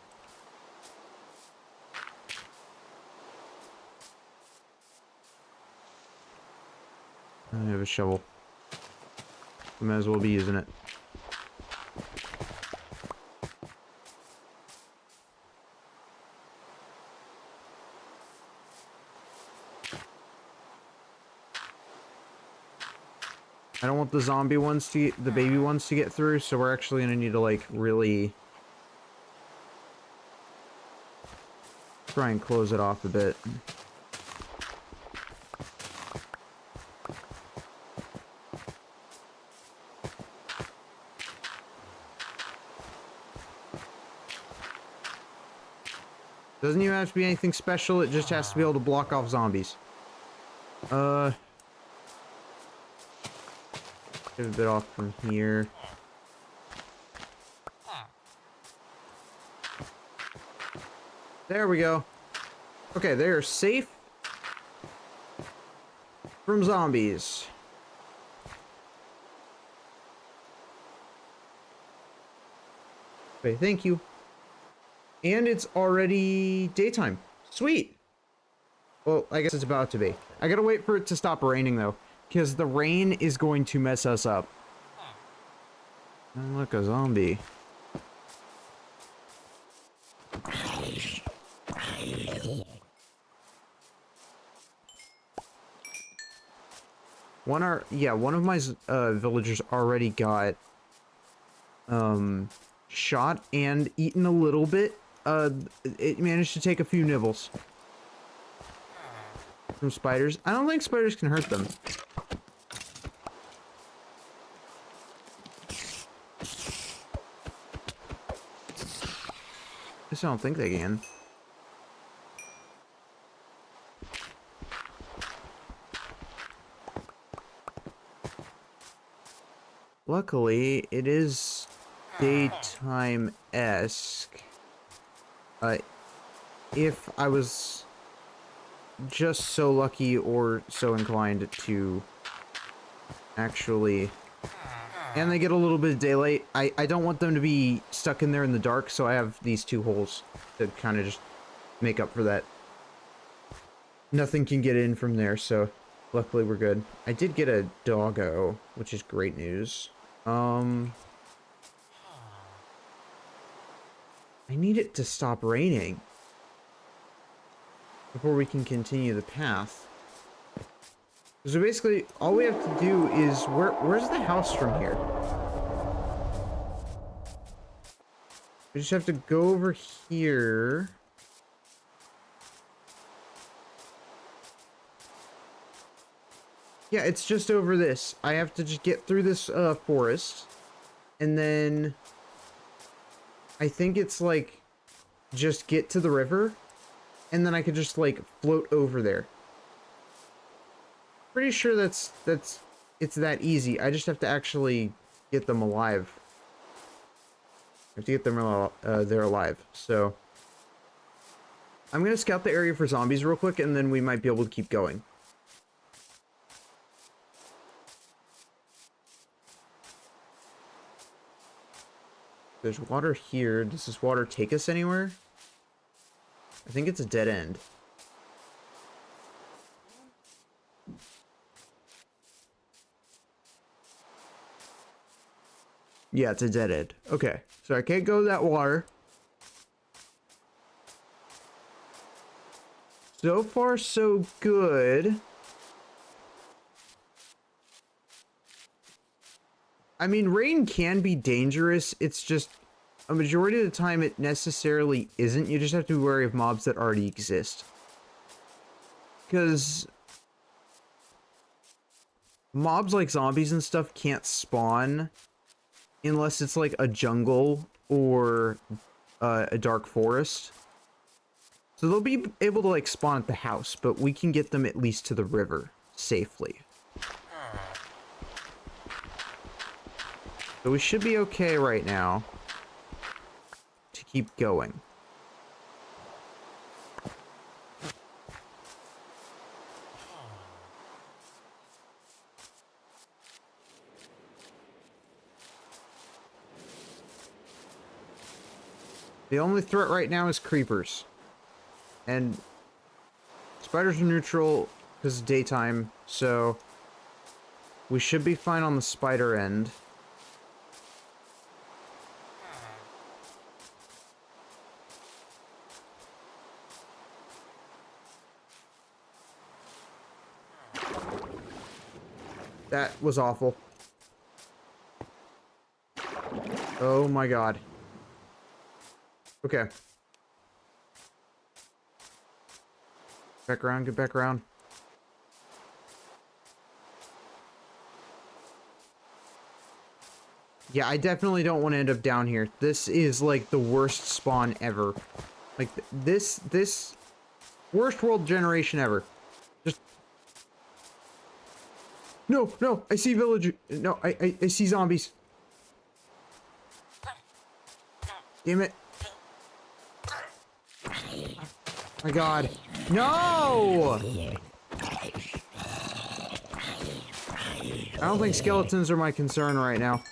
I have a shovel. I might as well be using it. I don't want the zombie ones to get, the baby ones to get through, so we're actually gonna need to, like, really try and close it off a bit. Doesn't even have to be anything special, it just has to be able to block off zombies. Get a bit off from here. There we go. Okay, they are safe from zombies. Okay, thank you. And it's already daytime. Sweet. Well, I guess it's about to be. I gotta wait for it to stop raining, though, because the rain is going to mess us up. And look, a zombie. One of my villagers already got shot and eaten a little bit. It managed to take a few nibbles from spiders. I don't think spiders can hurt them. I just don't think they can. Luckily, it is daytime-esque. If I was just so lucky or so inclined to actually... And they get a little bit of daylight. I don't want them to be stuck in there in the dark, so I have these two holes to kind of just make up for that. Nothing can get in from there, so luckily we're good. I did get a doggo, which is great news. I need it to stop raining before we can continue the path. So basically, all we have to do is... Where's the house from here? We just have to go over here. Yeah, it's just over this. I have to just get through this forest. And then... I think it's like... Just get to the river. And then I could just like float over there. Pretty sure it's that easy. I just have to actually get them alive. I have to get them there alive. So I'm gonna scout the area for zombies real quick, and then we might be able to keep going. There's water here. Does this water take us anywhere? I think it's a dead end. Yeah, it's a dead end. Okay, so I can't go that water. So far, so good. I mean, rain can be dangerous. It's just a majority of the time it necessarily isn't. You just have to be wary of mobs that already exist. Because mobs like zombies and stuff can't spawn unless it's like a jungle or a dark forest. So they'll be able to like spawn at the house, but we can get them at least to the river safely. So we should be okay right now to keep going. The only threat right now is creepers. And spiders are neutral because it's daytime, so we should be fine on the spider end. That was awful. Oh my god. Okay. Back around, get back around. Yeah, I definitely don't want to end up down here. This is like the worst spawn ever. Like this worst world generation ever. Just no, I see villager. No, I see zombies. Damn it. My god. No! I don't think skeletons are my concern right now.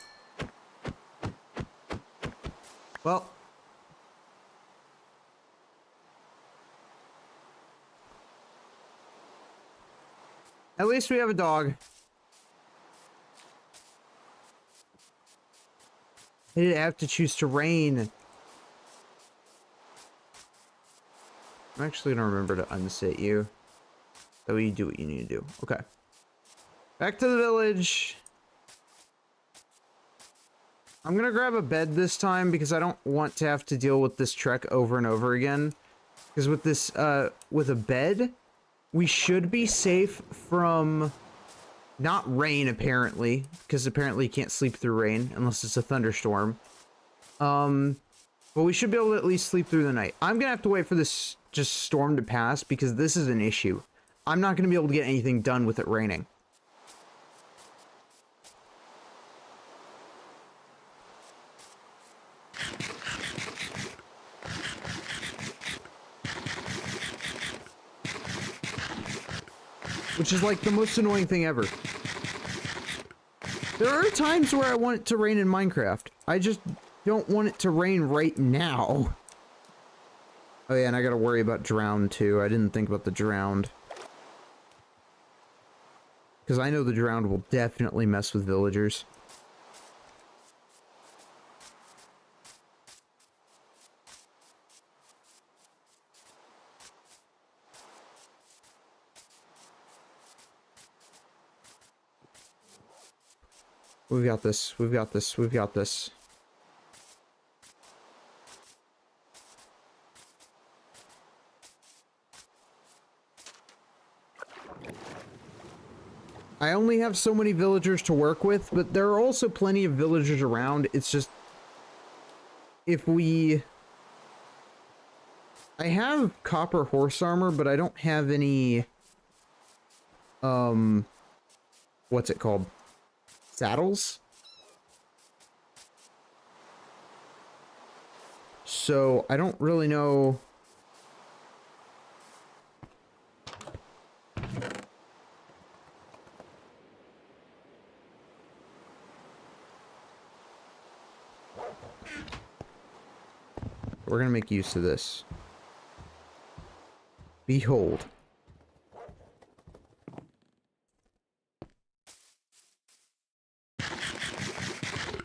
Well. At least we have a dog. I didn't have to choose to rain. I'm actually gonna remember to unsit you. That way you do what you need to do. Okay. Back to the village. I'm gonna grab a bed this time because I don't want to have to deal with this trek over and over again. Because with this, with a bed, we should be safe from not rain, apparently. Because apparently you can't sleep through rain unless it's a thunderstorm. But we should be able to at least sleep through the night. I'm gonna have to wait for this just storm to pass because this is an issue. I'm not gonna be able to get anything done with it raining. Which is like the most annoying thing ever. There are times where I want it to rain in Minecraft. I just don't want it to rain right now. Oh yeah, and I gotta worry about drowned too. I didn't think about the drowned. Because I know the drowned will definitely mess with villagers. We've got this, we've got this, we've got this. I only have so many villagers to work with, but there are also plenty of villagers around. It's just... if we... I have copper horse armor, but I don't have any... what's it called? Saddles? So, I don't really know... We're gonna make use of this. Behold.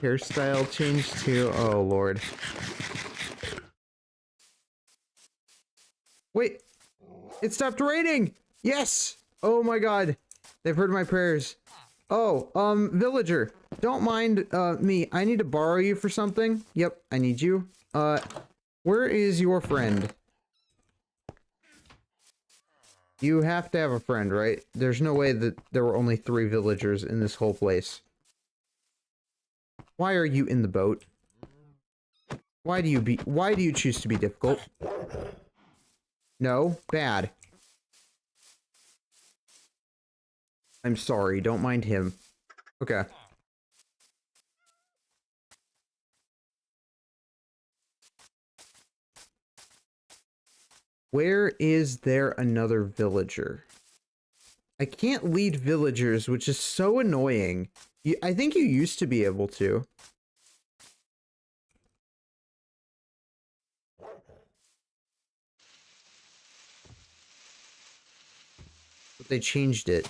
Hairstyle change to... oh, Lord. Wait! It stopped raining! Yes! Oh my god. They've heard my prayers. Oh, villager. Don't mind, me. I need to borrow you for something. Yep, I need you. Where is your friend? You have to have a friend, right? There's no way that there were only 3 villagers in this whole place. Why are you in the boat? Why do you choose to be difficult? No, bad. I'm sorry, don't mind him. Okay. Where is there another villager? I can't lead villagers, which is so annoying. I think you used to be able to. But they changed it.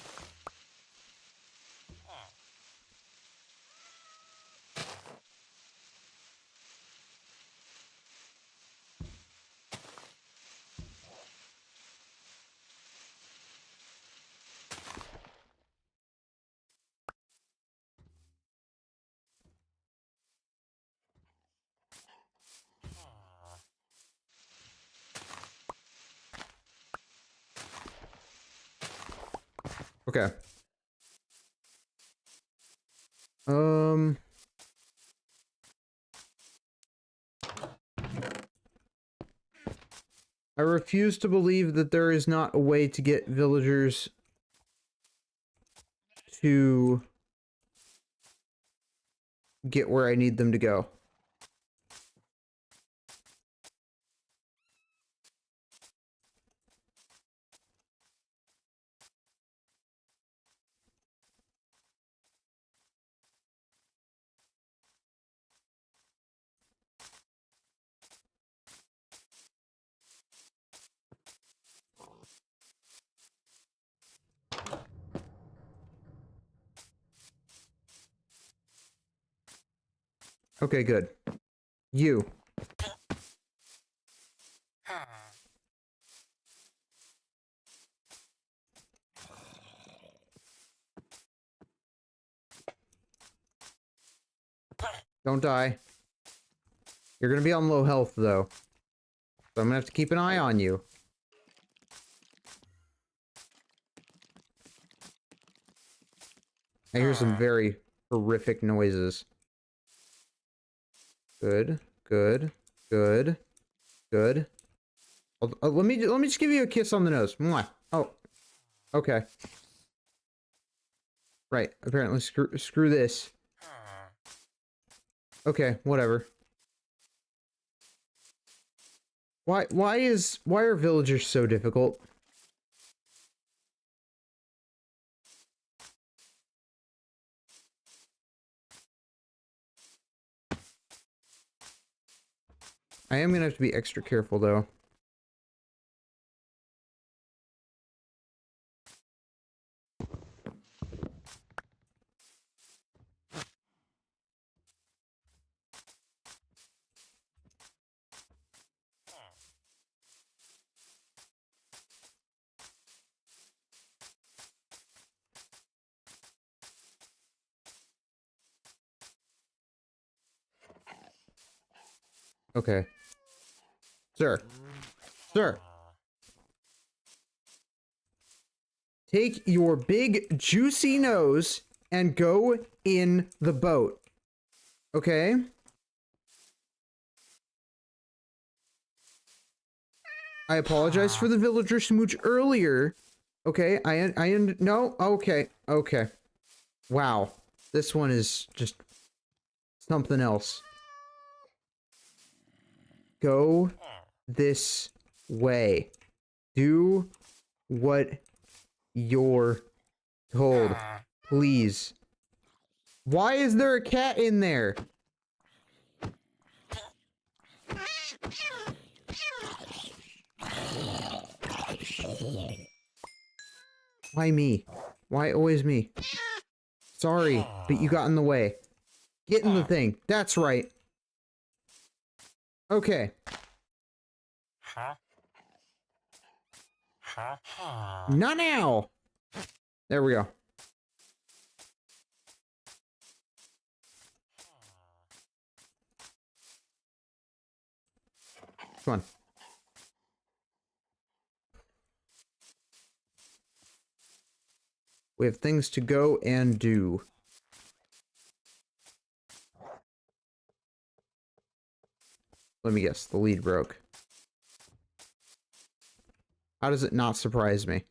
Okay. I refuse to believe that there is not a way to get villagers to get where I need them to go. Okay, good. You. Don't die. You're gonna be on low health, though. So I'm gonna have to keep an eye on you. I hear some very horrific noises. Good, good, good, good. Let me just give you a kiss on the nose. Mwah. Oh, okay. Right. Apparently, screw this. Okay, whatever. Why are villagers so difficult? I am gonna have to be extra careful, though. Okay. Sir. Sir. Take your big, juicy nose and go in the boat. Okay? I apologize for the villager smooch earlier. Okay, no, okay, okay. Wow. This one is just something else. Go this way. Do what you're told. Please. Why is there a cat in there? Why me? Why always me? Sorry, but you got in the way. Get in the thing. That's right. Okay. Not now. There we go. Come on. We have things to go and do. Let me guess, the lead broke. How does it not surprise me?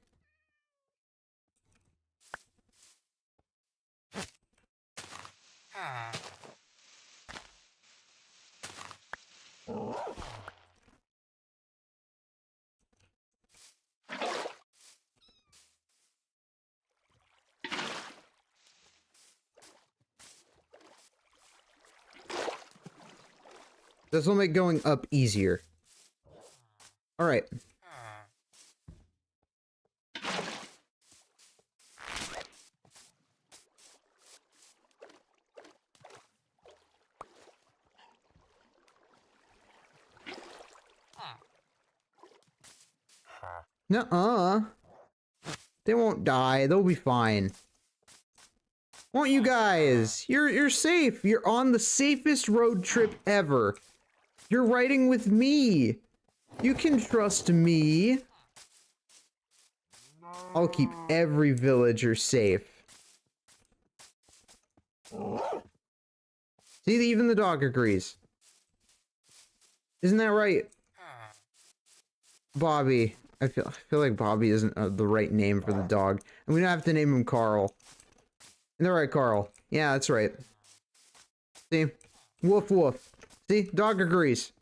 This will make going up easier. Alright. Nuh-uh. They won't die. They'll be fine. Won't you guys? You're safe. You're on the safest road trip ever. You're riding with me. You can trust me. I'll keep every villager safe. See, even the dog agrees. Isn't that right? Bobby. I feel like Bobby isn't the right name for the dog. I'm gonna have to name him Carl. Isn't that right, Carl? Yeah, that's right. See? Woof woof. See? Dog agrees.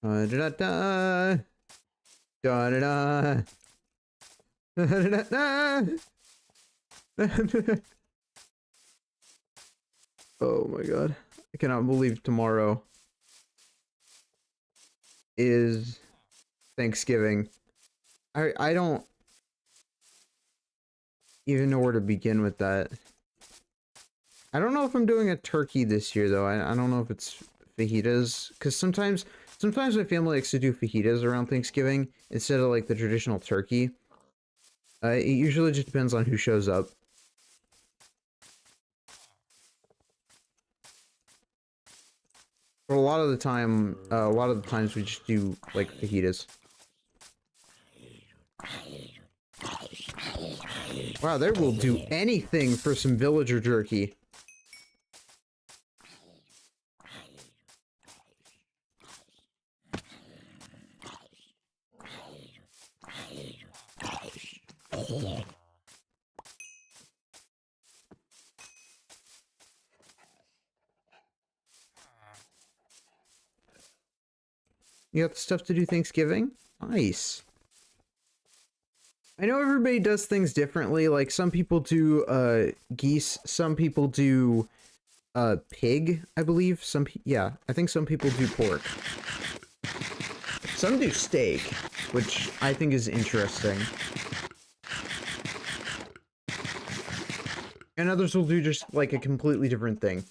Da da da da da da da da da. Oh my god. I cannot believe tomorrow is Thanksgiving. I don't even know where to begin with that. I don't know if I'm doing a turkey this year though. I don't know if it's fajitas, because sometimes my family likes to do fajitas around Thanksgiving instead of like the traditional turkey. It usually just depends on who shows up. But a lot of the times we just do like fajitas. Wow, they will do anything for some villager jerky. You got the stuff to do Thanksgiving? Nice. I know everybody does things differently. Like some people do geese, some people do pig, I believe. Yeah, I think some people do pork. Some do steak, which I think is interesting. And others will do just like a completely different thing.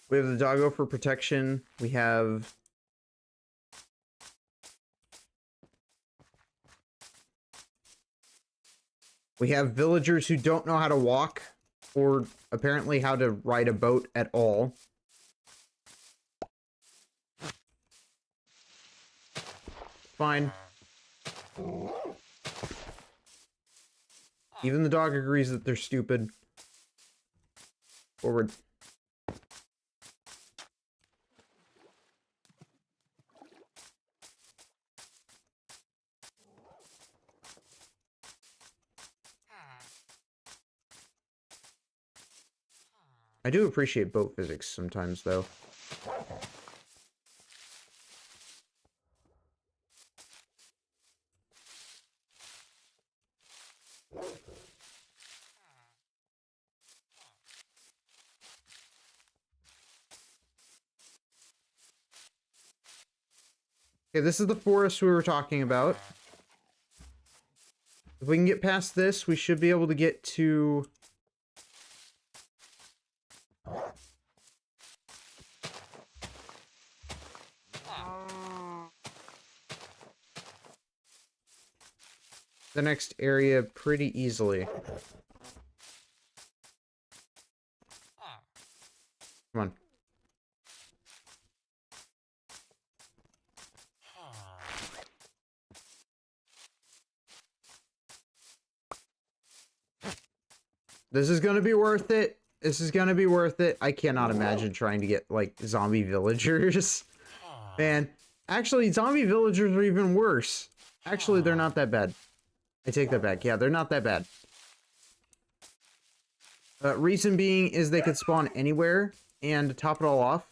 We have the doggo for protection. We have villagers who don't know how to walk or apparently how to ride a boat at all. Fine. Even the dog agrees that they're stupid. Forward. I do appreciate boat physics sometimes, though. Okay, this is the forest we were talking about. If we can get past this, we should be able to get to... the next area pretty easily. Come on. This is gonna be worth it. This is gonna be worth it. I cannot imagine trying to get, like, zombie villagers. Man, actually, zombie villagers are even worse. Actually, they're not that bad. I take that back. Yeah, they're not that bad. Reason being is they could spawn anywhere, and to top it all off,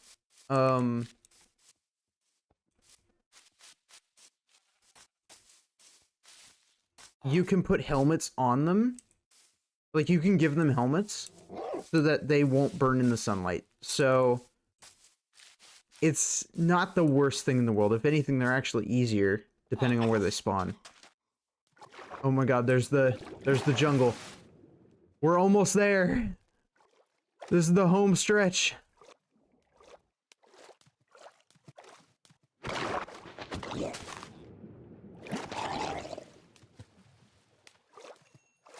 you can put helmets on them. Like, you can give them helmets so that they won't burn in the sunlight. So, it's not the worst thing in the world. If anything, they're actually easier, depending on where they spawn. Oh my god, there's the jungle. We're almost there. This is the home stretch.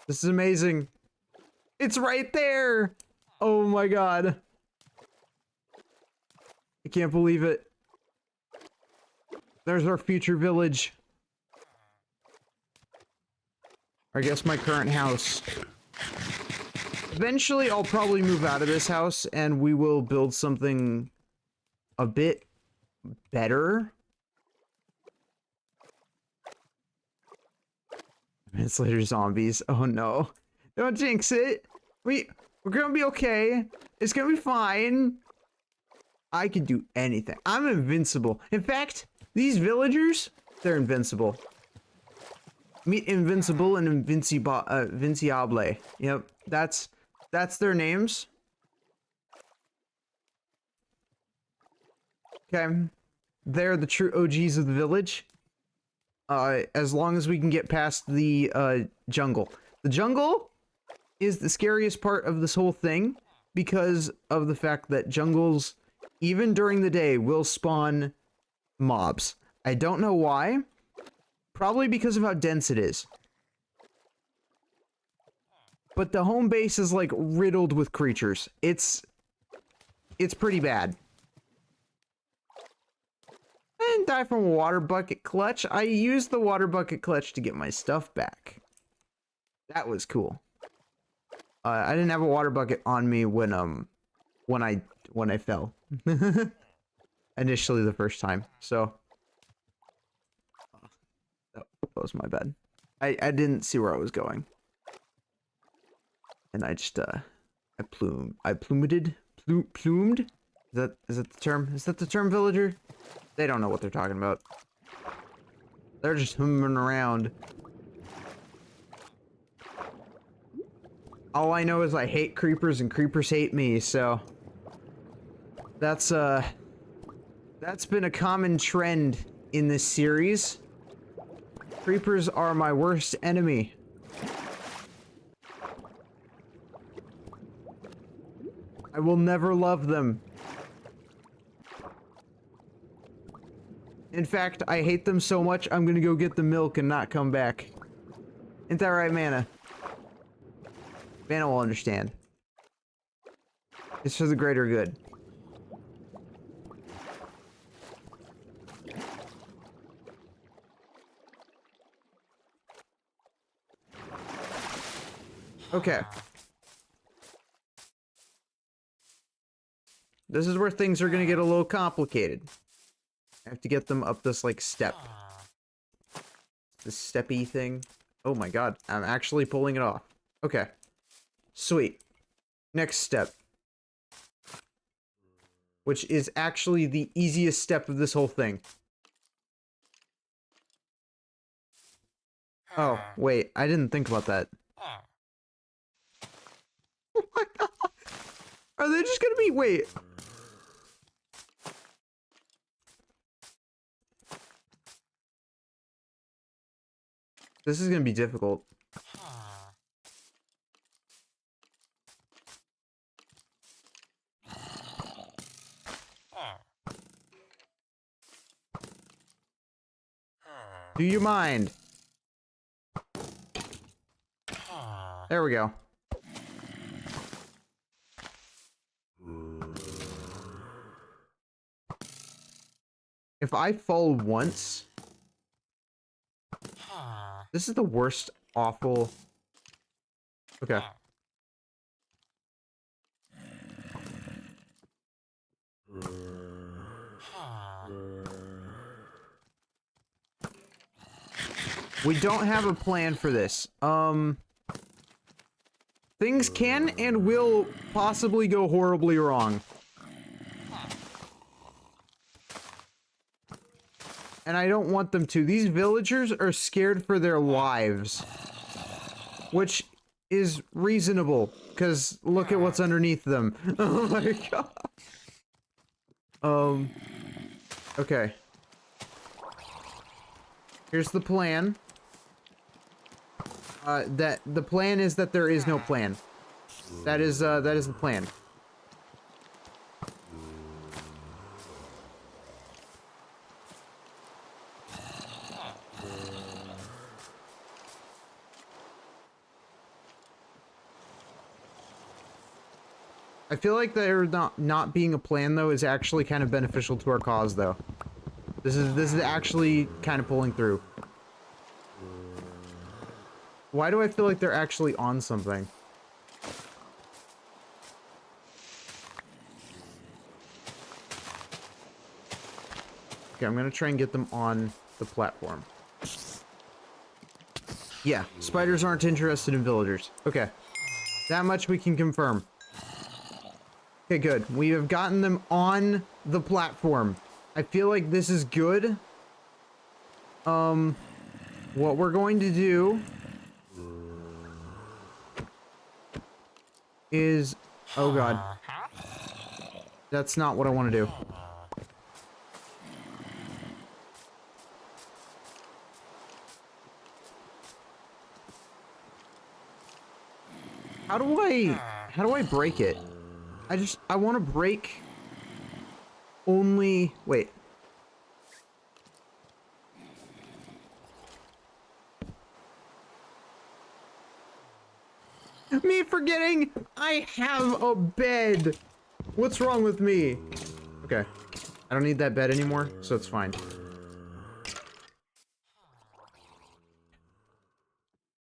This is amazing. It's right there. Oh my god. I can't believe it. There's our future village. I guess my current house. Eventually, I'll probably move out of this house and we will build something a bit better. Minutes later, zombies. Oh no. Don't jinx it. We're gonna be okay. It's gonna be fine. I can do anything. I'm invincible. In fact, these villagers, they're invincible. Meet Invincible and Vinciable. Yep, that's their names. Okay, they're the true OGs of the village. As long as we can get past the jungle. The jungle is the scariest part of this whole thing because of the fact that jungles, even during the day, will spawn mobs. I don't know why. Probably because of how dense it is. But the home base is like riddled with creatures. It's pretty bad. I didn't die from a water bucket clutch. I used the water bucket clutch to get my stuff back. That was cool. I didn't have a water bucket on me when I fell. Initially the first time. So that was my bad. I didn't see where I was going. And I just plumed. Is that the term? Is that the term, villager? They don't know what they're talking about. They're just humming around. All I know is I hate creepers and creepers hate me, so that's been a common trend in this series. Creepers are my worst enemy. I will never love them. In fact, I hate them so much, I'm gonna go get the milk and not come back. Ain't that right, Mana? Mana will understand. It's for the greater good. Okay. This is where things are gonna get a little complicated. I have to get them up this, like, step. This steppy thing. Oh my god, I'm actually pulling it off. Okay. Sweet. Next step. Which is actually the easiest step of this whole thing. Oh, wait, I didn't think about that. Oh my god! Are they just gonna be- wait. This is gonna be difficult. Do you mind? There we go. If I fall once... This is the worst, awful... Okay. We don't have a plan for this. Things can and will possibly go horribly wrong. And I don't want them to. These villagers are scared for their lives. Which is reasonable, because look at what's underneath them. Oh my god. Okay. Here's the plan. The plan is that there is no plan. That is the plan. I feel like there not being a plan though is actually kind of beneficial to our cause though. This is actually kind of pulling through. Why do I feel like they're actually on something? Okay, I'm gonna try and get them on the platform. Yeah, spiders aren't interested in villagers. Okay. That much we can confirm. Okay, good. We have gotten them on the platform. I feel like this is good. what we're going to do is... Oh god. That's not what I want to do. How do I break it? I want to break only... Wait. Me forgetting I have a bed. What's wrong with me? Okay. I don't need that bed anymore, so it's fine.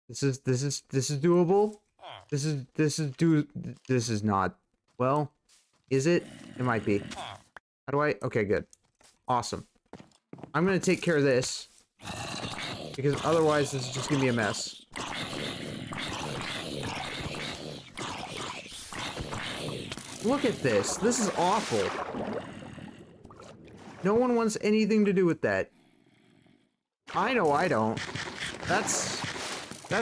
This is doable. This is not. Well, is it? It might be. How do I? Okay, good. Awesome. I'm gonna take care of this because otherwise this is just gonna be a mess. Look at this. This is awful. No one wants anything to do with that. I know I don't. That's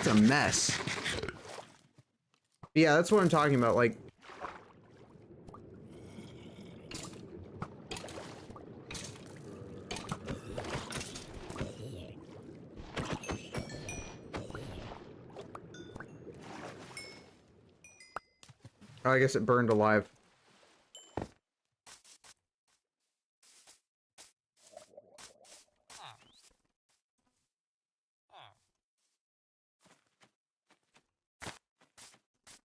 a mess. Yeah, that's what I'm talking about, like... Oh, I guess it burned alive.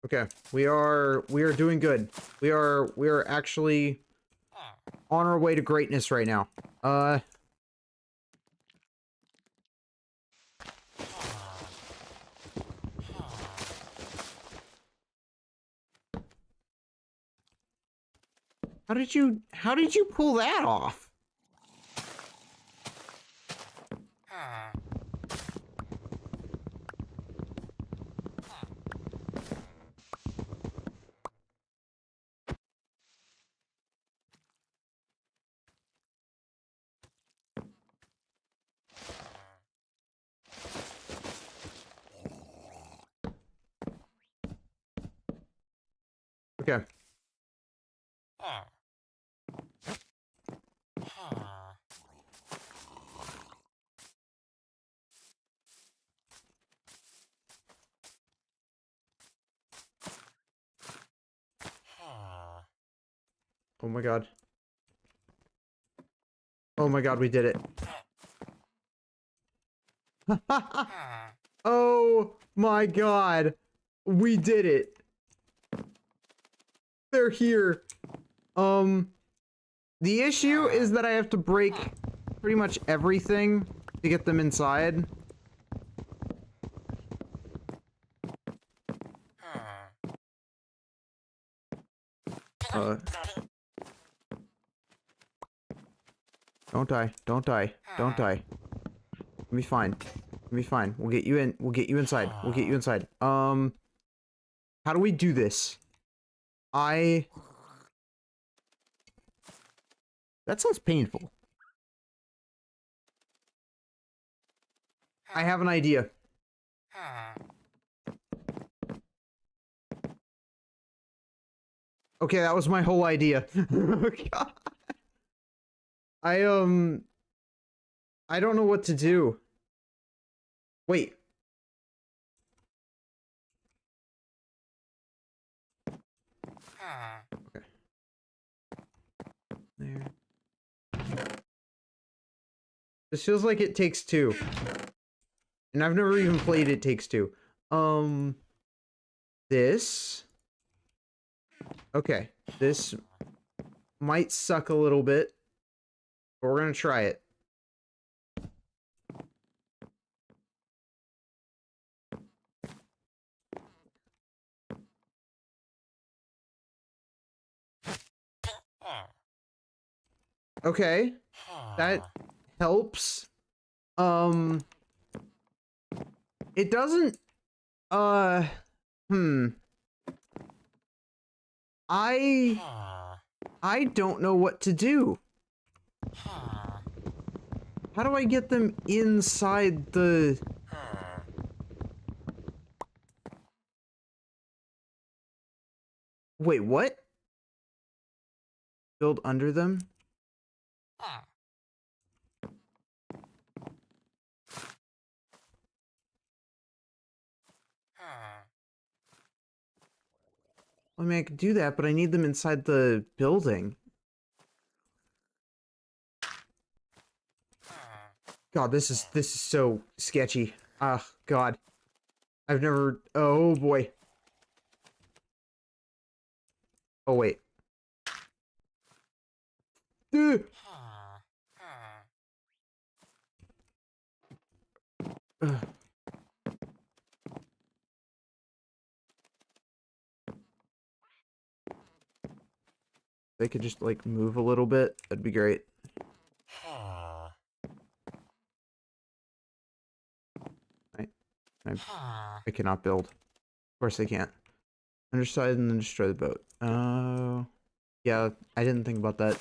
Okay, we are doing good. We are actually on our way to greatness right now. How did you pull that off? Okay. Oh my god. Oh my god, we did it. Oh my god. We did it. They're here. The issue is that I have to break pretty much everything to get them inside. Don't die. Don't die. Don't die. We'll be fine. We'll be fine. We'll get you in. We'll get you inside. We'll get you inside. How do we do this? That sounds painful. I have an idea. Okay, that was my whole idea. Oh, God. I don't know what to do. Wait. Okay. There. This feels like It Takes Two. And I've never even played It Takes Two. This. Okay. This might suck a little bit. But we're gonna try it. Okay. That helps. It doesn't... I don't know what to do. How do I get them inside the... Wait, what? Build under them? I mean, I could do that, but I need them inside the building. God, this is so sketchy. Ah, God. I've never... Oh, boy. Oh, wait. Ugh. Ugh. They could just, like, move a little bit. That'd be great. I cannot build. Of course I can't. Underside and then destroy the boat. Oh. Yeah, I didn't think about that.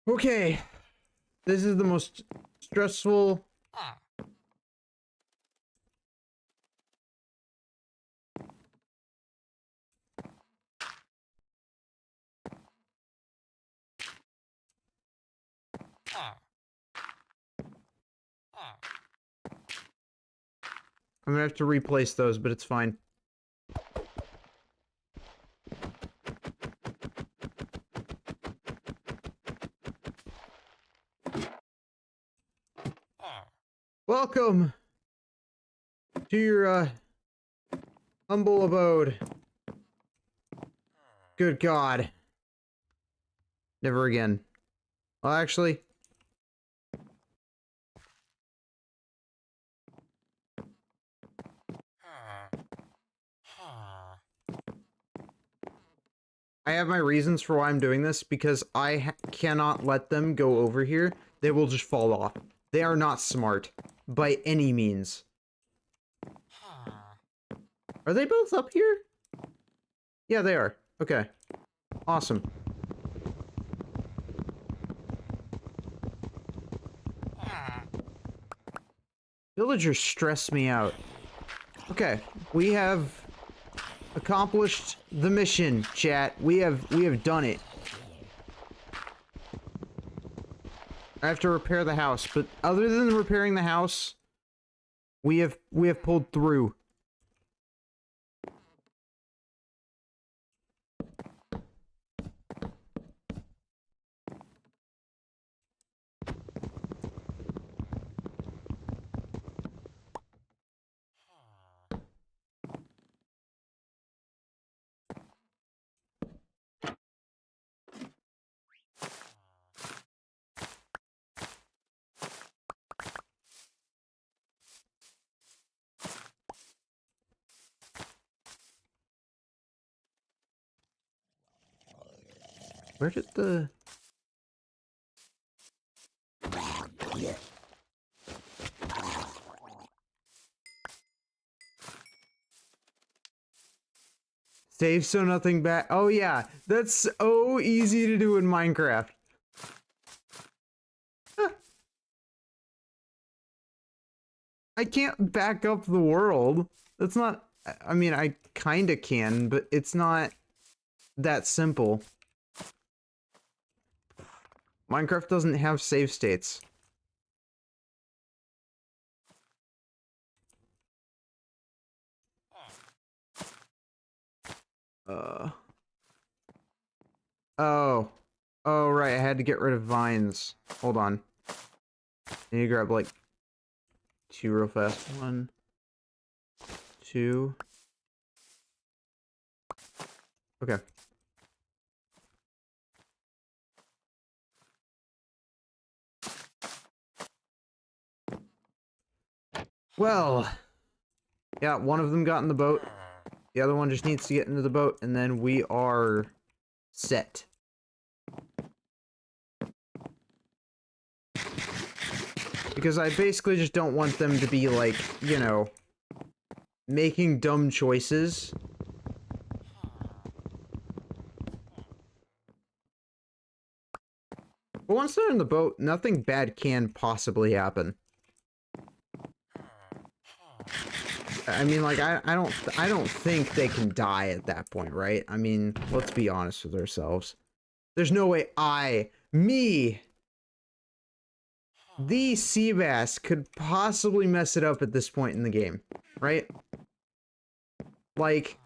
Okay. This is the most stressful... I'm gonna have to replace those, but it's fine. Welcome to your, humble abode. Good God. Never again. Well, actually... I have my reasons for why I'm doing this, because I cannot let them go over here. They will just fall off. They are not smart. By any means. Are they both up here? Yeah, they are. Okay. Awesome. Villagers stress me out. Okay, we have accomplished the mission, chat. We have done it. I have to repair the house, but other than repairing the house, we have pulled through. Where did the... Save so nothing back. Oh yeah, that's so easy to do in Minecraft. I can't back up the world. That's not... I mean, I kinda can, but it's not that simple. Minecraft doesn't have save states. Oh. Oh, right, I had to get rid of vines. Hold on. I need to grab, like, 2 real fast. 1, 2. Okay. Well. Yeah, one of them got in the boat. The other one just needs to get into the boat, and then we are set. Because I basically just don't want them to be, like, you know, making dumb choices. But once they're in the boat, nothing bad can possibly happen. I mean, like, I don't think they can die at that point, right? I mean, let's be honest with ourselves. There's no way the sea bass could possibly mess it up at this point in the game, right? Like,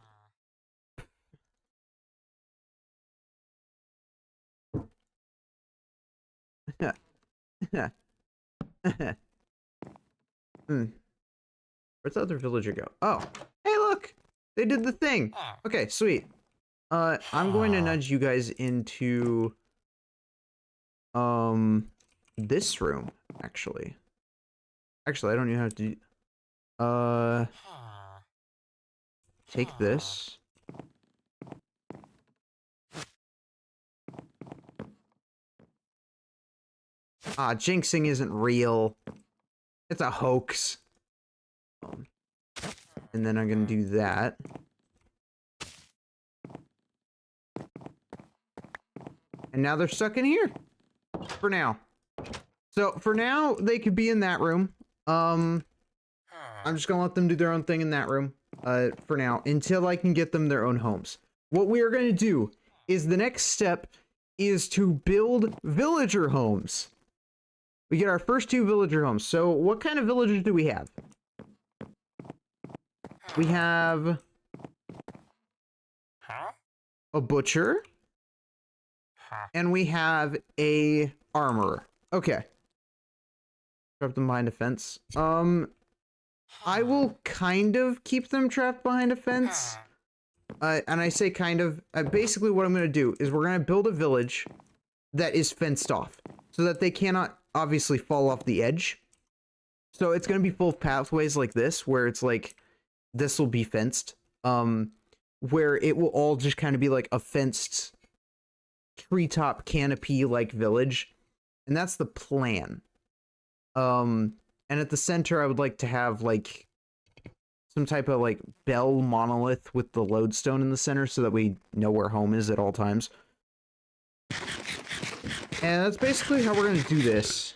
Where'd the other villager go? Oh, hey, look! They did the thing! Okay, sweet. I'm going to nudge you guys into, this room, actually. Actually, I don't even have to, take this. Jinxing isn't real. It's a hoax. And then I'm gonna do that. And now they're stuck in here. For now. So, for now, they could be in that room. I'm just gonna let them do their own thing in that room. For now. Until I can get them their own homes. What we are gonna do is the next step is to build villager homes. We get our first 2 villager homes. So, what kind of villagers do we have? We have a butcher, and we have a armorer. Okay. Trap them behind a fence. I will kind of keep them trapped behind a fence. And I say kind of. Basically, what I'm going to do is we're going to build a village that is fenced off, so that they cannot obviously fall off the edge. So it's going to be full of pathways like this, where it's like, this will be fenced, where it will all just kind of be like a fenced treetop canopy like village, and that's the plan. And at the center, I would like to have like some type of like bell monolith with the lodestone in the center, so that we know where home is at all times. And that's basically how we're gonna do this.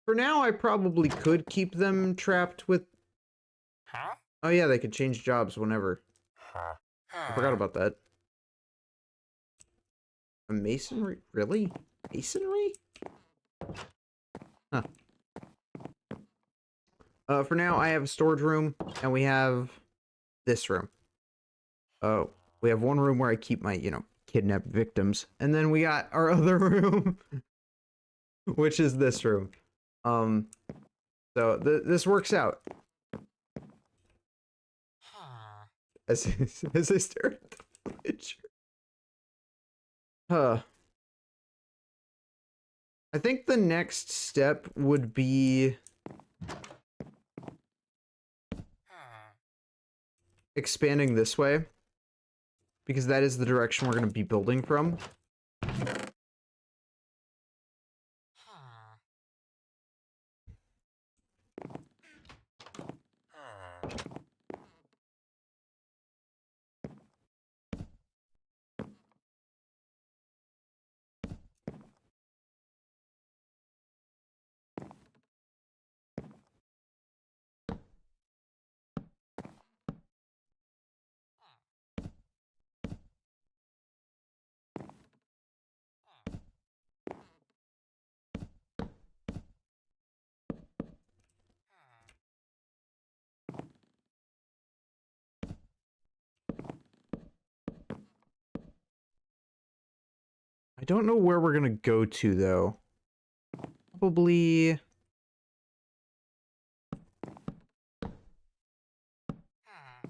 For now, I probably could keep them trapped with... Oh yeah, they could change jobs whenever. I forgot about that. A masonry? Really? Masonry? Huh. For now, I have a storage room, and we have this room. Oh, we have one room where I keep my, you know, kidnapped victims. And then we got our other room, which is this room. So this works out. As I stare at the villager. I think the next step would be expanding this way, because that is the direction we're going to be building from. I don't know where we're gonna go to, though. Probably...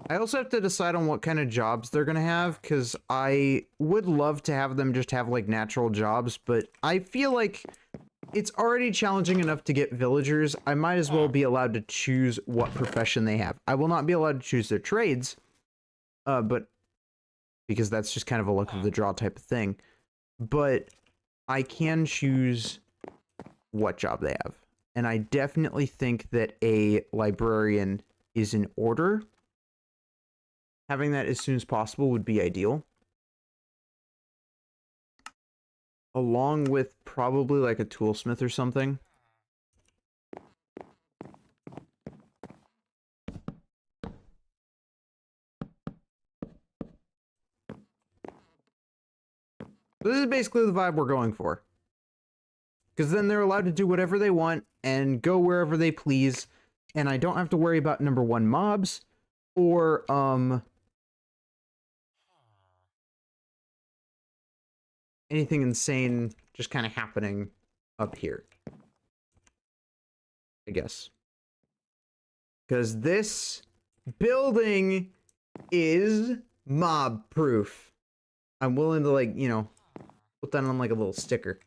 I also have to decide on what kind of jobs they're gonna have, because I would love to have them just have, like, natural jobs, but I feel like it's already challenging enough to get villagers. I might as well be allowed to choose what profession they have. I will not be allowed to choose their trades, but... because that's just kind of a luck of the draw type of thing. But I can choose what job they have. And I definitely think that a librarian is in order. Having that as soon as possible would be ideal. Along with probably like a toolsmith or something. This is basically the vibe we're going for. Because then they're allowed to do whatever they want and go wherever they please. And I don't have to worry about number 1 mobs or anything insane just kind of happening up here. I guess. Because this building is mob proof. I'm willing to, like, you know, put that on like a little sticker.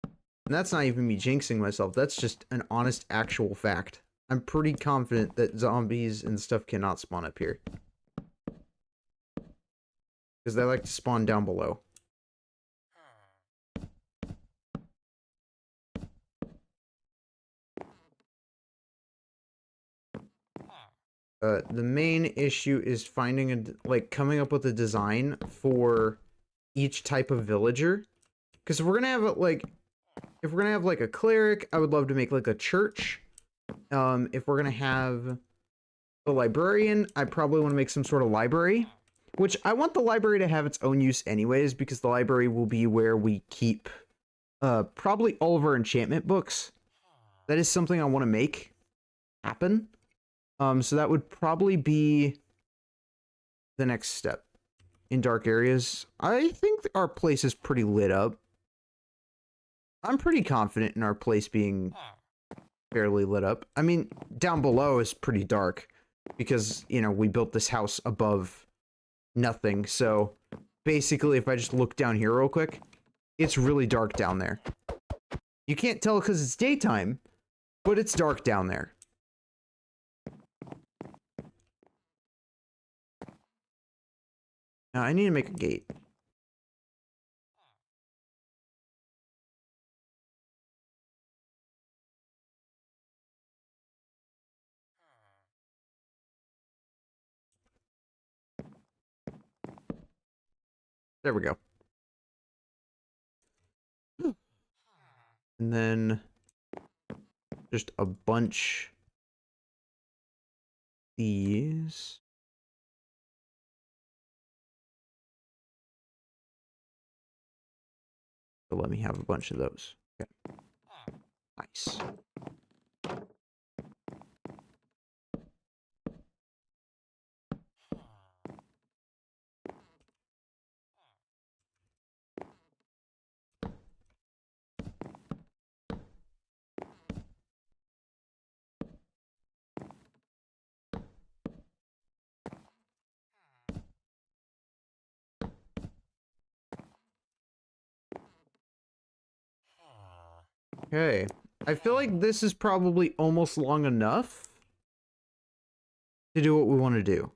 And that's not even me jinxing myself. That's just an honest, actual fact. I'm pretty confident that zombies and stuff cannot spawn up here. Because they like to spawn down below. The main issue is finding coming up with a design for each type of villager. Because if we're gonna have if we're gonna have like a cleric, I would love to make like a church. If we're gonna have a librarian, I probably want to make some sort of library. Which I want the library to have its own use anyways, because the library will be where we keep probably all of our enchantment books. That is something I want to make happen. So that would probably be the next step in dark areas. I think our place is pretty lit up. I'm pretty confident in our place being fairly lit up. I mean, down below is pretty dark because, you know, we built this house above nothing. So basically, if I just look down here real quick, it's really dark down there. You can't tell because it's daytime, but it's dark down there. Now, I need to make a gate. There we go. And then just a bunch these. So let me have a bunch of those. Okay. Nice. Okay. I feel like this is probably almost long enough to do what we want to do.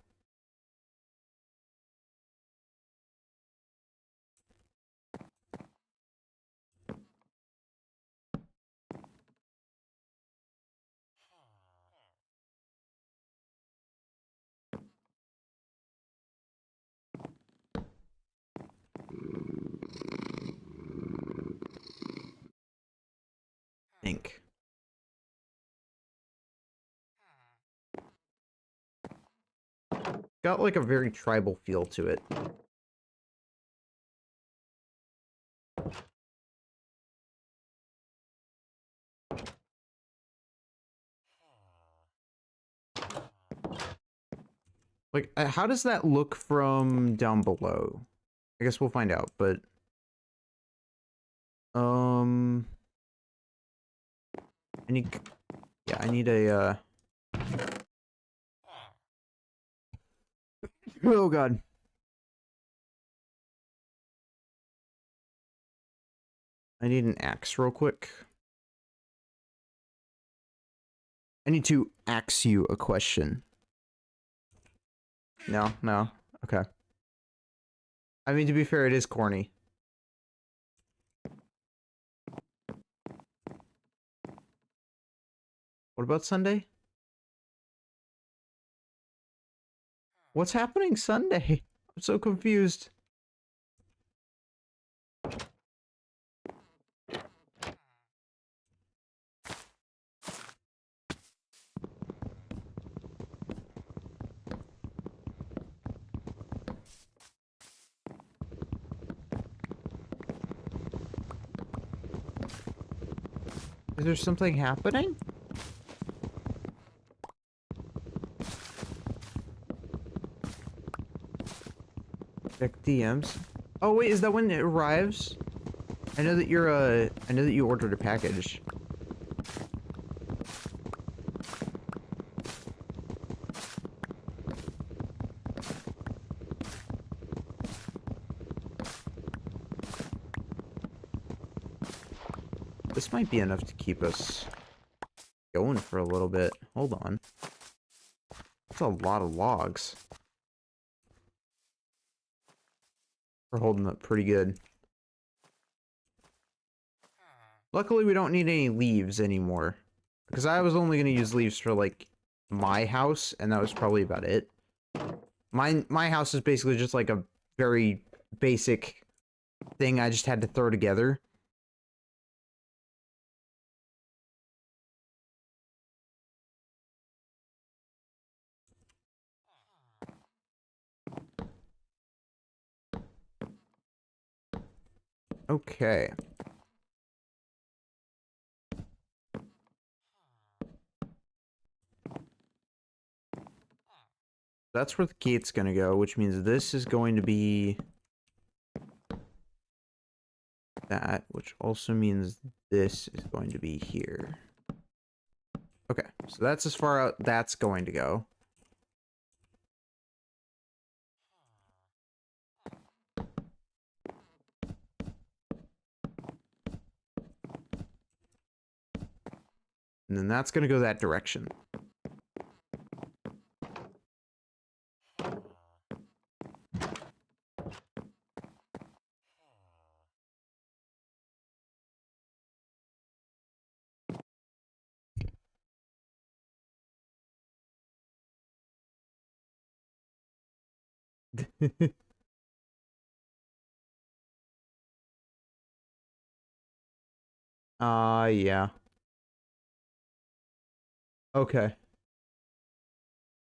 Think. Got like a very tribal feel to it. Like, how does that look from down below? I guess we'll find out, but I need a oh god. I need an axe real quick. I need to ask you a question. No, no. Okay. I mean, to be fair, it is corny. What about Sunday? What's happening Sunday? I'm so confused. Is there something happening? Check DMs. Oh wait, is that when it arrives? I know that you're I know that you ordered a package. This might be enough to keep us going for a little bit. Hold on. That's a lot of logs. We're holding up pretty good. Luckily, we don't need any leaves anymore. Because I was only going to use leaves for, like, my house, and that was probably about it. My house is basically just, like, a very basic thing I just had to throw together. Okay. That's where the gate's gonna go, which means this is going to be that, which also means this is going to be here. Okay, so that's as far out that's going to go. And then that's gonna go that direction. Yeah. Okay.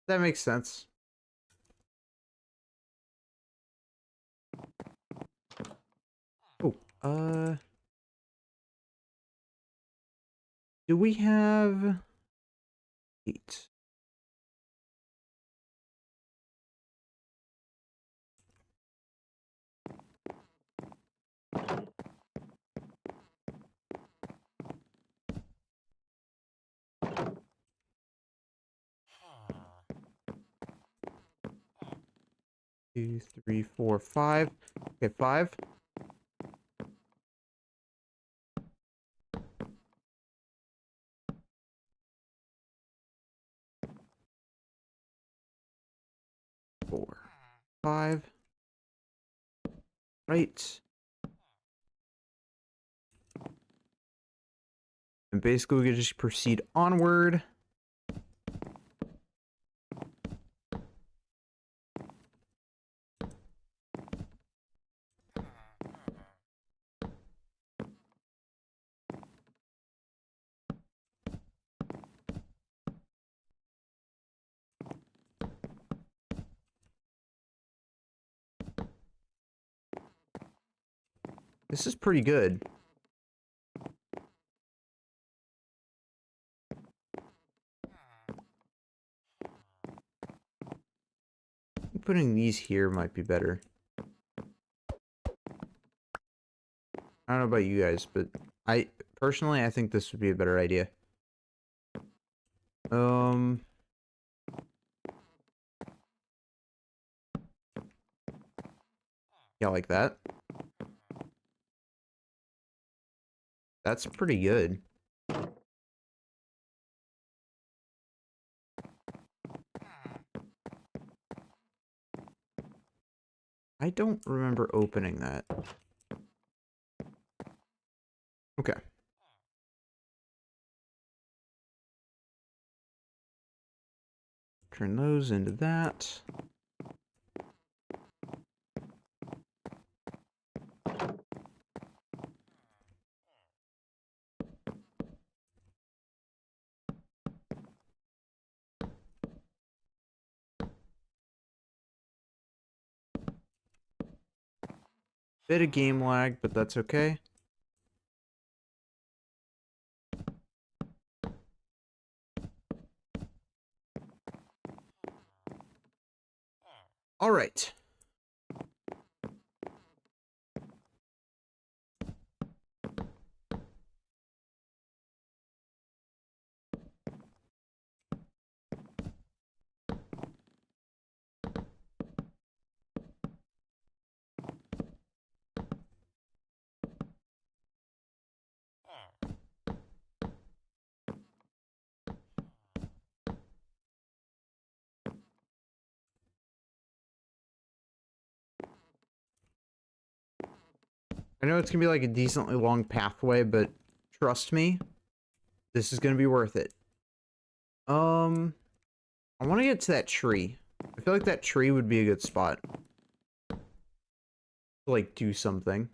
That makes sense. Oh, do we have 8? Two, three, four, 5. Okay, 5. Four, 5. Right. And basically we can just proceed onward. This is pretty good. Putting these here might be better. I don't know about you guys, but personally I think this would be a better idea. Yeah, like that. That's pretty good. I don't remember opening that. Okay. turn those into that. Bit of game lag, but that's okay. All right. I know it's gonna be like a decently long pathway, but trust me, this is gonna be worth it. I want to get to that tree. I feel like that tree would be a good spot to, like, do something.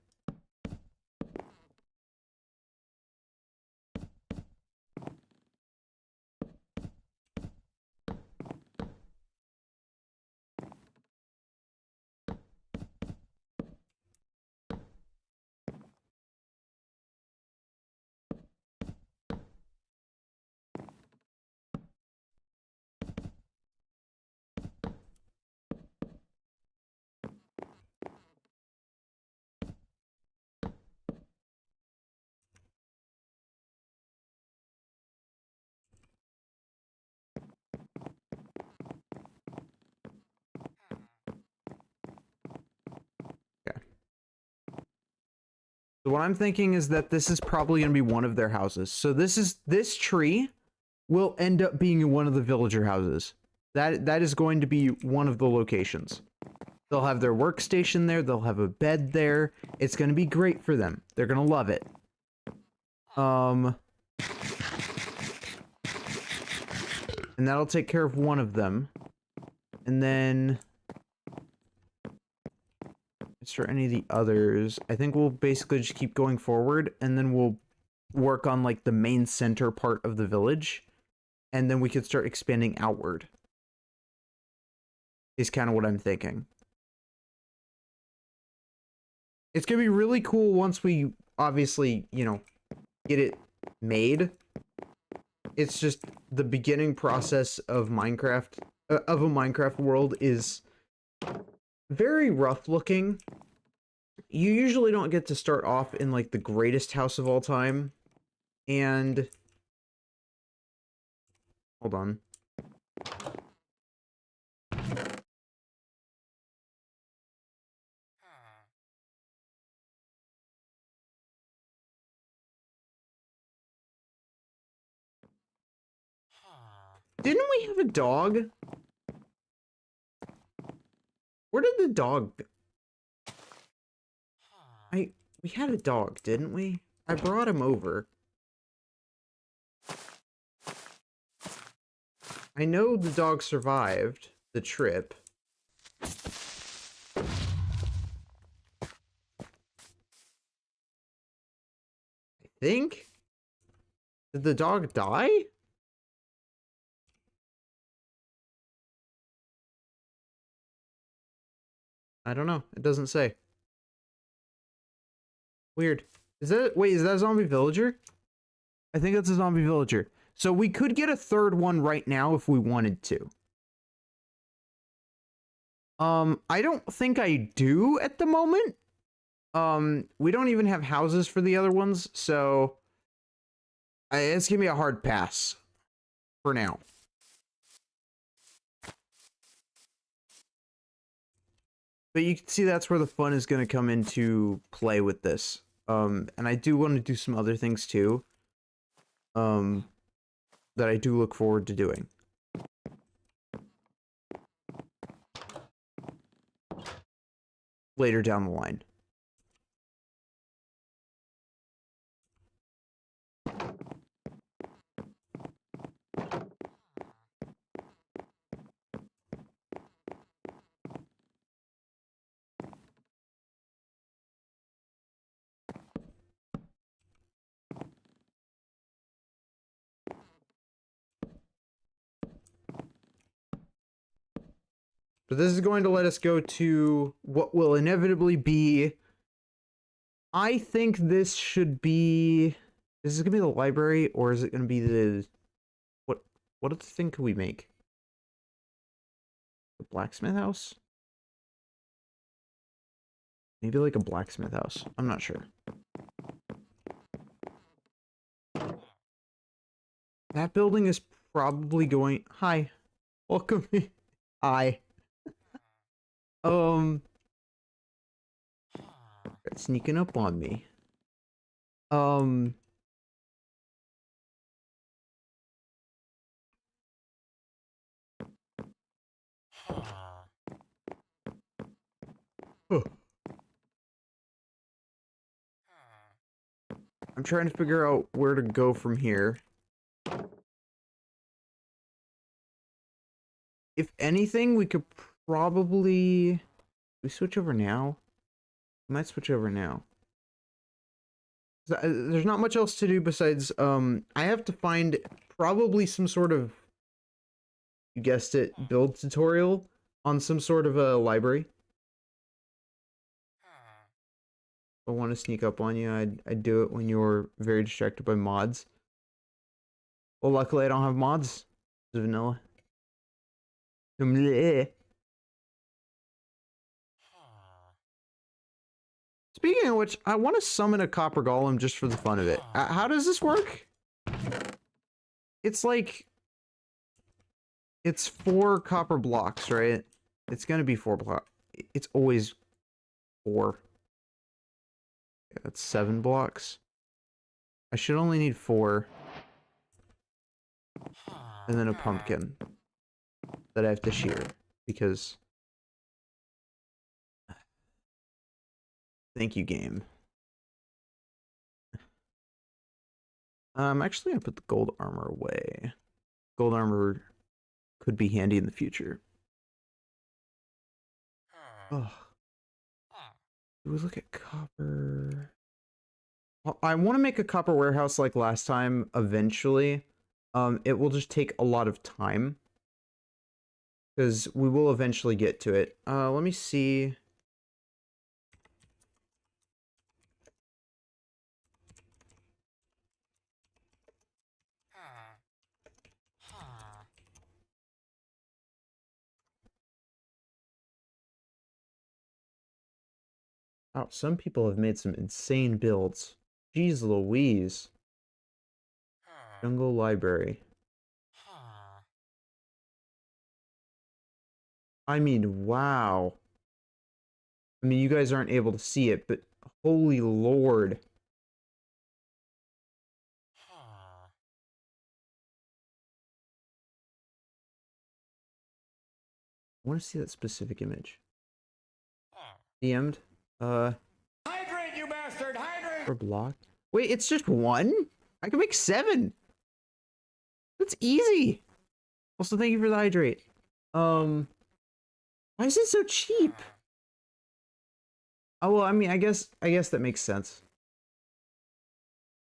So what I'm thinking is that this is probably going to be one of their houses. So this tree will end up being one of the villager houses. That is going to be one of the locations. They'll have their workstation there. They'll have a bed there. It's going to be great for them. They're going to love it. And that'll take care of one of them. And then for any of the others, I think we'll basically just keep going forward, and then we'll work on like the main center part of the village, and then we could start expanding outward. Is kind of what I'm thinking. It's gonna be really cool once we obviously, you know, get it made. It's just the beginning process of Minecraft, of a Minecraft world, is very rough looking. You usually don't get to start off in like the greatest house of all time. And hold on. Didn't we have a dog? Where did the dog go? We had a dog, didn't we? I brought him over. I know the dog survived the trip. I think? Did the dog die? I don't know. It doesn't say. Weird. Is that, wait, is that a zombie villager? I think that's a zombie villager. So we could get a third one right now if we wanted to. I don't think I do at the moment. We don't even have houses for the other ones, so it's gonna be a hard pass for now. But you can see that's where the fun is going to come into play with this. And I do want to do some other things too. That I do look forward to doing. Later down the line. But this is going to let us go to what will inevitably be... I think this should be... Is this going to be the library, or is it going to be the... What other thing could we make? The blacksmith house? Maybe like a blacksmith house. I'm not sure. That building is probably going... Hi. Welcome. Hi. Sneaking up on me. Huh. I'm trying to figure out where to go from here. If anything, we could probably... We switch over now? We might switch over now. There's not much else to do besides, I have to find probably some sort of, you guessed it, build tutorial on some sort of a library. If I want to sneak up on you, I'd do it when you're very distracted by mods. Well, luckily I don't have mods. It's vanilla. Speaking of which, I want to summon a copper golem just for the fun of it. How does this work? It's like... It's 4 copper blocks, right? It's gonna be 4 blocks. It's always 4. Yeah, that's 7 blocks. I should only need 4. And then a pumpkin that I have to shear, because... Thank you, game. I'm actually gonna put the gold armor away. Gold armor could be handy in the future. Oh. Do we look at copper? Well, I want to make a copper warehouse like last time eventually. It will just take a lot of time, because we will eventually get to it. Let me see. Wow, some people have made some insane builds. Jeez Louise. Jungle Library. I mean, wow. I mean, you guys aren't able to see it, but holy lord. I want to see that specific image. DM'd. Hydrate, you bastard! Hydrate! Per block. Wait, it's just 1? I can make 7. That's easy. Also, thank you for the hydrate. Why is it so cheap? Oh, well, I mean, I guess that makes sense.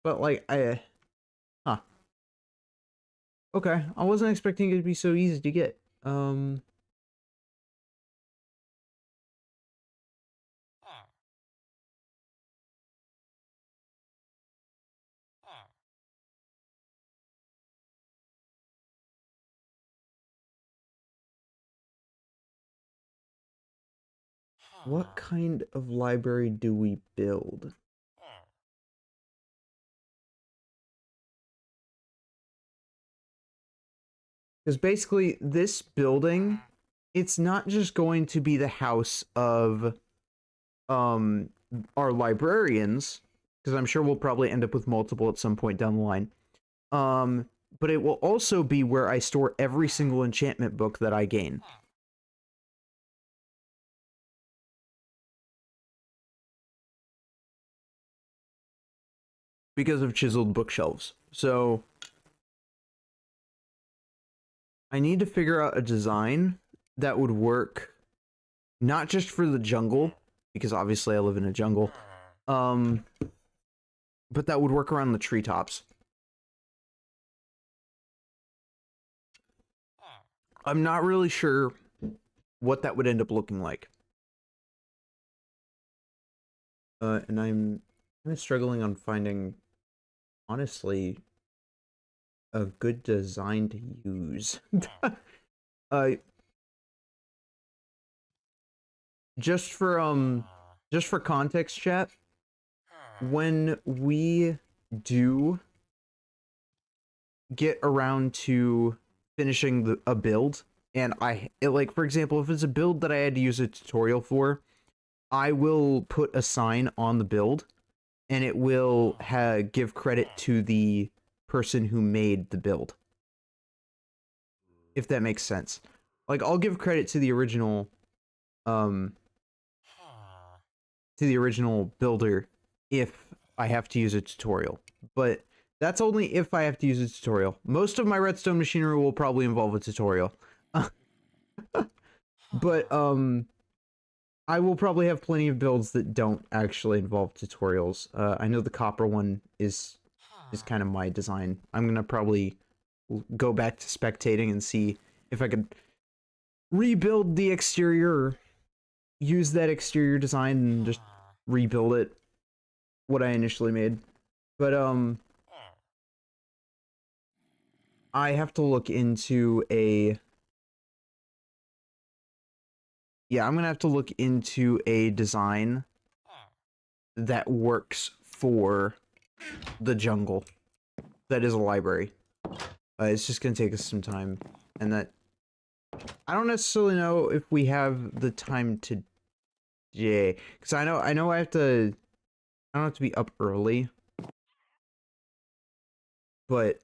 But like, huh. Okay, I wasn't expecting it to be so easy to get. What kind of library do we build? Because basically, this building, it's not just going to be the house of our librarians, because I'm sure we'll probably end up with multiple at some point down the line. But it will also be where I store every single enchantment book that I gain. Because of chiseled bookshelves. So I need to figure out a design that would work not just for the jungle, because obviously I live in a jungle, but that would work around the treetops. I'm not really sure what that would end up looking like. And I'm kind of struggling on finding, honestly, a good design to use. uh, just for context, chat, when we do get around to finishing a build, and like, for example, if it's a build that I had to use a tutorial for, I will put a sign on the build, and it will give credit to the person who made the build. If that makes sense. Like, I'll give credit to the original builder if I have to use a tutorial. But that's only if I have to use a tutorial. Most of my redstone machinery will probably involve a tutorial. But I will probably have plenty of builds that don't actually involve tutorials. I know the copper one is kind of my design. I'm gonna probably go back to spectating and see if I could rebuild the exterior, or use that exterior design and just rebuild it what I initially made. But I have to look into I'm gonna have to look into a design that works for the jungle. That is a library. It's just gonna take us some time, and that I don't necessarily know if we have the time today, because I know I don't have to be up early, but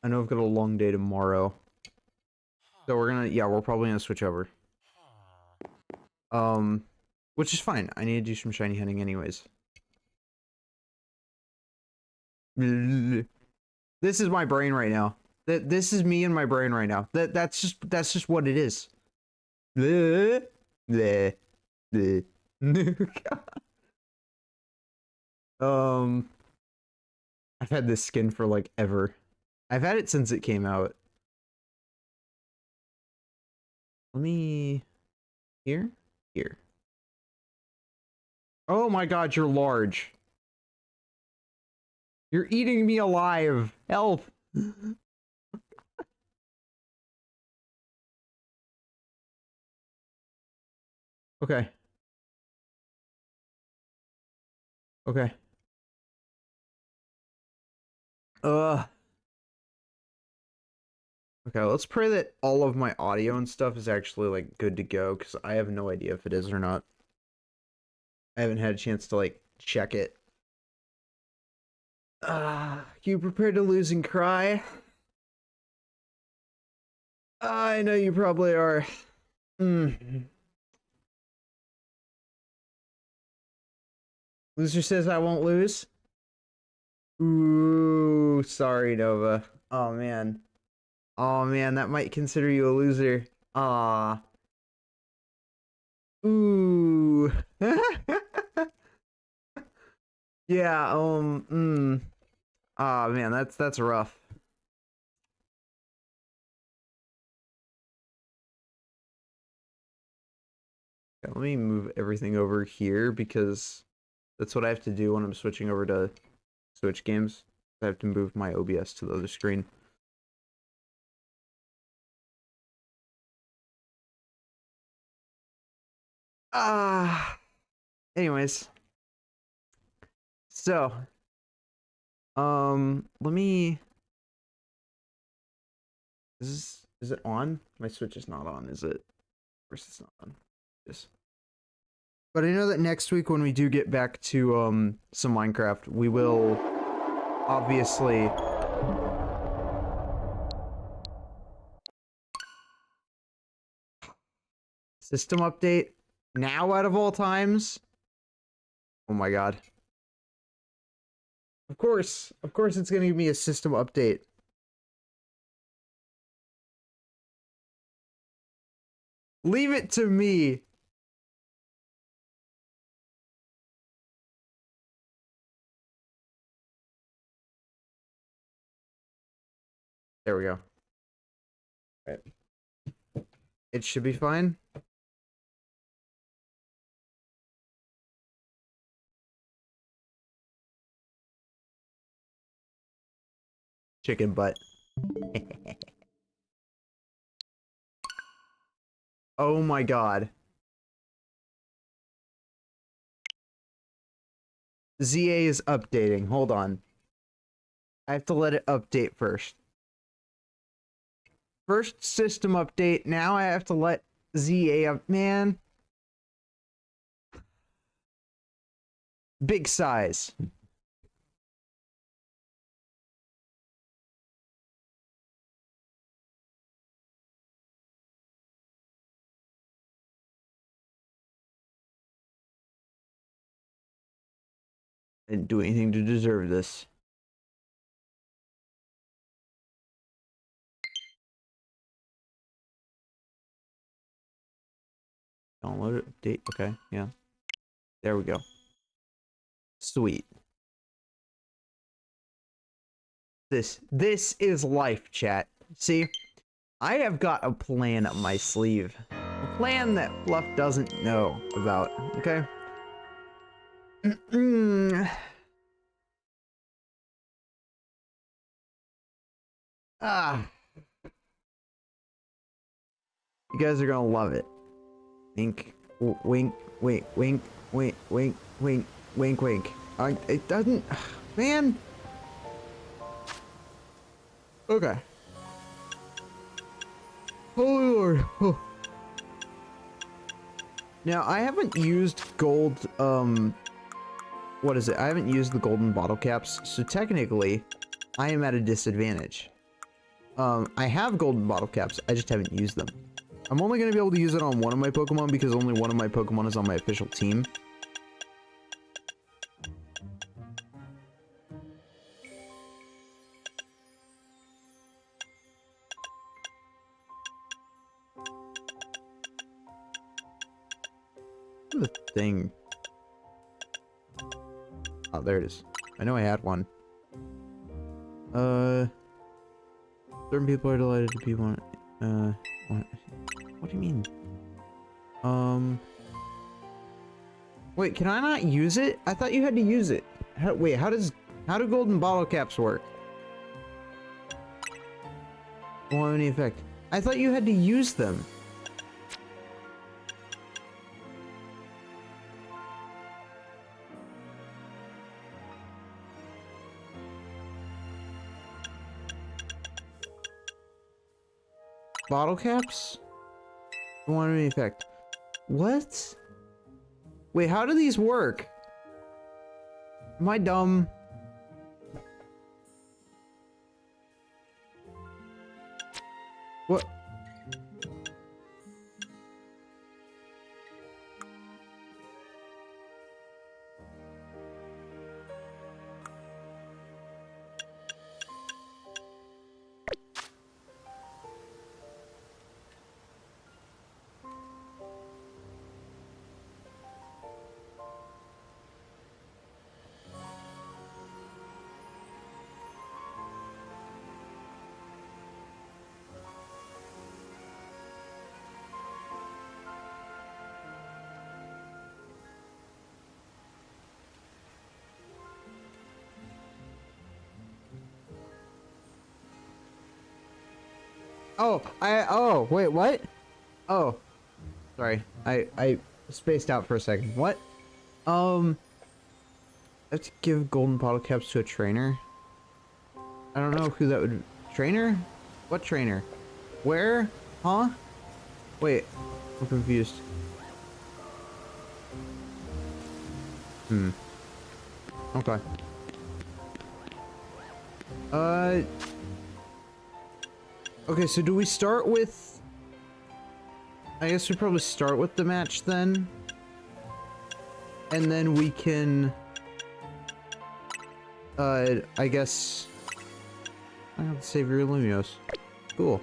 I know I've got a long day tomorrow, so we're probably gonna switch over. Which is fine. I need to do some shiny hunting anyways. This is my brain right now. This is me and my brain right now. That's just what it is. I've had this skin for like ever. I've had it since it came out. Let me here. Oh my god, you're large. You're eating me alive. Help. Okay. Okay. Okay, let's pray that all of my audio and stuff is actually like good to go, because I have no idea if it is or not. I haven't had a chance to like check it. You prepared to lose and cry? I know you probably are. Loser says I won't lose. Ooh, sorry, Nova. Oh man. Oh man, that might consider you a loser. Ah. Ooh. Yeah, ah man, that's rough. Okay, let me move everything over here, because that's what I have to do when I'm switching over to Switch games. I have to move my OBS to the other screen. Anyways. So, let me... Is it on? My Switch is not on, is it? Of course it's not on. Yes. But I know that next week when we do get back to, some Minecraft, we will obviously... System update? Now out of all times? Oh my god. Of course it's gonna give me a system update. Leave it to me. There we go. Right. It should be fine. Chicken butt. Oh my god. ZA is updating. Hold on. I have to let it update first. First system update. Now I have to let ZA up. Man. Big size. I didn't do anything to deserve this. Download it, update. Okay, yeah. There we go. Sweet. This is life, chat. See? I have got a plan up my sleeve. A plan that Fluff doesn't know about, okay? Ah. You guys are gonna love it. Wink, wink, wink, wink, wink, wink, wink, wink, wink. It doesn't... Man! Okay. Holy Lord. Oh. Now, I haven't used gold, what is it? I haven't used the golden bottle caps, so technically, I am at a disadvantage. I have golden bottle caps, I just haven't used them. I'm only going to be able to use it on one of my Pokemon because only one of my Pokemon is on my official team. The thing. Oh, there it is. I know I had one. Certain people are delighted to be one. What do you mean? Wait, can I not use it? I thought you had to use it. Wait, how do golden bottle caps work? Won't have any effect. I thought you had to use them. Bottle caps? Won't have any effect. What? Wait, how do these work? Am I dumb? What? Oh, wait, what? Oh, sorry. I spaced out for a second. What? I have to give golden bottle caps to a trainer? I don't know who that would... Trainer? What trainer? Where? Huh? Wait, I'm confused. Okay. Okay, so do we start with... I guess we probably start with the match then. And then we can... I guess... I have to save your Lumios. Cool.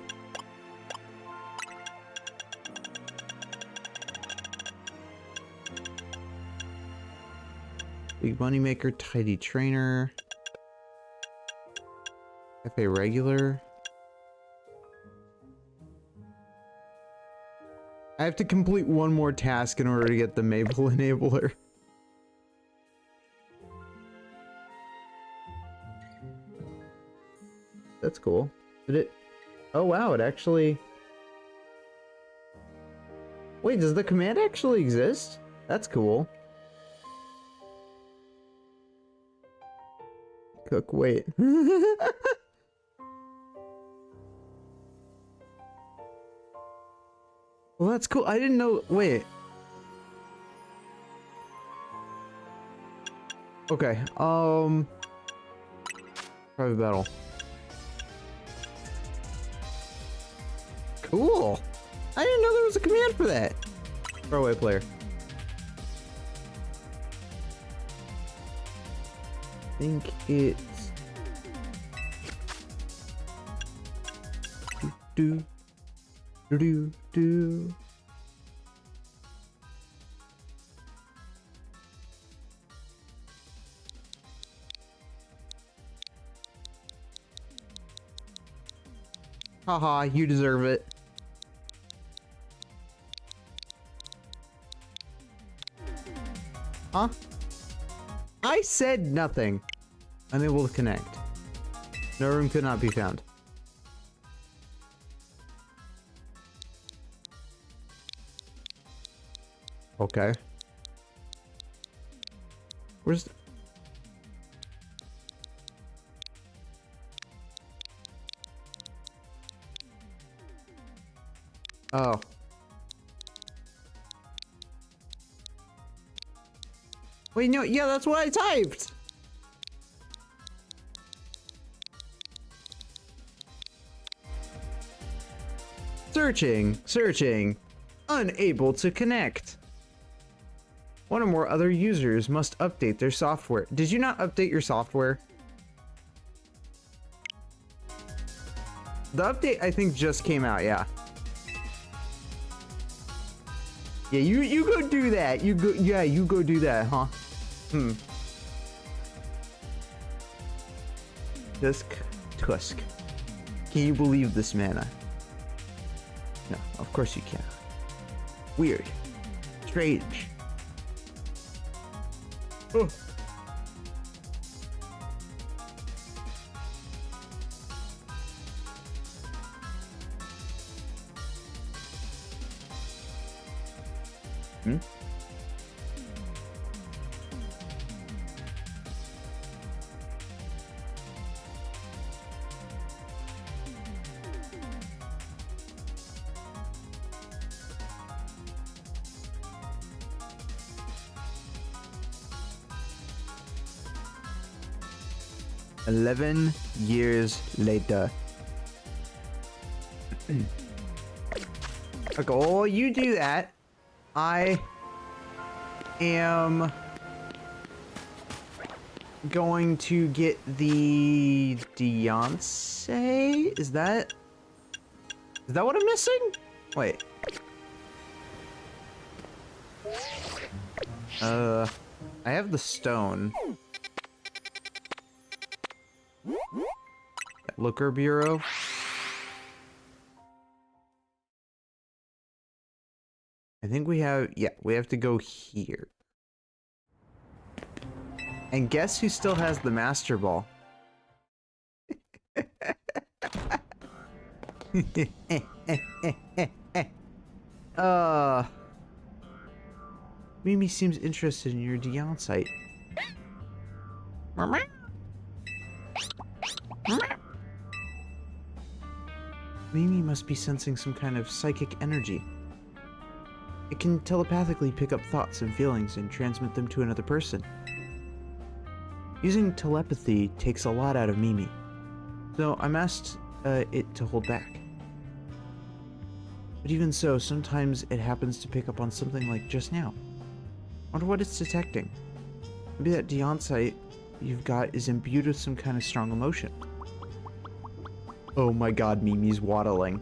Big Moneymaker, Tidy Trainer. Cafe Regular. I have to complete one more task in order to get the Maple Enabler. That's cool. Did it... Oh wow, it actually... Wait, does the command actually exist? That's cool. Cook, wait. Well, that's cool. I didn't know... Wait. Okay, private battle. Cool! I didn't know there was a command for that! Throwaway player. I think it's... Do... Do... Do... Haha, you deserve it. Huh? I said nothing. Unable to connect. No room could not be found. Okay. Where's... Oh. Wait, no, yeah, that's what I typed! Searching, searching. Unable to connect. One or more other users must update their software. Did you not update your software? The update, I think, just came out, yeah. Yeah, you go do that. You go, yeah, you go do that, huh? Tusk. Can you believe this, mana? No, of course you can't. Weird. Strange. Oh. Hmm? "11 years later." Okay, oh, you do that. I am going to get the Beyonce. Is that what I'm missing? Wait. I have the stone. Looker Bureau. I think we have, yeah, we have to go here. And guess who still has the Master Ball? Mimi seems interested in your Dion site. Mimi must be sensing some kind of psychic energy. It can telepathically pick up thoughts and feelings and transmit them to another person. Using telepathy takes a lot out of Mimi, so I'm asked it to hold back. But even so, sometimes it happens to pick up on something like just now. Wonder what it's detecting. Maybe that Dion site you've got is imbued with some kind of strong emotion. Oh my god, Mimi's waddling.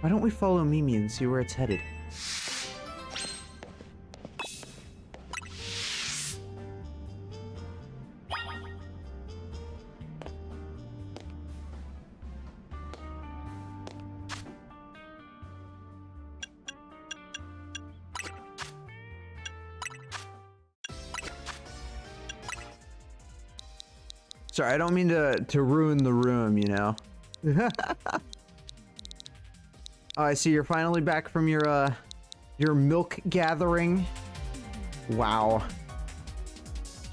Why don't we follow Mimi and see where it's headed? Sorry, I don't mean to ruin the room, you know. Oh, I see you're finally back from your milk gathering. Wow.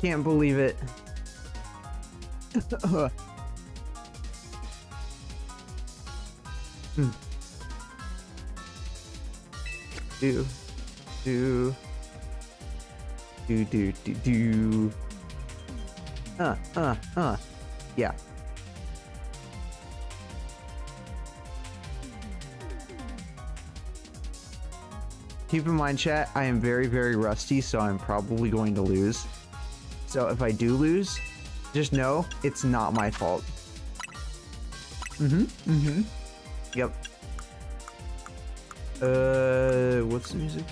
Can't believe it. Do. Yeah. Keep in mind, chat, I am very, very rusty, so I'm probably going to lose. So if I do lose, just know it's not my fault. Yep. What's the music?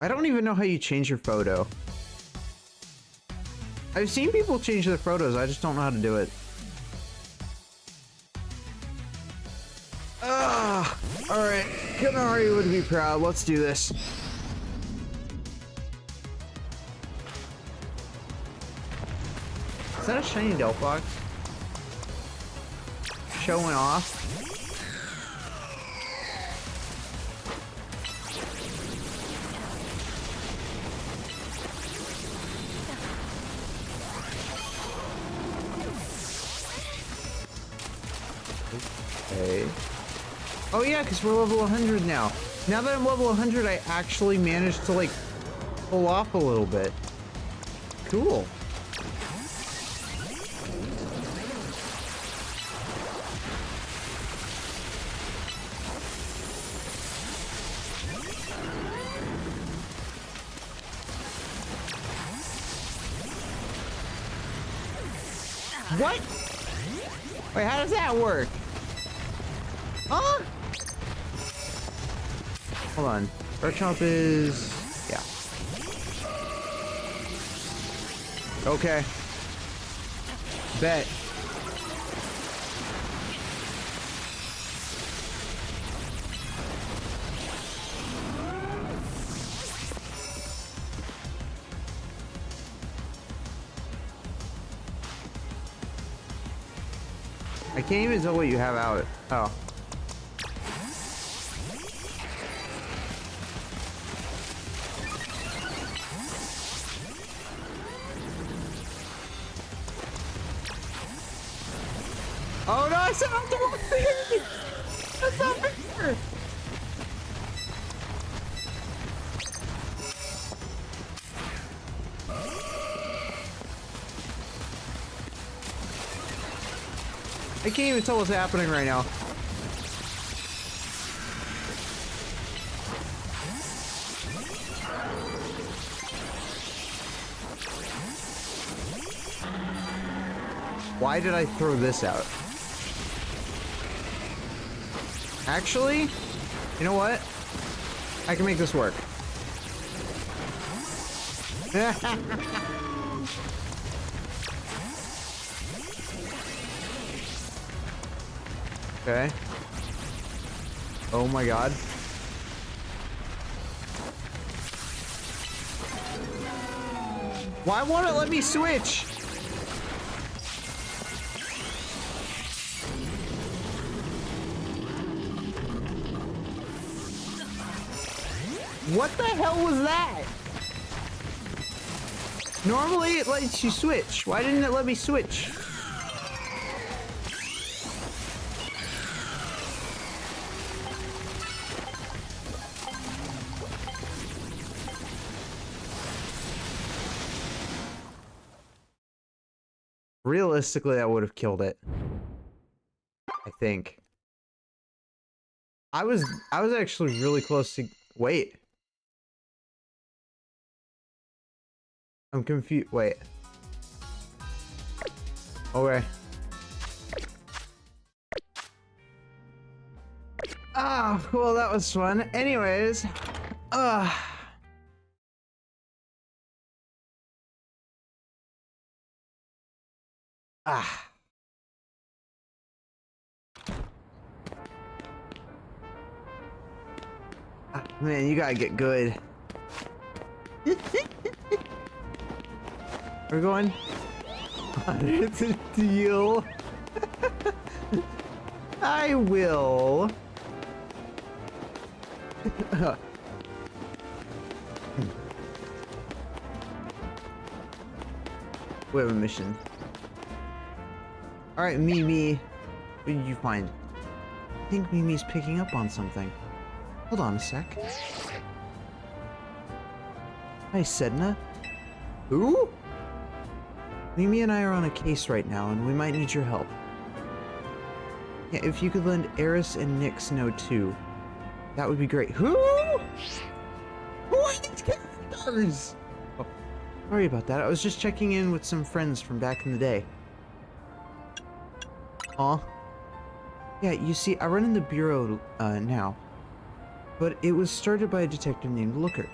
I don't even know how you change your photo. I've seen people change their photos, I just don't know how to do it. Ah, alright. Kanari would be proud. Let's do this. Is that a shiny Delphox? Showing off? Okay. Oh yeah, because we're level 100 now. Now that I'm level 100, I actually managed to, like, pull off a little bit. Cool. What? Wait, how does that work? Huh? Hold on. Garchomp is... yeah. Okay. Bet. I can't even tell what you have out. Oh. Oh no, I set off the wrong thing! That's not fair! I can't even tell what's happening right now. Why did I throw this out? Actually, you know what? I can make this work. Okay. Oh my god. Why won't it let me switch? What the hell was that? Normally it lets you switch. Why didn't it let me switch? Realistically, I would have killed it. I think. I was actually really close to... Wait. I'm confused. Wait. Okay. Ah, well, that was fun. Anyways, Ah. Ah, man, you gotta get good. We're going. It's a deal. I will. We have a mission. Alright, Mimi. What did you find? I think Mimi's picking up on something. Hold on a sec. Hi, Sedna. Who? Mimi and I are on a case right now, and we might need your help. Yeah, if you could lend Eris and Nyx know too, that would be great. Who? Who are these characters? Oh, sorry about that. I was just checking in with some friends from back in the day. Aw. Yeah, you see, I run in the bureau now, but it was started by a detective named Looker.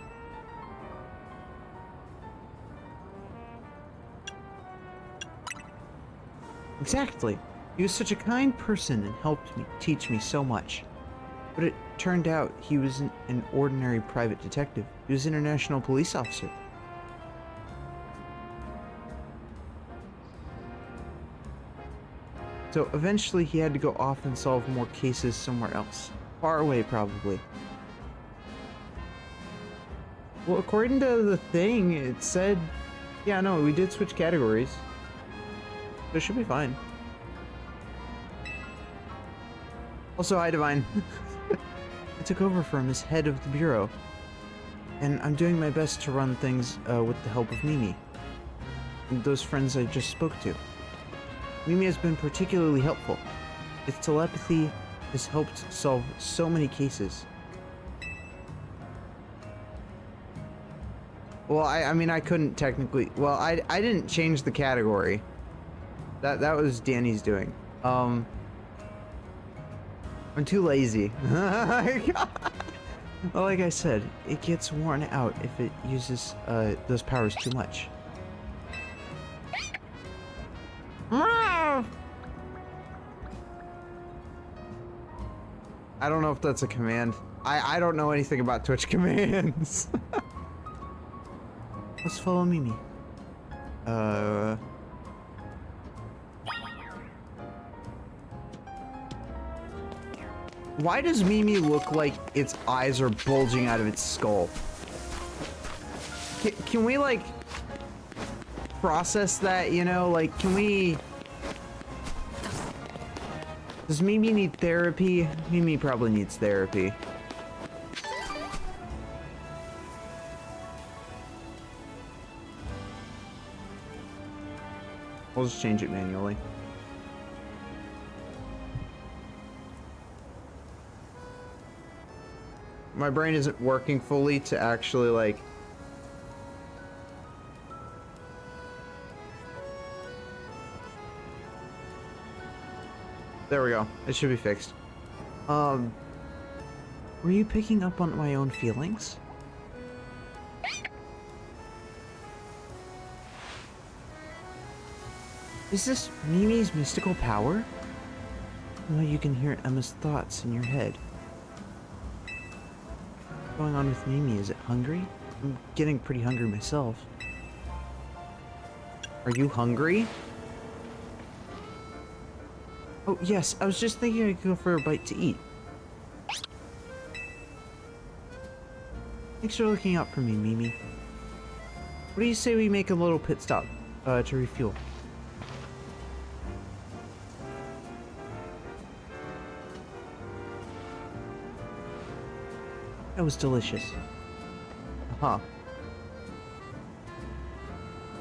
Exactly. He was such a kind person and helped me teach me so much. But it turned out he was an ordinary private detective. He was an international police officer. So eventually he had to go off and solve more cases somewhere else. Far away, probably. Well, according to the thing, it said... Yeah, no, we did switch categories. So it should be fine. Also, hi, Divine. I took over from as head of the bureau. And I'm doing my best to run things with the help of Mimi. And those friends I just spoke to. Mimi has been particularly helpful. Its telepathy has helped solve so many cases. Well, I mean, I couldn't technically... Well, I didn't change the category. That was Danny's doing. I'm too lazy. Well, like I said, it gets worn out if it uses those powers too much. I don't know if that's a command. I don't know anything about Twitch commands. Let's follow Mimi. Why does Mimi look like its eyes are bulging out of its skull? Can we, like, process that, you know? Like, can we... Does Mimi need therapy? Mimi probably needs therapy. We'll just change it manually. My brain isn't working fully to actually, like... There we go. It should be fixed. Were you picking up on my own feelings? Is this Mimi's mystical power? Well, you can hear Emma's thoughts in your head. What's going on with Mimi? Is it hungry? I'm getting pretty hungry myself. Are you hungry? Oh, yes, I was just thinking I could go for a bite to eat. Thanks for looking out for me, Mimi. What do you say we make a little pit stop to refuel? That was delicious. Aha.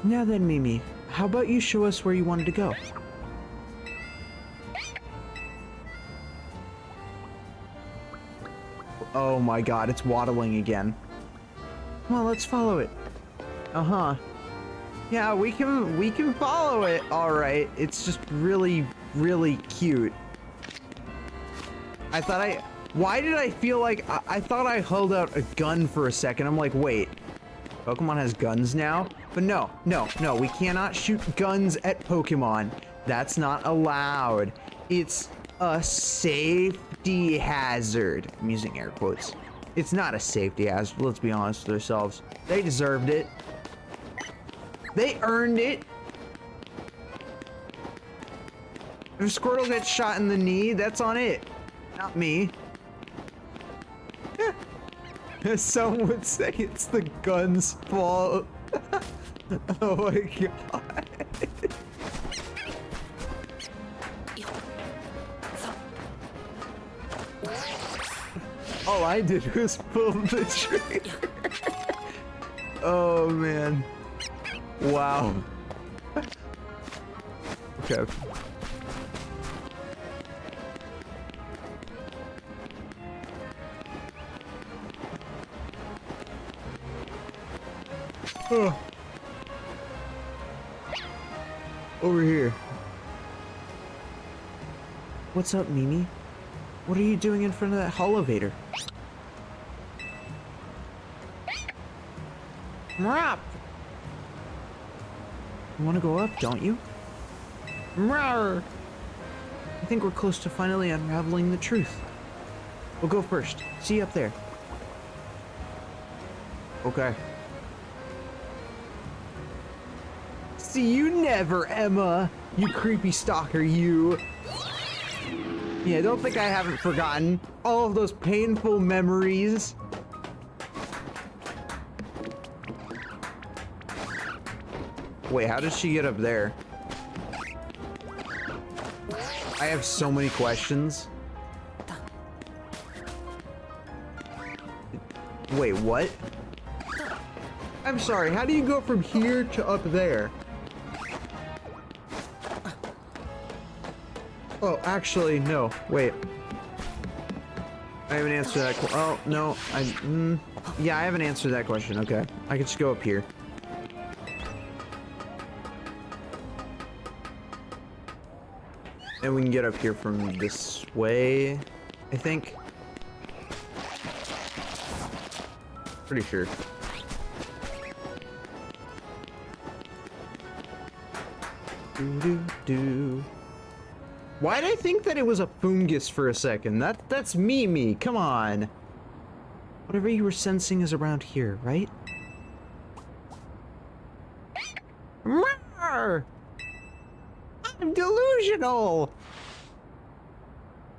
Now then, Mimi, how about you show us where you wanted to go? Oh my god, it's waddling again. Well, let's follow it. Uh-huh. Yeah, we can follow it, alright. It's just really, really cute. Why did I feel like I thought I held out a gun for a second? I'm like, wait, Pokemon has guns now? But no, we cannot shoot guns at Pokemon. That's not allowed. It's a safety hazard. I'm using air quotes. It's not a safety hazard, let's be honest with ourselves. They deserved it. They earned it. If Squirtle gets shot in the knee, that's on it. Not me. Some would say it's the gun's fault. Oh my god. All I did was pull the trigger. Oh man. Wow. Okay. Oh. Over here. What's up, Mimi? What are you doing in front of that elevator? Mrop! You want to go up, don't you? Mrrr! I think we're close to finally unraveling the truth. We'll go first. See you up there. Okay. See you never, Emma! You creepy stalker, you! Yeah, don't think I haven't forgotten all of those painful memories. Wait, how does she get up there? I have so many questions. Wait, what? I'm sorry, how do you go from here to up there? Oh, actually, no. Wait. I haven't answered that question. Oh, no. Yeah, I haven't answered that question. Okay. I can just go up here. And we can get up here from this way, I think. Pretty sure. Do. Why'd I think that it was a fungus for a second? That's Mimi. Come on. Whatever you were sensing is around here, right? Rawr! I'm delusional.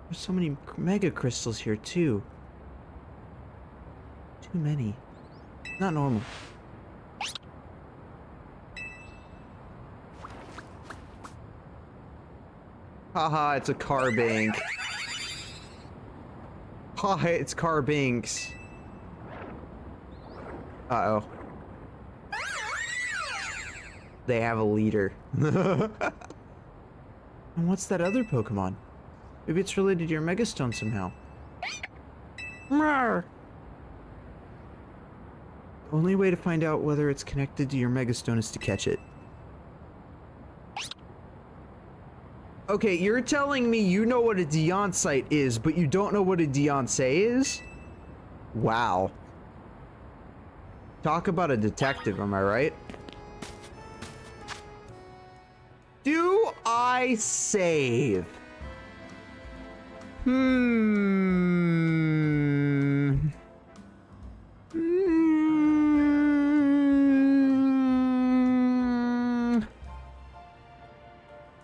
There's so many mega crystals here too. Too many. Not normal. Haha, it's a car bank. Haha, it's car banks. Uh-oh. They have a leader. And what's that other Pokemon? Maybe it's related to your Megastone somehow. Rawr! Only way to find out whether it's connected to your Megastone is to catch it. Okay, you're telling me you know what a Deoncite is, but you don't know what a Deoncé is? Wow. Talk about a detective, am I right? Do I save?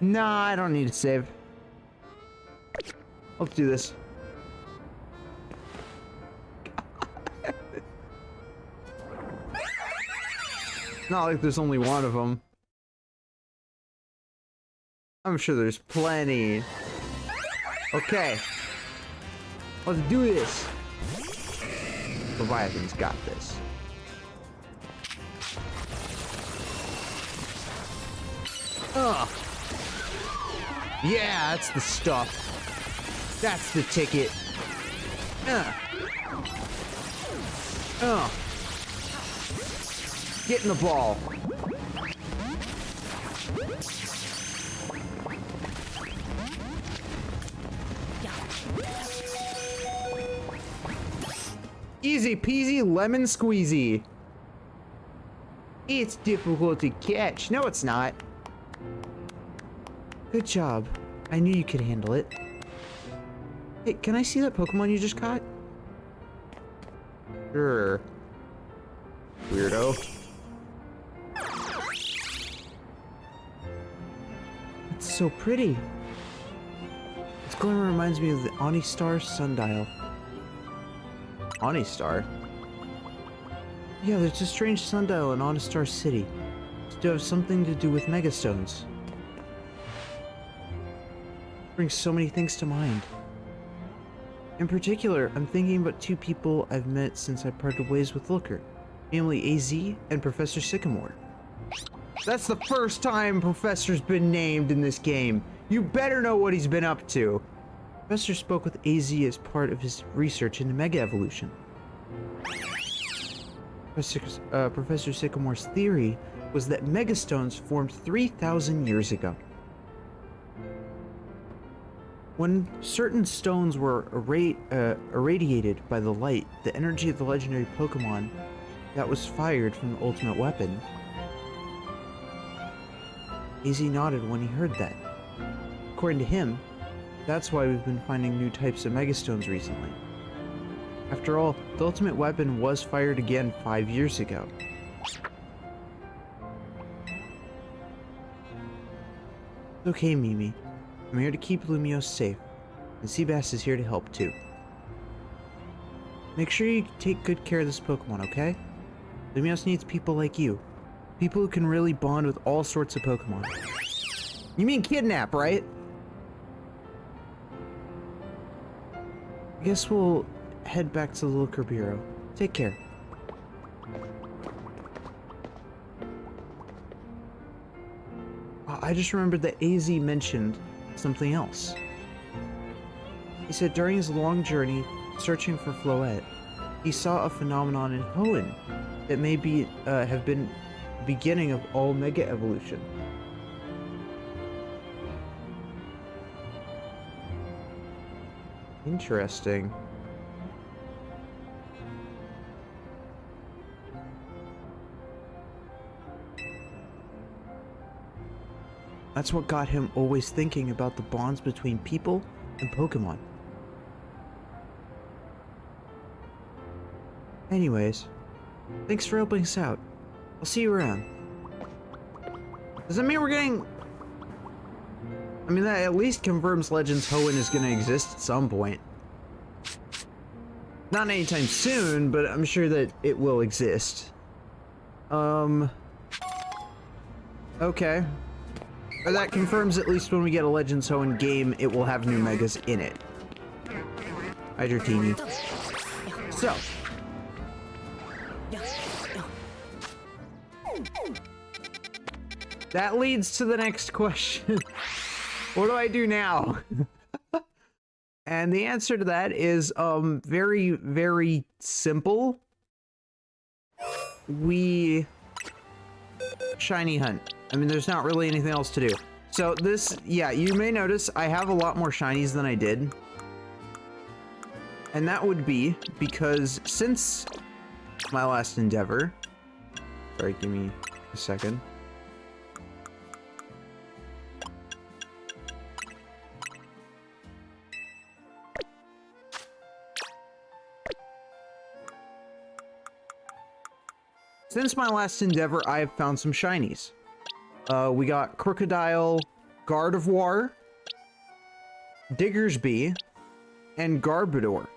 Nah, I don't need to save. Let's do this. Not like there's only one of them. I'm sure there's plenty. Okay. Let's do this. Leviathan's got this. Ugh. Yeah, that's the stuff. That's the ticket. Get in the ball. Easy peasy lemon squeezy. It's difficult to catch. No, it's not. Good job. I knew you could handle it. Hey, can I see that Pokemon you just caught? Sure. Weirdo. It's so pretty. Its glimmer reminds me of the Onistar sundial. Onistar? Yeah, there's a strange sundial in Onistar City. It's to have something to do with Megastones. Brings so many things to mind. In particular, I'm thinking about two people I've met since I parted ways with Looker, namely AZ and Professor Sycamore. That's the first time Professor's been named in this game. You better know what he's been up to. Professor spoke with AZ as part of his research into Mega Evolution. Professor Sycamore's theory was that Megastones formed 3,000 years ago. When certain stones were irradiated by the light, the energy of the legendary Pokemon that was fired from the ultimate weapon. AZ nodded when he heard that. According to him, that's why we've been finding new types of Megastones recently. After all, the ultimate weapon was fired again 5 years ago. It's okay, Mimi. I'm here to keep Lumiose safe, and Seabass is here to help too. Make sure you take good care of this Pokemon, okay? Lumiose needs people like you. People who can really bond with all sorts of Pokemon. You mean kidnap, right? I guess we'll head back to the Looker Bureau. Take care. I just remembered that AZ mentioned something else. He said during his long journey searching for Floette, he saw a phenomenon in Hoenn that may be have been the beginning of all Mega Evolution. Interesting. That's what got him always thinking about the bonds between people and Pokemon. Anyways, thanks for helping us out. I'll see you around. Does that mean we're getting... I mean, that at least confirms Legends Hoenn is going to exist at some point. Not anytime soon, but I'm sure that it will exist. Okay. Or that confirms at least when we get a Legends Hoenn game, it will have new Megas in it. Hydratini. So. That leads to the next question. What do I do now? And the answer to that is, very, very simple. We shiny hunt. I mean, there's not really anything else to do. So this, yeah, you may notice I have a lot more shinies than I did. And that would be because since my last endeavor... Sorry, give me a second. Since my last endeavor, I have found some shinies. We got Crocodile, Gardevoir, Diggersby, and Garbodor.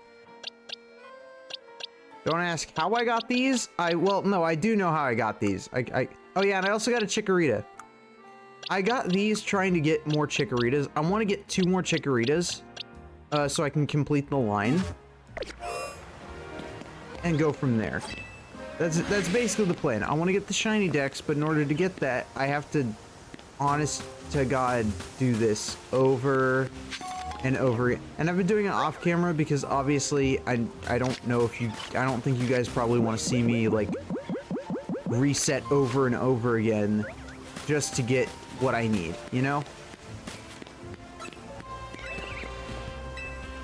Don't ask how I got these. Well, no, I do know how I got these. Oh yeah, and I also got a Chikorita. I got these trying to get more Chikoritas. I want to get 2 more Chikoritas, so I can complete the line. And go from there. That's basically the plan. I want to get the shiny Dex, but in order to get that, I have to, honest to God, do this over and over. And I've been doing it off camera because obviously I don't know if I don't think you guys probably want to see me like reset over and over again just to get what I need, you know?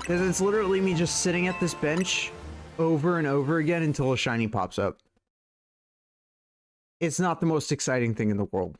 Because it's literally me just sitting at this bench over and over again until a shiny pops up. It's not the most exciting thing in the world.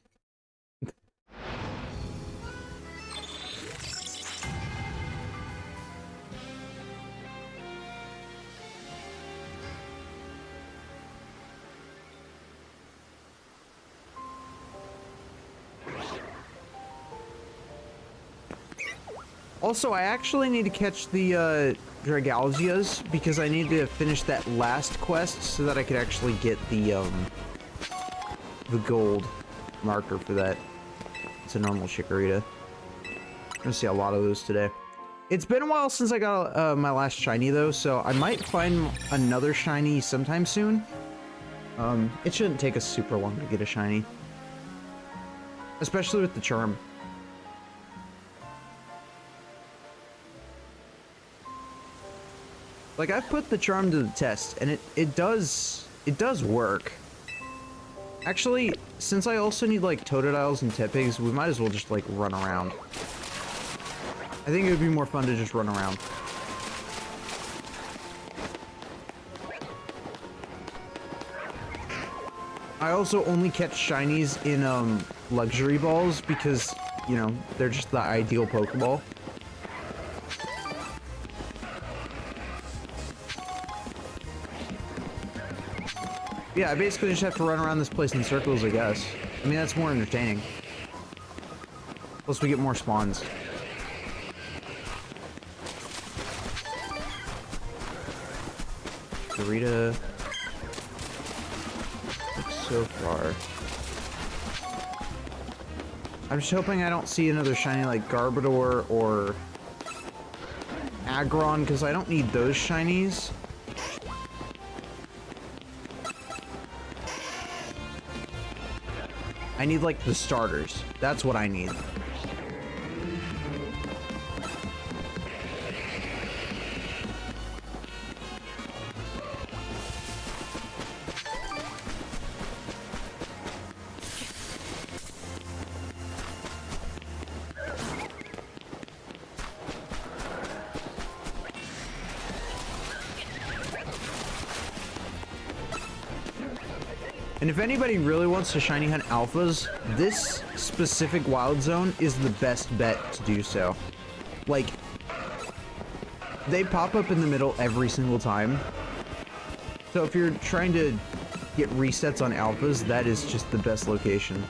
Also, I actually need to catch the Dragalgias because I need to finish that last quest so that I could actually get the gold marker for that. It's a normal Chikorita. I'm gonna see a lot of those today. It's been a while since I got my last shiny though, so I might find another shiny sometime soon. It shouldn't take us super long to get a shiny. Especially with the charm. Like, I've put the charm to the test, and it does work. Actually, since I also need, like, Totodiles and Tepigs, we might as well just, like, run around. I think it would be more fun to just run around. I also only catch shinies in, luxury balls because, you know, they're just the ideal Pokeball. Yeah, I basically just have to run around this place in circles, I guess. I mean, that's more entertaining. Plus, we get more spawns. Dorita. So far. I'm just hoping I don't see another shiny like Garbodor or Aggron, because I don't need those shinies. I need, like, the starters. That's what I need. And if anybody really wants to shiny hunt alphas, this specific wild zone is the best bet to do so. Like, they pop up in the middle every single time. So if you're trying to get resets on alphas, that is just the best location.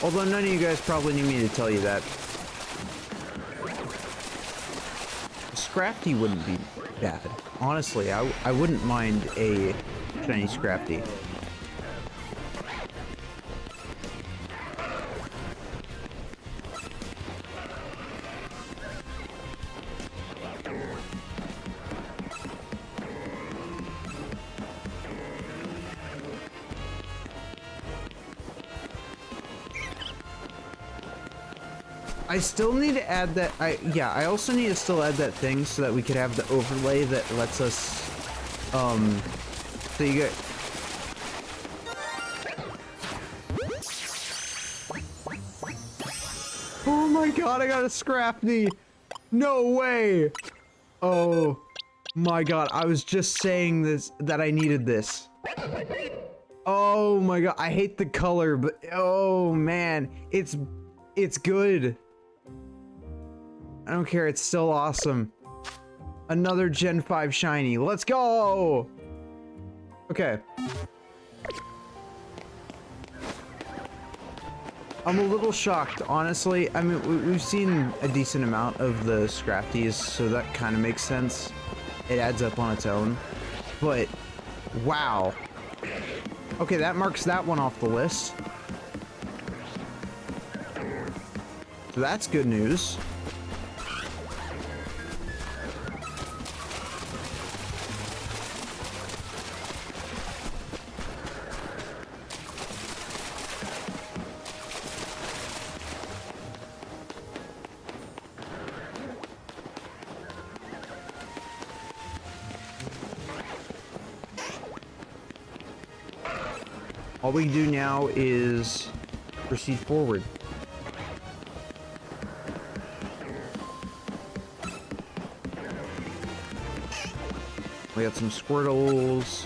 Although none of you guys probably need me to tell you that. Scrafty wouldn't be bad. Honestly, I wouldn't mind a shiny Scrafty. I still need to add that. I also need to still add that thing so that we could have the overlay that lets us, so you get. Oh my god, I got a Scrafty! No way! Oh my god, I was just saying this, that I needed this. Oh my god, I hate the color, but oh man, it's good. I don't care, it's still awesome. Another Gen 5 shiny. Let's go! Okay. I'm a little shocked, honestly. I mean, we've seen a decent amount of the Scrafties, so that kind of makes sense. It adds up on its own. But, wow. Okay, that marks that one off the list. So that's good news. All we do now is proceed forward. We got some Squirtles.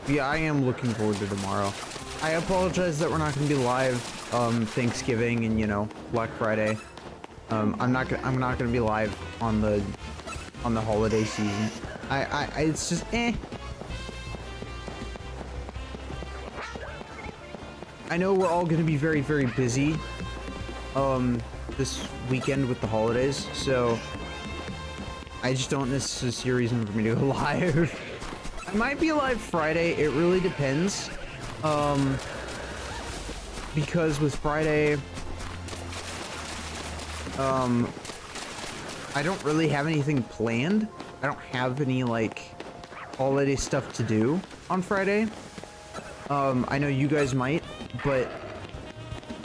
Yeah, I am looking forward to tomorrow. I apologize that we're not going to be live Thanksgiving and, you know, Black Friday. I'm not going to be live on the holiday season. It's just I know we're all going to be very, very busy this weekend with the holidays, so I just don't necessarily see a reason for me to go live. I might be live Friday, it really depends. Because with Friday, I don't really have anything planned. I don't have any, like, holiday stuff to do on Friday. I know you guys might, but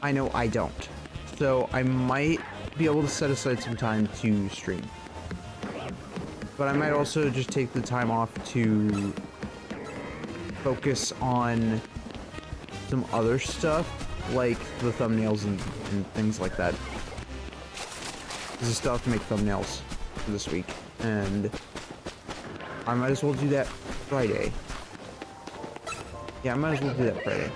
I know I don't. So I might be able to set aside some time to stream. But I might also just take the time off to focus on some other stuff, like the thumbnails and things like that. Because I still have to make thumbnails for this week, and I might as well do that Friday. Yeah, I might as well do that Friday.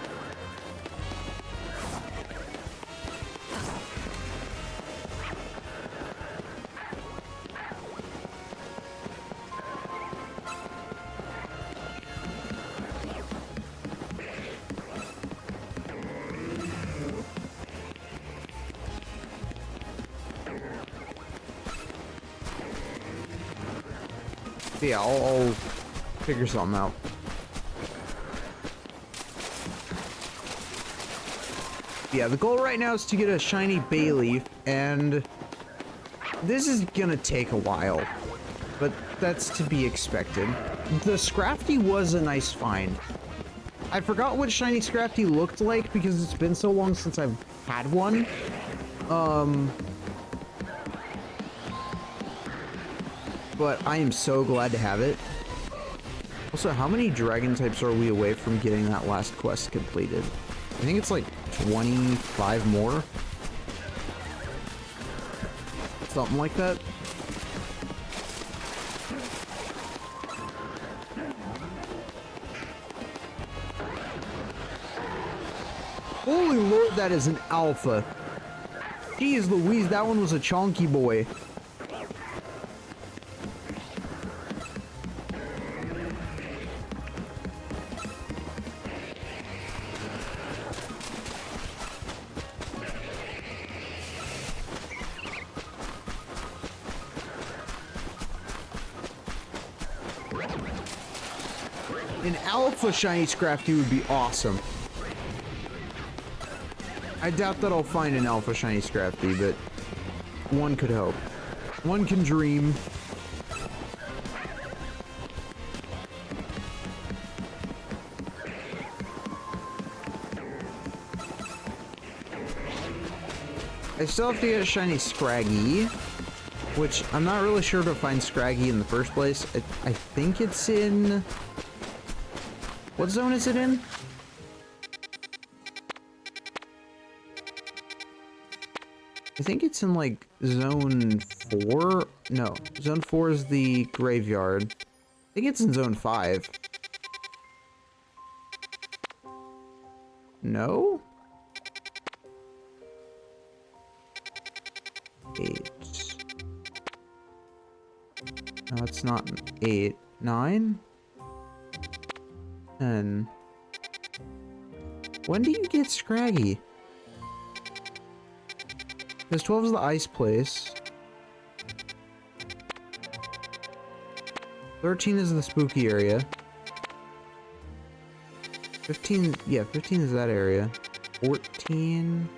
Yeah, I'll figure something out. Yeah, the goal right now is to get a shiny Bayleaf, and this is gonna take a while, but that's to be expected. The Scrafty was a nice find. I forgot what shiny Scrafty looked like because it's been so long since I've had one. But I am so glad to have it. Also, how many dragon types are we away from getting that last quest completed? I think it's like 25 more. Something like that. Holy Lord, that is an alpha. Jeez Louise, that one was a chonky boy. An alpha shiny Scrafty would be awesome. I doubt that I'll find an alpha shiny Scrafty, but one could hope. One can dream. I still have to get a shiny Scraggy, which I'm not really sure to find Scraggy in the first place. I think it's in... What zone is it in? I think it's in, like, zone 4? No, zone 4 is the graveyard. I think it's in zone 5. No? 8. No, it's not 8. 9? 10. When do you get Scraggy? Because 12 is the ice place. 13 is the spooky area. 15, yeah, 15 is that area. 14.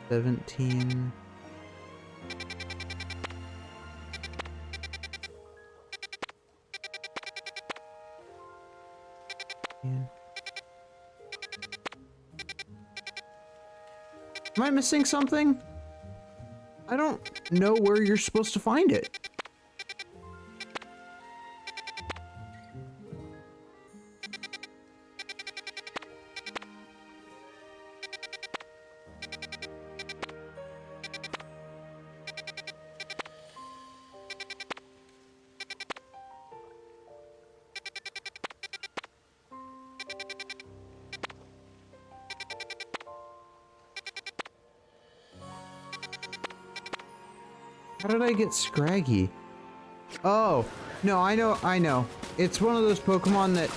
17. Am I missing something? I don't know where you're supposed to find it. How did I get Scraggy? Oh, no, I know. It's one of those Pokemon that,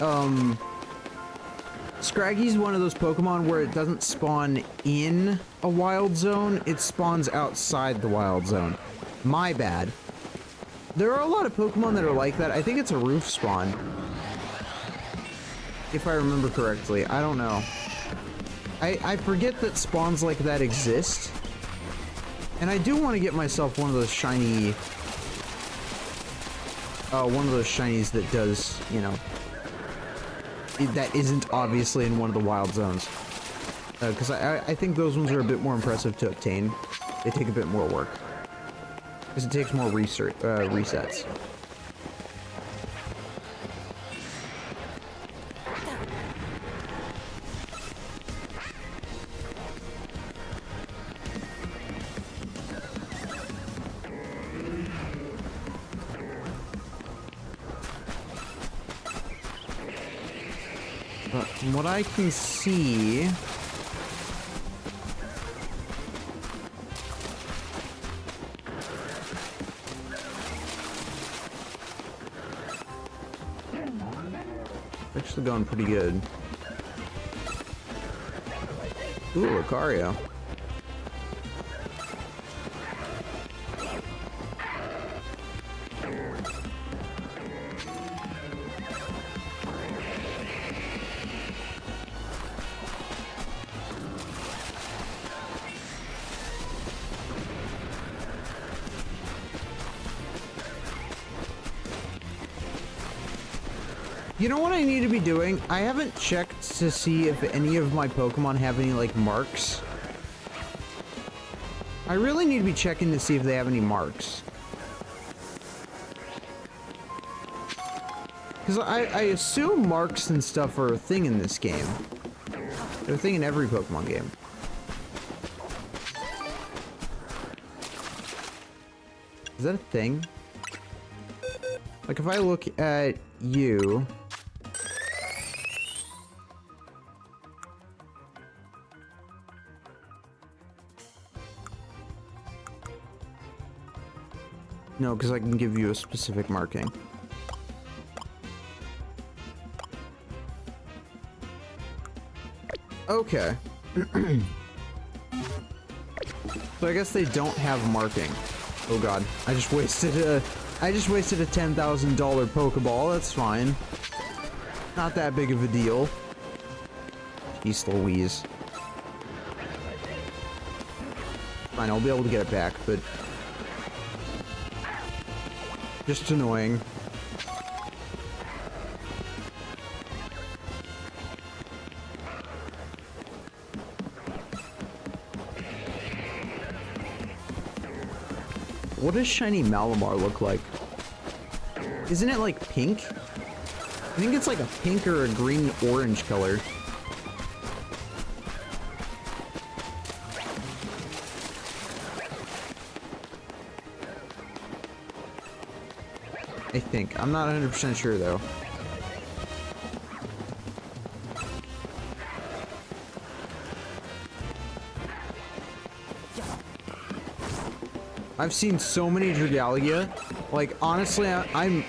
Scraggy's one of those Pokemon where it doesn't spawn in a wild zone, it spawns outside the wild zone. My bad. There are a lot of Pokemon that are like that. I think it's a roof spawn. If I remember correctly. I don't know. I forget that spawns like that exist. And I do want to get myself one of those shiny... one of those shinies that does, you know... that isn't obviously in one of the wild zones. Because I think those ones are a bit more impressive to obtain. They take a bit more work. Because it takes more resets. But from what I can see... actually going pretty good. Ooh, Lucario. You know what I need to be doing? I haven't checked to see if any of my Pokemon have any, like, marks. I really need to be checking to see if they have any marks. Because I assume marks and stuff are a thing in this game. They're a thing in every Pokemon game. Is that a thing? Like, if I look at you... No, because I can give you a specific marking. Okay. So I guess they don't have marking. Oh god, I just wasted a $10,000 Pokeball. That's fine. Not that big of a deal. Jeez Louise. Fine, I'll be able to get it back, but just annoying. What does shiny Malamar look like? Isn't it like pink? I think it's like a pink or a green-orange color. I think. I'm not 100% sure though. I've seen so many Dragalia. Like, honestly, I'm...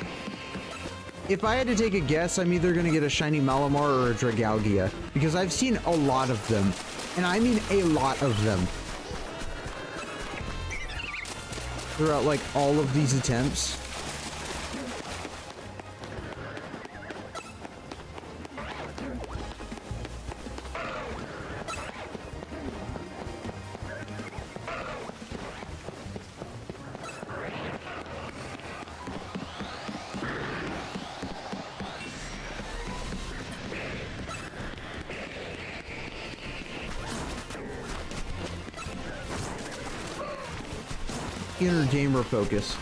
If I had to take a guess, I'm either gonna get a shiny Malamar or a Dragalia. Because I've seen a lot of them. And I mean a lot of them. Throughout, like, all of these attempts. Inner gamer focus.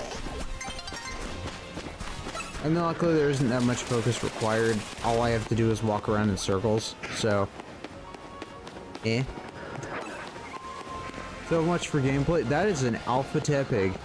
I mean, luckily there isn't that much focus required. All I have to do is walk around in circles, so... Eh. So much for gameplay. That is an Alpha Tepig.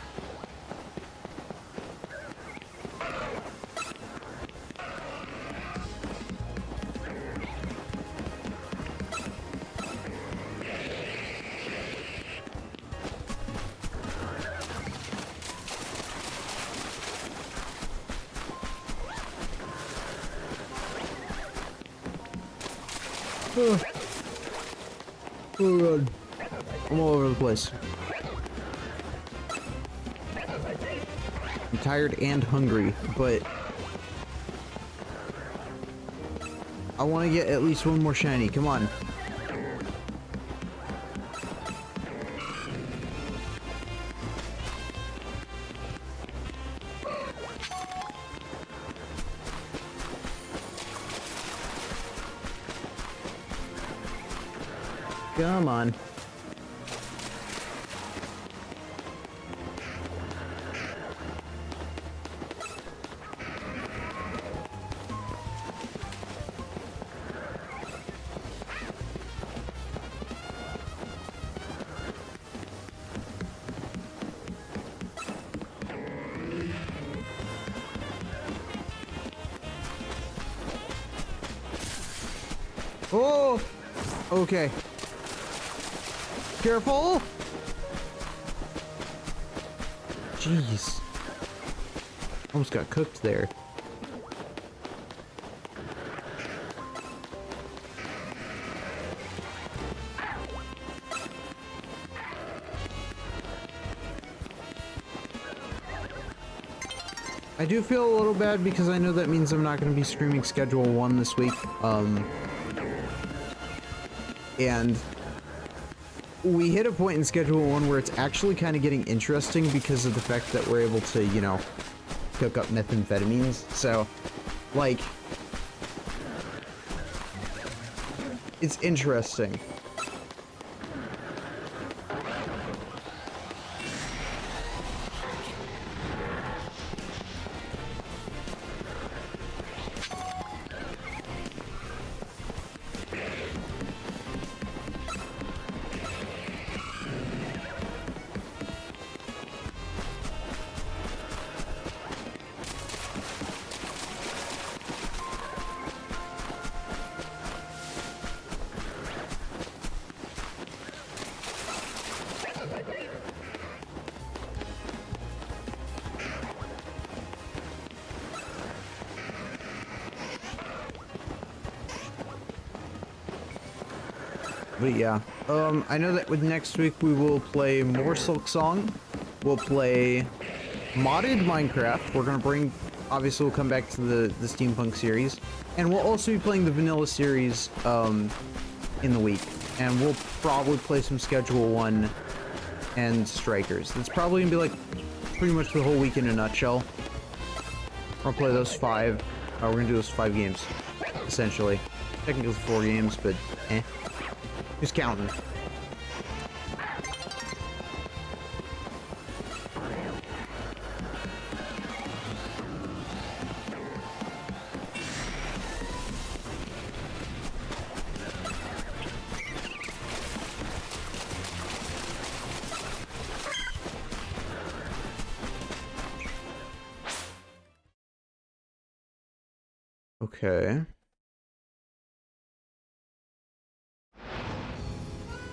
Oh, God. I'm all over the place. I'm tired and hungry, but I want to get at least one more shiny. Come on. Come on. Oh! Okay. Careful! Jeez. Almost got cooked there. I do feel a little bad because I know that means I'm not going to be streaming Schedule 1 this week. And we hit a point in Schedule 1 where it's actually kind of getting interesting because of the fact that we're able to, you know, cook up methamphetamines. So, like, it's interesting. But yeah, I know that with next week we will play more Silk Song. We'll play modded Minecraft. We're gonna bring, obviously we'll come back to the Steampunk series. And we'll also be playing the Vanilla series, in the week. And we'll probably play some Schedule 1 and Strikers. It's probably gonna be like, pretty much the whole week in a nutshell. I'll play those 5, we're gonna do those 5 games, essentially. Technically 4 games, but eh. Who's counting? Okay.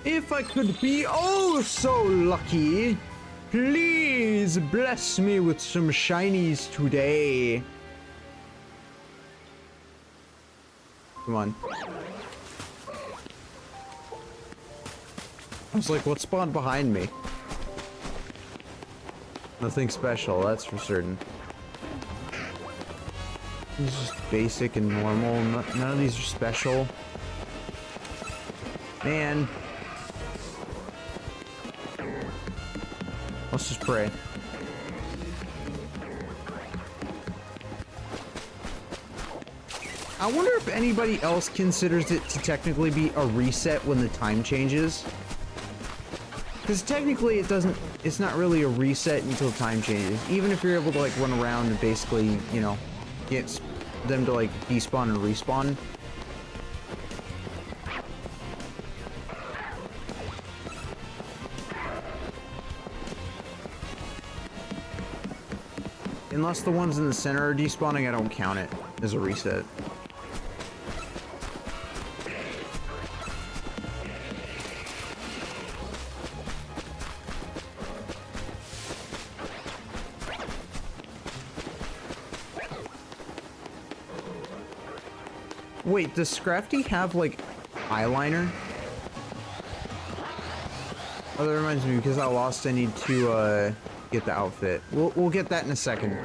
If I could be oh so lucky, please bless me with some shinies today. Come on. I was like, what spawned behind me? Nothing special, that's for certain. This is just basic and normal. None of these are special. Man. Let's just pray. I wonder if anybody else considers it to technically be a reset when the time changes. Because technically it's not really a reset until time changes. Even if you're able to like run around and basically, you know, get them to like despawn and respawn. Unless the ones in the center are despawning, I don't count it as a reset. Wait, does Scrafty have like eyeliner. Oh, that reminds me, because I lost, I need to get the outfit. We'll get that in a second.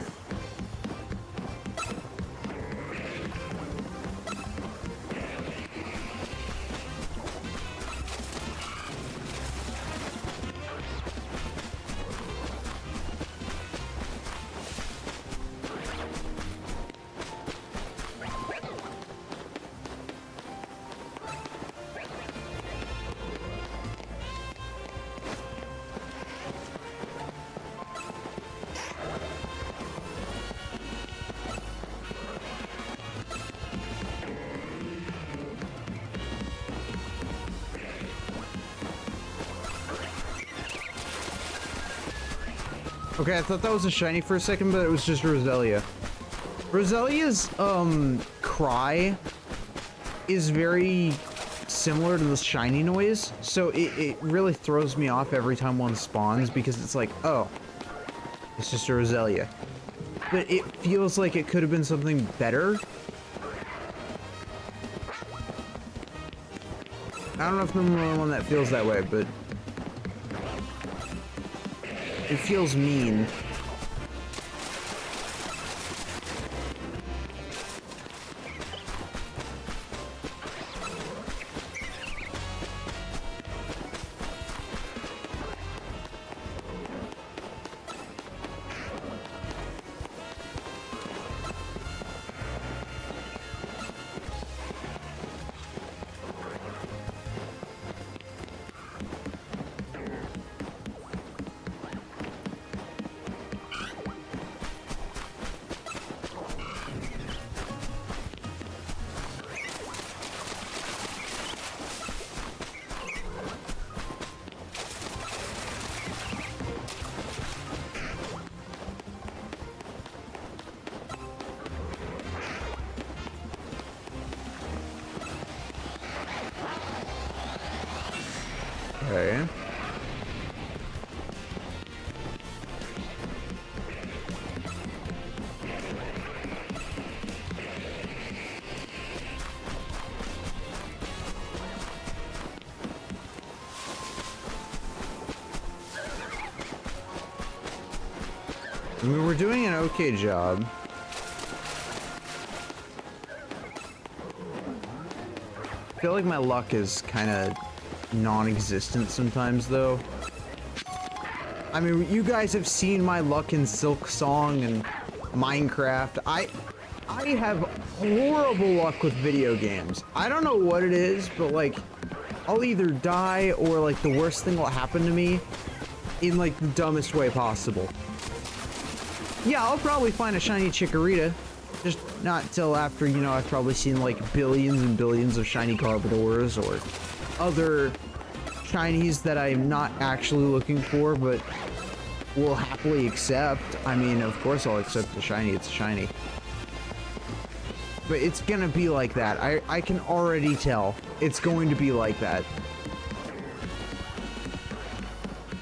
Okay, I thought that was a shiny for a second, but it was just Roselia. Roselia's, cry is very similar to the shiny noise, so it really throws me off every time one spawns, because it's like, oh, it's just a Roselia. But it feels like it could have been something better. I don't know if I'm the only one that feels that way, but it feels mean. Okay. I mean, we're doing an okay job. I feel like my luck is kind of non-existent sometimes, though. I mean, you guys have seen my luck in Silk Song and Minecraft. I have horrible luck with video games. I don't know what it is, but like, I'll either die or like the worst thing will happen to me in like the dumbest way possible. Yeah, I'll probably find a shiny Chikorita, just not till after, you know, I've probably seen like billions and billions of shiny Garbodors or other shinies that I'm not actually looking for, but will happily accept. I mean, of course I'll accept the shiny, it's a shiny. But it's gonna be like that. I can already tell it's going to be like that.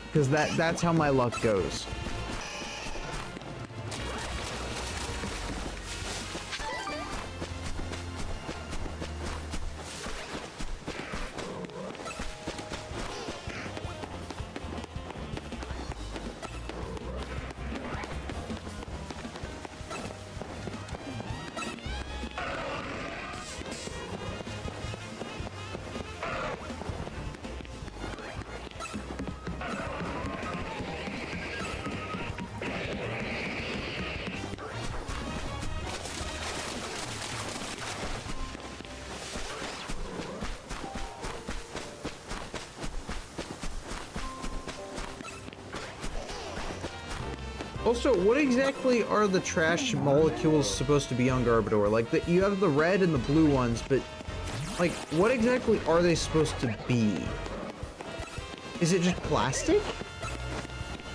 Because that's how my luck goes. Also, what exactly are the trash molecules supposed to be on Garbodor? Like, you have the red and the blue ones, but, like, what exactly are they supposed to be? Is it just plastic?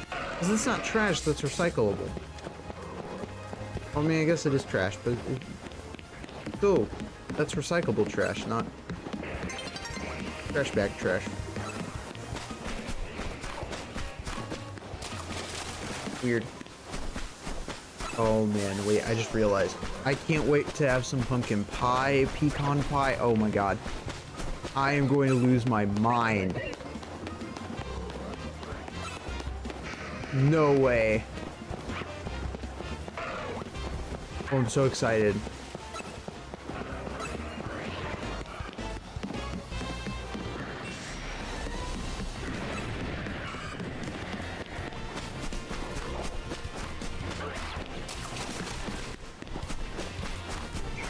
Because it's not trash, that's recyclable. I mean, I guess it is trash, but... Oh, that's recyclable trash, not... trash bag trash. Weird. Oh man, wait, I just realized. I can't wait to have some pumpkin pie, pecan pie. Oh my god. I am going to lose my mind. No way. Oh, I'm so excited.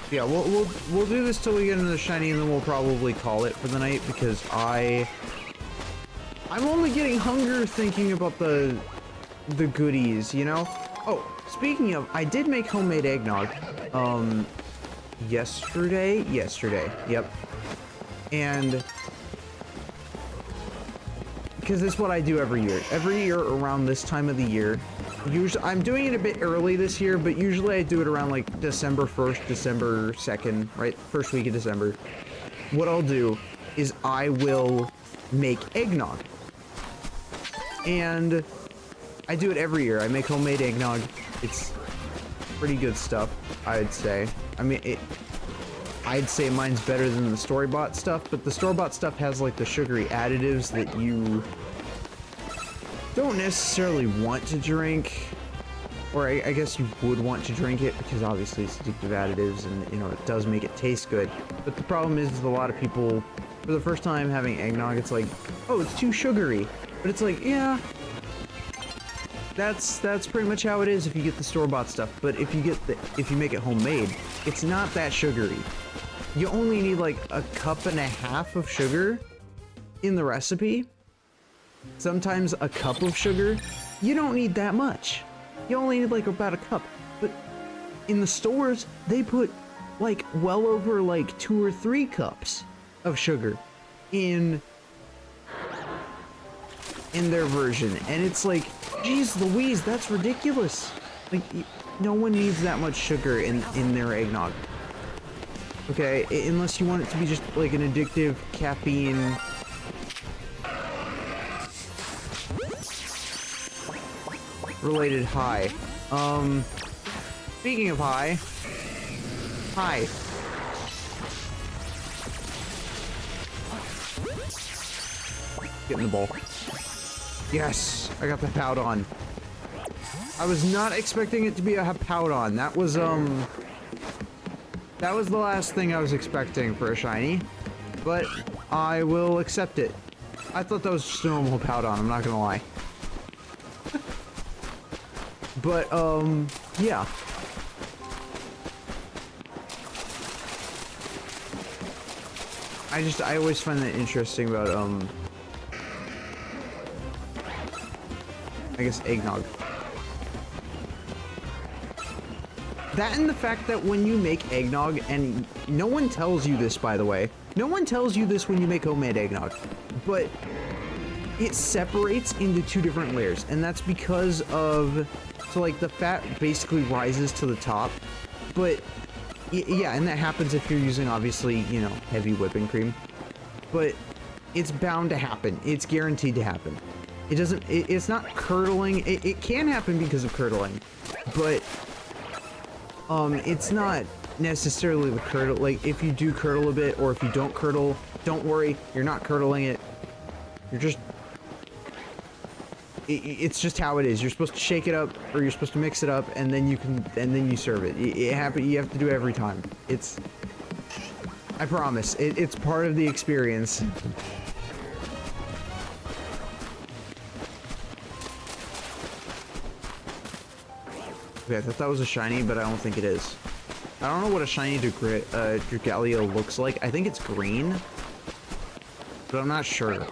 Yeah, we'll do this till we get into the shiny, and then we'll probably call it for the night, because I'm only getting hunger thinking about the goodies, you know? Oh, speaking of, I did make homemade eggnog yesterday, yep. And because it's what I do every year around this time of the year. Usually, I'm doing it a bit early this year, but usually I do it around like December 1st, December 2nd, right? First week of December. What I'll do is I will make eggnog. And I do it every year. I make homemade eggnog. It's pretty good stuff, I'd say. I mean, I'd say mine's better than the store-bought stuff, but the store-bought stuff has like the sugary additives that you don't necessarily want to drink, or I guess you would want to drink it because obviously it's addictive additives, and you know, it does make it taste good. But the problem is a lot of people, for the first time having eggnog, it's like, oh, it's too sugary. But it's like, yeah, that's pretty much how it is if you get the store-bought stuff. But if you make it homemade, it's not that sugary. You only need like a cup and a half of sugar in the recipe. Sometimes a cup of sugar. You don't need that much. You only need like about a cup. But in the stores, they put like well over like 2 or 3 cups of sugar in their version. And it's like, geez Louise, that's ridiculous. Like, no one needs that much sugar in their eggnog. Okay, unless you want it to be just like an addictive caffeine related high. Speaking of high. Hi. Get in the bowl. Yes, I got the Powdon. I was not expecting it to be a Powdon. That was the last thing I was expecting for a shiny, but I will accept it. I thought that was just a normal Powdon, I'm not gonna lie. But, yeah. I always find that interesting about, I guess eggnog. That and the fact that when you make eggnog, and no one tells you this, by the way, no one tells you this when you make homemade eggnog, but it separates into 2 different layers, and that's because of, so like the fat basically rises to the top, but yeah, and that happens if you're using obviously, you know, heavy whipping cream, but it's bound to happen. It's guaranteed to happen. It doesn't, it's not curdling. It can happen because of curdling, but it's not necessarily the curdle. Like, if you do curdle a bit, or if you don't curdle, don't worry, you're not curdling it. You're just, it's just how it is. You're supposed to shake it up, or you're supposed to mix it up, and then you serve it. You have to do it every time. It's, I promise, it's part of the experience. Okay, I thought that was a shiny, but I don't think it is. I don't know what a shiny Dragalia looks like. I think it's green, but I'm not sure.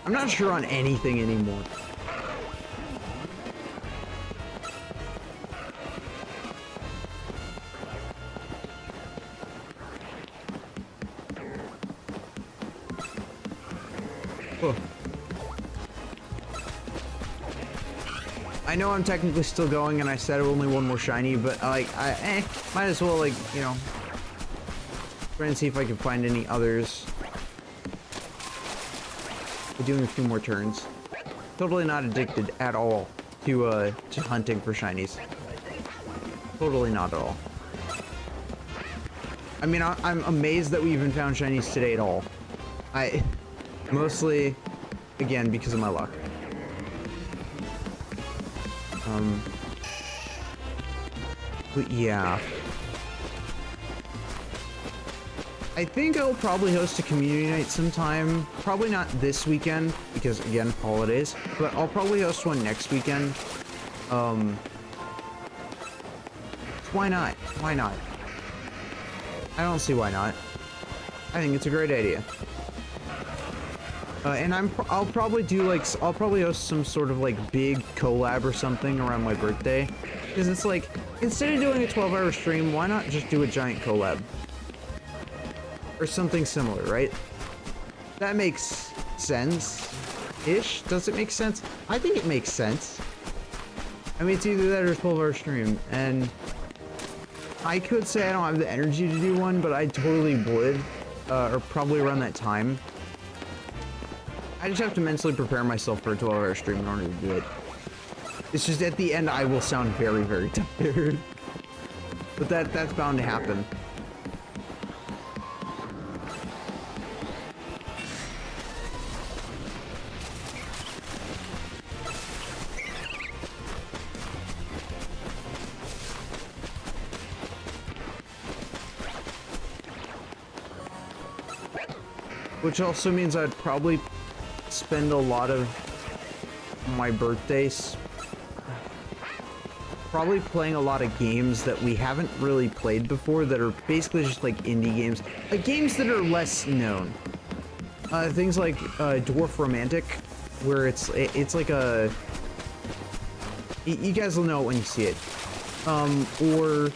I'm not sure on anything anymore. Oh. I know I'm technically still going, and I said only 1 more shiny, but like, might as well, like, you know, try and see if I can find any others. We're doing a few more turns. Totally not addicted at all to hunting for shinies. Totally not at all. I mean, I'm amazed that we even found shinies today at all. Mostly, again, because of my luck. But yeah. I think I'll probably host a community night sometime. Probably not this weekend, because again, holidays. But I'll probably host one next weekend. Why not? Why not? I don't see why not. I think it's a great idea. And I'll probably do like, I'll probably host some sort of like big collab or something around my birthday. Because it's like, instead of doing a 12-hour stream, why not just do a giant collab? Or something similar, right? That makes sense-ish? Does it make sense? I think it makes sense. I mean, it's either that or a 12-hour stream, and I could say I don't have the energy to do one, but I totally would, or probably around that time. I just have to mentally prepare myself for a 12-hour stream in order to do it. It's just at the end I will sound very, very tired. But that's bound to happen. Which also means I'd probably spend a lot of my birthdays probably playing a lot of games that we haven't really played before that are basically just like indie games. Games that are less known. Things like Dwarf Romantic, where it's like a... You guys will know it when you see it. Or...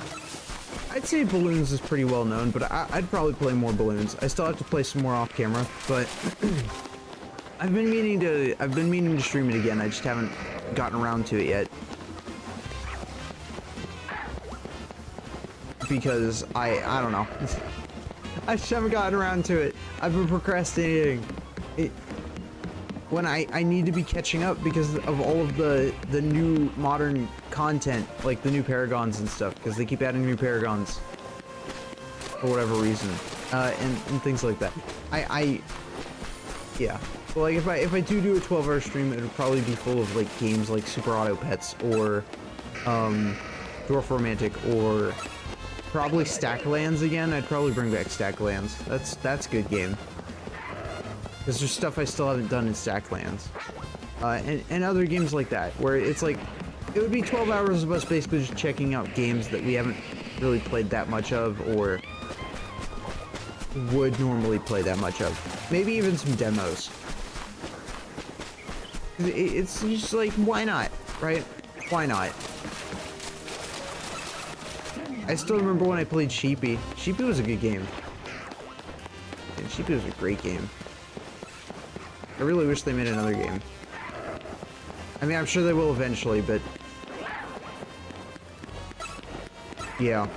I'd say Balloons is pretty well known, but I'd probably play more Balloons. I still have to play some more off camera, but I've been meaning to stream it again. I just haven't gotten around to it yet. Because I don't know. I just haven't gotten around to it. I've been procrastinating. When I need to be catching up because of all of the new modern content, like the new Paragons and stuff, because they keep adding new Paragons for whatever reason, and things like that. Yeah. But like if I do a 12-hour stream, it would probably be full of like games like Super Auto Pets or Dwarf Romantic or probably Stacklands again. I'd probably bring back Stacklands. That's a good game. Because there's stuff I still haven't done in Stacklands. And other games like that, where it's like, it would be 12 hours of us basically just checking out games that we haven't really played that much of, or would normally play that much of. Maybe even some demos. It's just like, why not, right? Why not? I still remember when I played Sheepy. Sheepy was a good game. And Sheepy was a great game. I really wish they made another game. I mean, I'm sure they will eventually, but... yeah.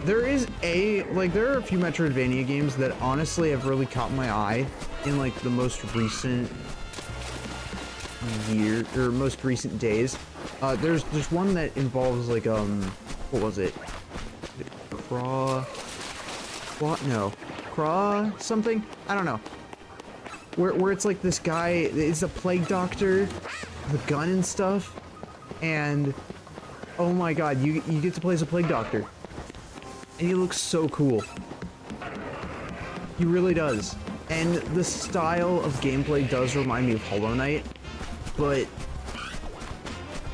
There is there are a few Metroidvania games that honestly have really caught my eye in, like, the most recent year, or most recent days. There's one that involves, like, what was it? Craw something? I don't know. Where it's like this guy is a plague doctor with a gun and stuff, and oh my god, you get to play as a plague doctor, and he looks so cool. He really does. And the style of gameplay does remind me of Hollow Knight, but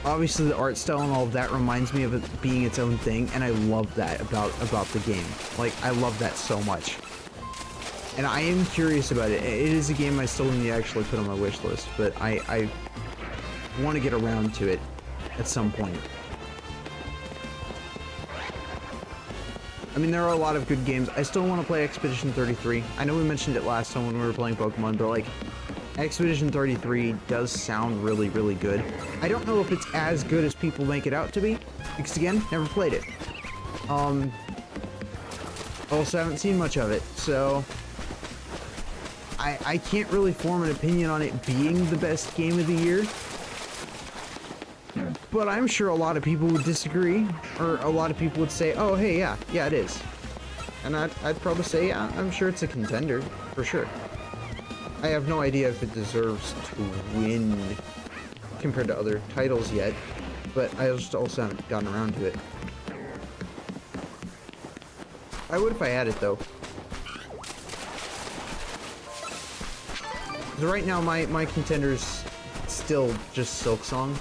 obviously the art style and all of that reminds me of it being its own thing, and I love that about the game. Like, I love that so much. And I am curious about it. It is a game I still need to actually put on my wish list, but I want to get around to it at some point. I mean, there are a lot of good games. I still want to play Expedition 33. I know we mentioned it last time when we were playing Pokemon, but like, Expedition 33 does sound really, really good. I don't know if it's as good as people make it out to be, because again, never played it. Also haven't seen much of it, so I can't really form an opinion on it being the best game of the year. But I'm sure a lot of people would disagree, or a lot of people would say, oh, hey, yeah, it is. and I'd probably say, yeah, I'm sure it's a contender, for sure. I have no idea if it deserves to win compared to other titles yet, but I just also haven't gotten around to it. I would if I had it, though. Because right now, my contender's still just Silksong.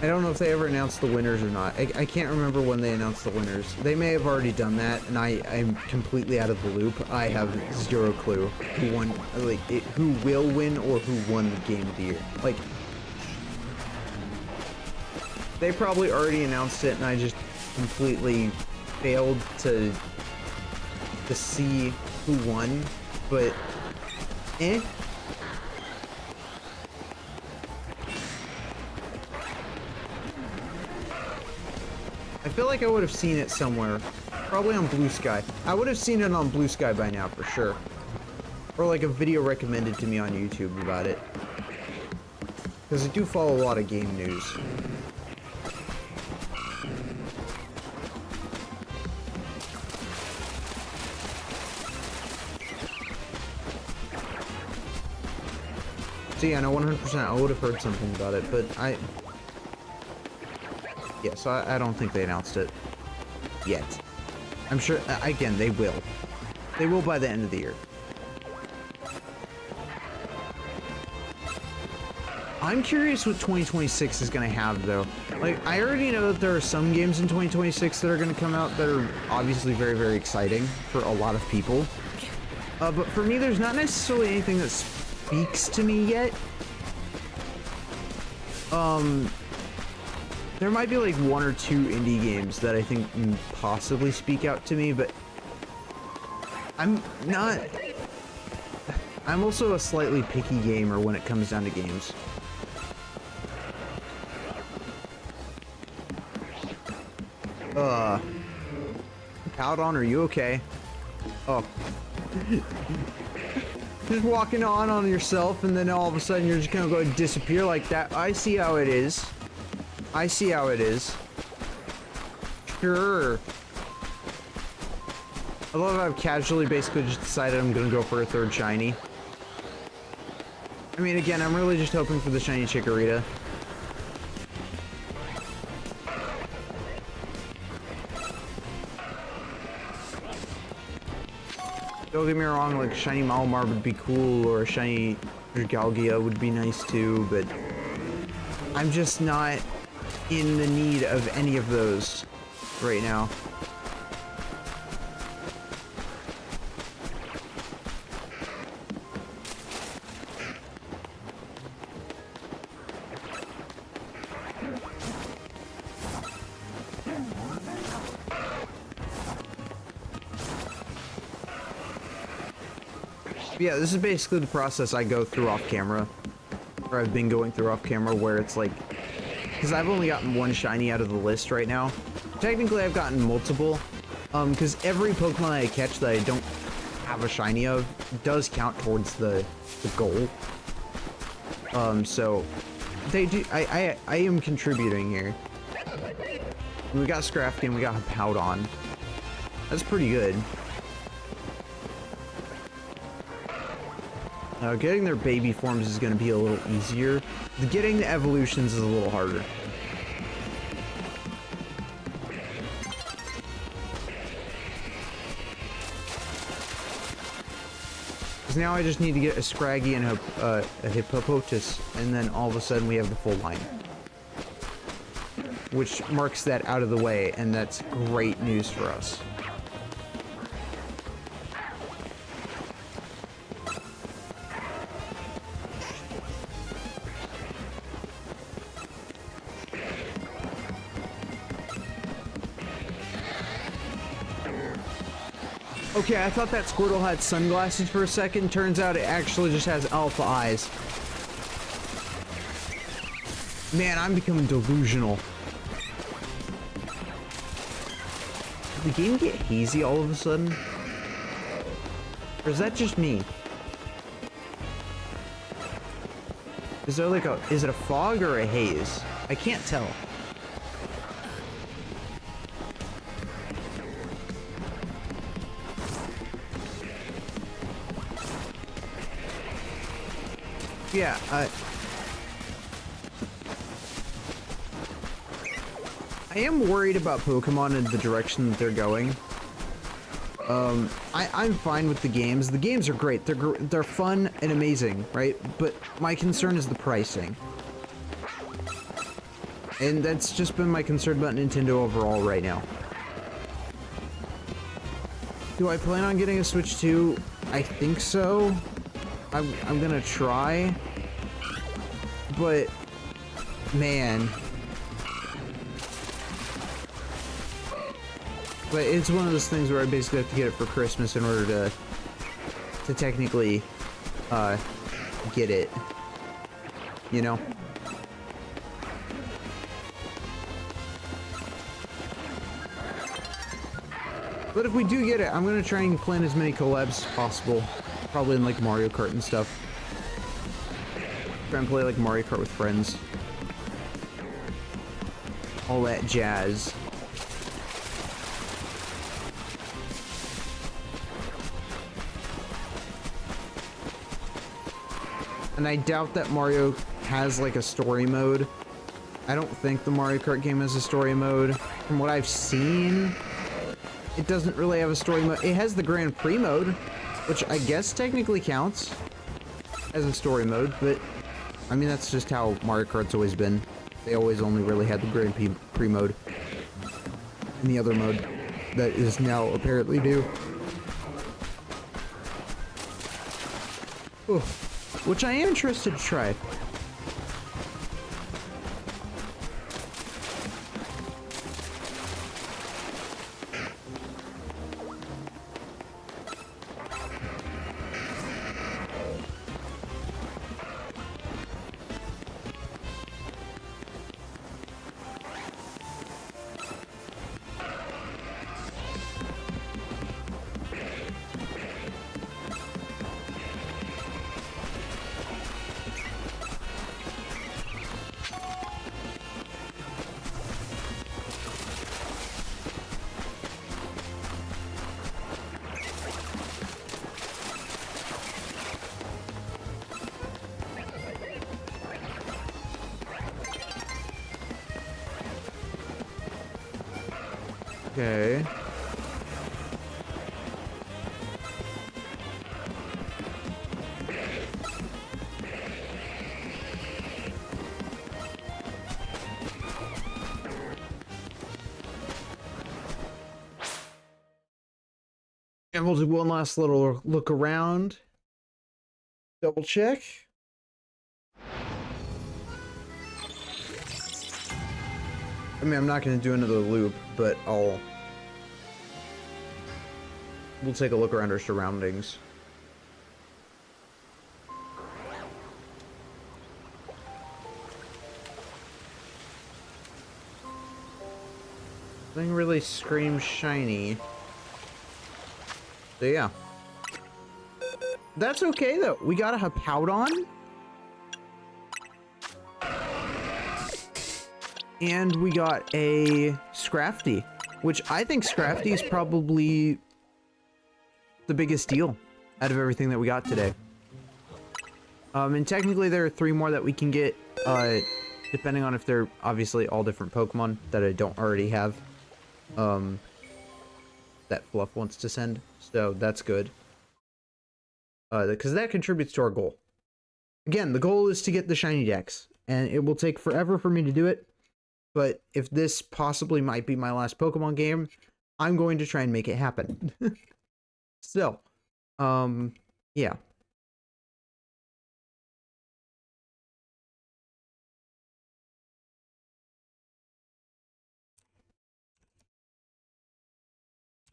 I don't know if they ever announced the winners or not. I can't remember when they announced the winners. They may have already done that, and I'm completely out of the loop. I have zero clue who won, like, who will win or who won the Game of the Year. Like, they probably already announced it, and I just completely failed to see who won. But, eh. I feel like I would have seen it somewhere. Probably on Blue Sky. I would have seen it on Blue Sky by now, for sure. Or like a video recommended to me on YouTube about it. Because I do follow a lot of game news. So yeah, no, 100% I would have heard something about it, but yeah, so I don't think they announced it yet. I'm sure, again, they will. They will by the end of the year. I'm curious what 2026 is going to have, though. Like, I already know that there are some games in 2026 that are going to come out that are obviously very, very exciting for a lot of people. But for me, there's not necessarily anything that speaks to me yet. There might be like one or two indie games that I think possibly speak out to me, but I'm also a slightly picky gamer when it comes down to games. Powdon, are you okay? Oh. Just walking on yourself, and then all of a sudden you're just gonna go disappear like that. I see how it is. I see how it is. Sure. I love how I've casually basically just decided I'm gonna go for a third shiny. I mean, again, I'm really just hoping for the shiny Chikorita. Don't get me wrong, like, shiny Malamar would be cool, or a shiny Dragalgia would be nice too, but I'm just not in the need of any of those right now. Yeah, this is basically the process I go through off camera, or I've been going through off camera, where it's like, because I've only gotten one shiny out of the list right now. Technically, I've gotten multiple, because every Pokemon I catch that I don't have a shiny of does count towards the goal. So they do. I am contributing here. We got Scrafty and we got Powdon. That's pretty good. Getting their baby forms is going to be a little easier. Getting the evolutions is a little harder. Because now I just need to get a Scraggy and a Hippopotas, and then all of a sudden we have the full line. Which marks that out of the way, and that's great news for us. Okay, I thought that Squirtle had sunglasses for a second. Turns out it actually just has alpha eyes. Man, I'm becoming delusional. Did the game get hazy all of a sudden? Or is that just me? Is there like a, is it a fog or a haze? I can't tell. Yeah, I am worried about Pokemon and the direction that they're going. I'm fine with the games. The games are great. They're fun and amazing, right? But my concern is the pricing. And that's just been my concern about Nintendo overall right now. Do I plan on getting a Switch 2? I think so. I'm gonna try. But, man. But it's one of those things where I basically have to get it for Christmas in order to technically, get it. You know? But if we do get it, I'm gonna try and plan as many collabs as possible. Probably in like Mario Kart and stuff. Try and play like Mario Kart with friends. All that jazz. And I doubt that Mario has like a story mode. I don't think the Mario Kart game has a story mode. From what I've seen, it doesn't really have a story mode. It has the Grand Prix mode, which I guess technically counts as a story mode, but I mean, that's just how Mario Kart's always been. They always only really had the Grand Prix mode. And the other mode that is now apparently new. Oh, which I am interested to try. Okay. And we'll do one last little look around. Double check. I mean, I'm not going to do another loop, but we'll take a look around our surroundings. Nothing really screams shiny. So yeah. That's okay though. We got a Hippowdon. And we got a Scrafty, which I think Scrafty is probably the biggest deal out of everything that we got today. And technically there are 3 more that we can get, depending on if they're obviously all different Pokemon that I don't already have, that Fluff wants to send. So that's good. Because that contributes to our goal. Again, the goal is to get the shiny Dex, and it will take forever for me to do it. But if this possibly might be my last Pokemon game, I'm going to try and make it happen. So, yeah.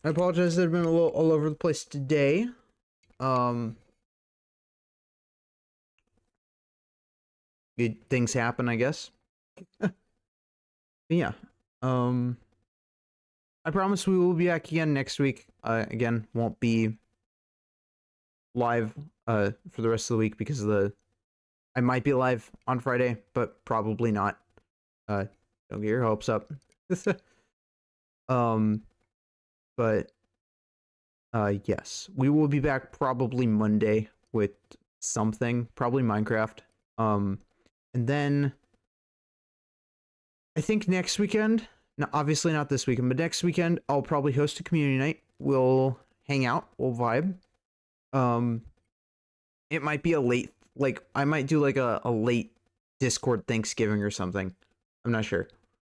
I apologize that I've been a little all over the place today. Good things happen, I guess. Yeah. I promise we will be back again next week. Again, won't be live for the rest of the week because of the I might be live on Friday, but probably not. Don't get your hopes up. But yes, we will be back probably Monday with something, probably Minecraft. And then I think next weekend, no, obviously not this weekend, but next weekend I'll probably host a community night. We'll hang out, we'll vibe. It might be a late, like I might do like a late Discord Thanksgiving or something. I'm not sure.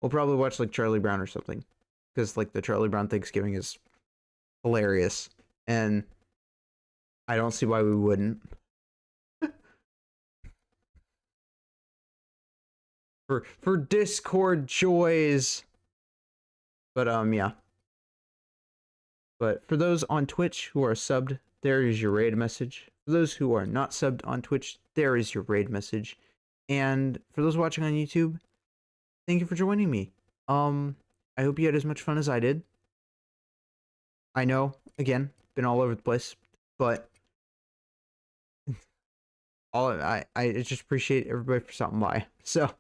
We'll probably watch like Charlie Brown or something, because like the Charlie Brown Thanksgiving is hilarious, and I don't see why we wouldn't. for Discord joys. But yeah. But for those on Twitch who are subbed, there is your raid message. For those who are not subbed on Twitch, there is your raid message. And for those watching on YouTube, thank you for joining me. I hope you had as much fun as I did. I know, again, been all over the place, but I just appreciate everybody for stopping by. So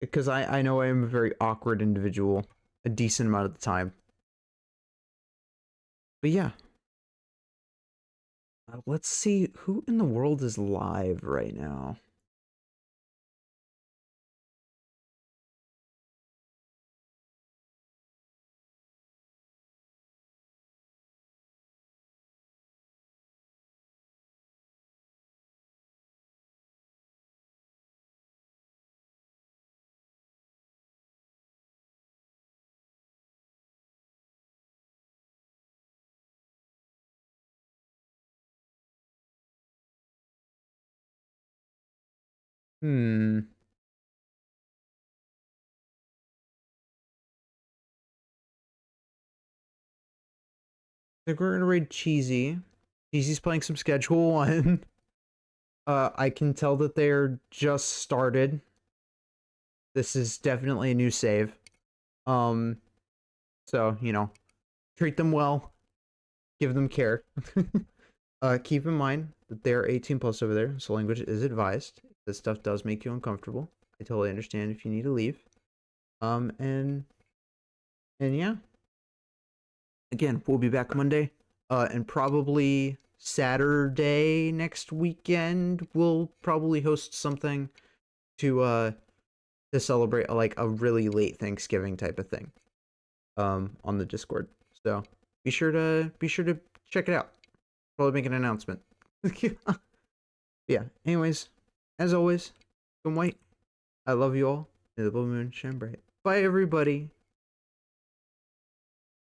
because I know I am a very awkward individual a decent amount of the time. But yeah. Let's see who in the world is live right now. Hmm. I think we're gonna raid Cheesy. Cheesy's playing some Schedule 1. I can tell that they're just started. This is definitely a new save. So, you know, treat them well. Give them care. Keep in mind that they're 18 plus over there, so language is advised. This stuff does make you uncomfortable. I totally understand if you need to leave. And yeah. Again, we'll be back Monday. And probably Saturday next weekend, we'll probably host something to celebrate like a really late Thanksgiving type of thing. On the Discord. So be sure to check it out. Probably make an announcement. Yeah. Anyways, as always, I'm White. I love you all. May the blue moon shine bright. Bye, everybody.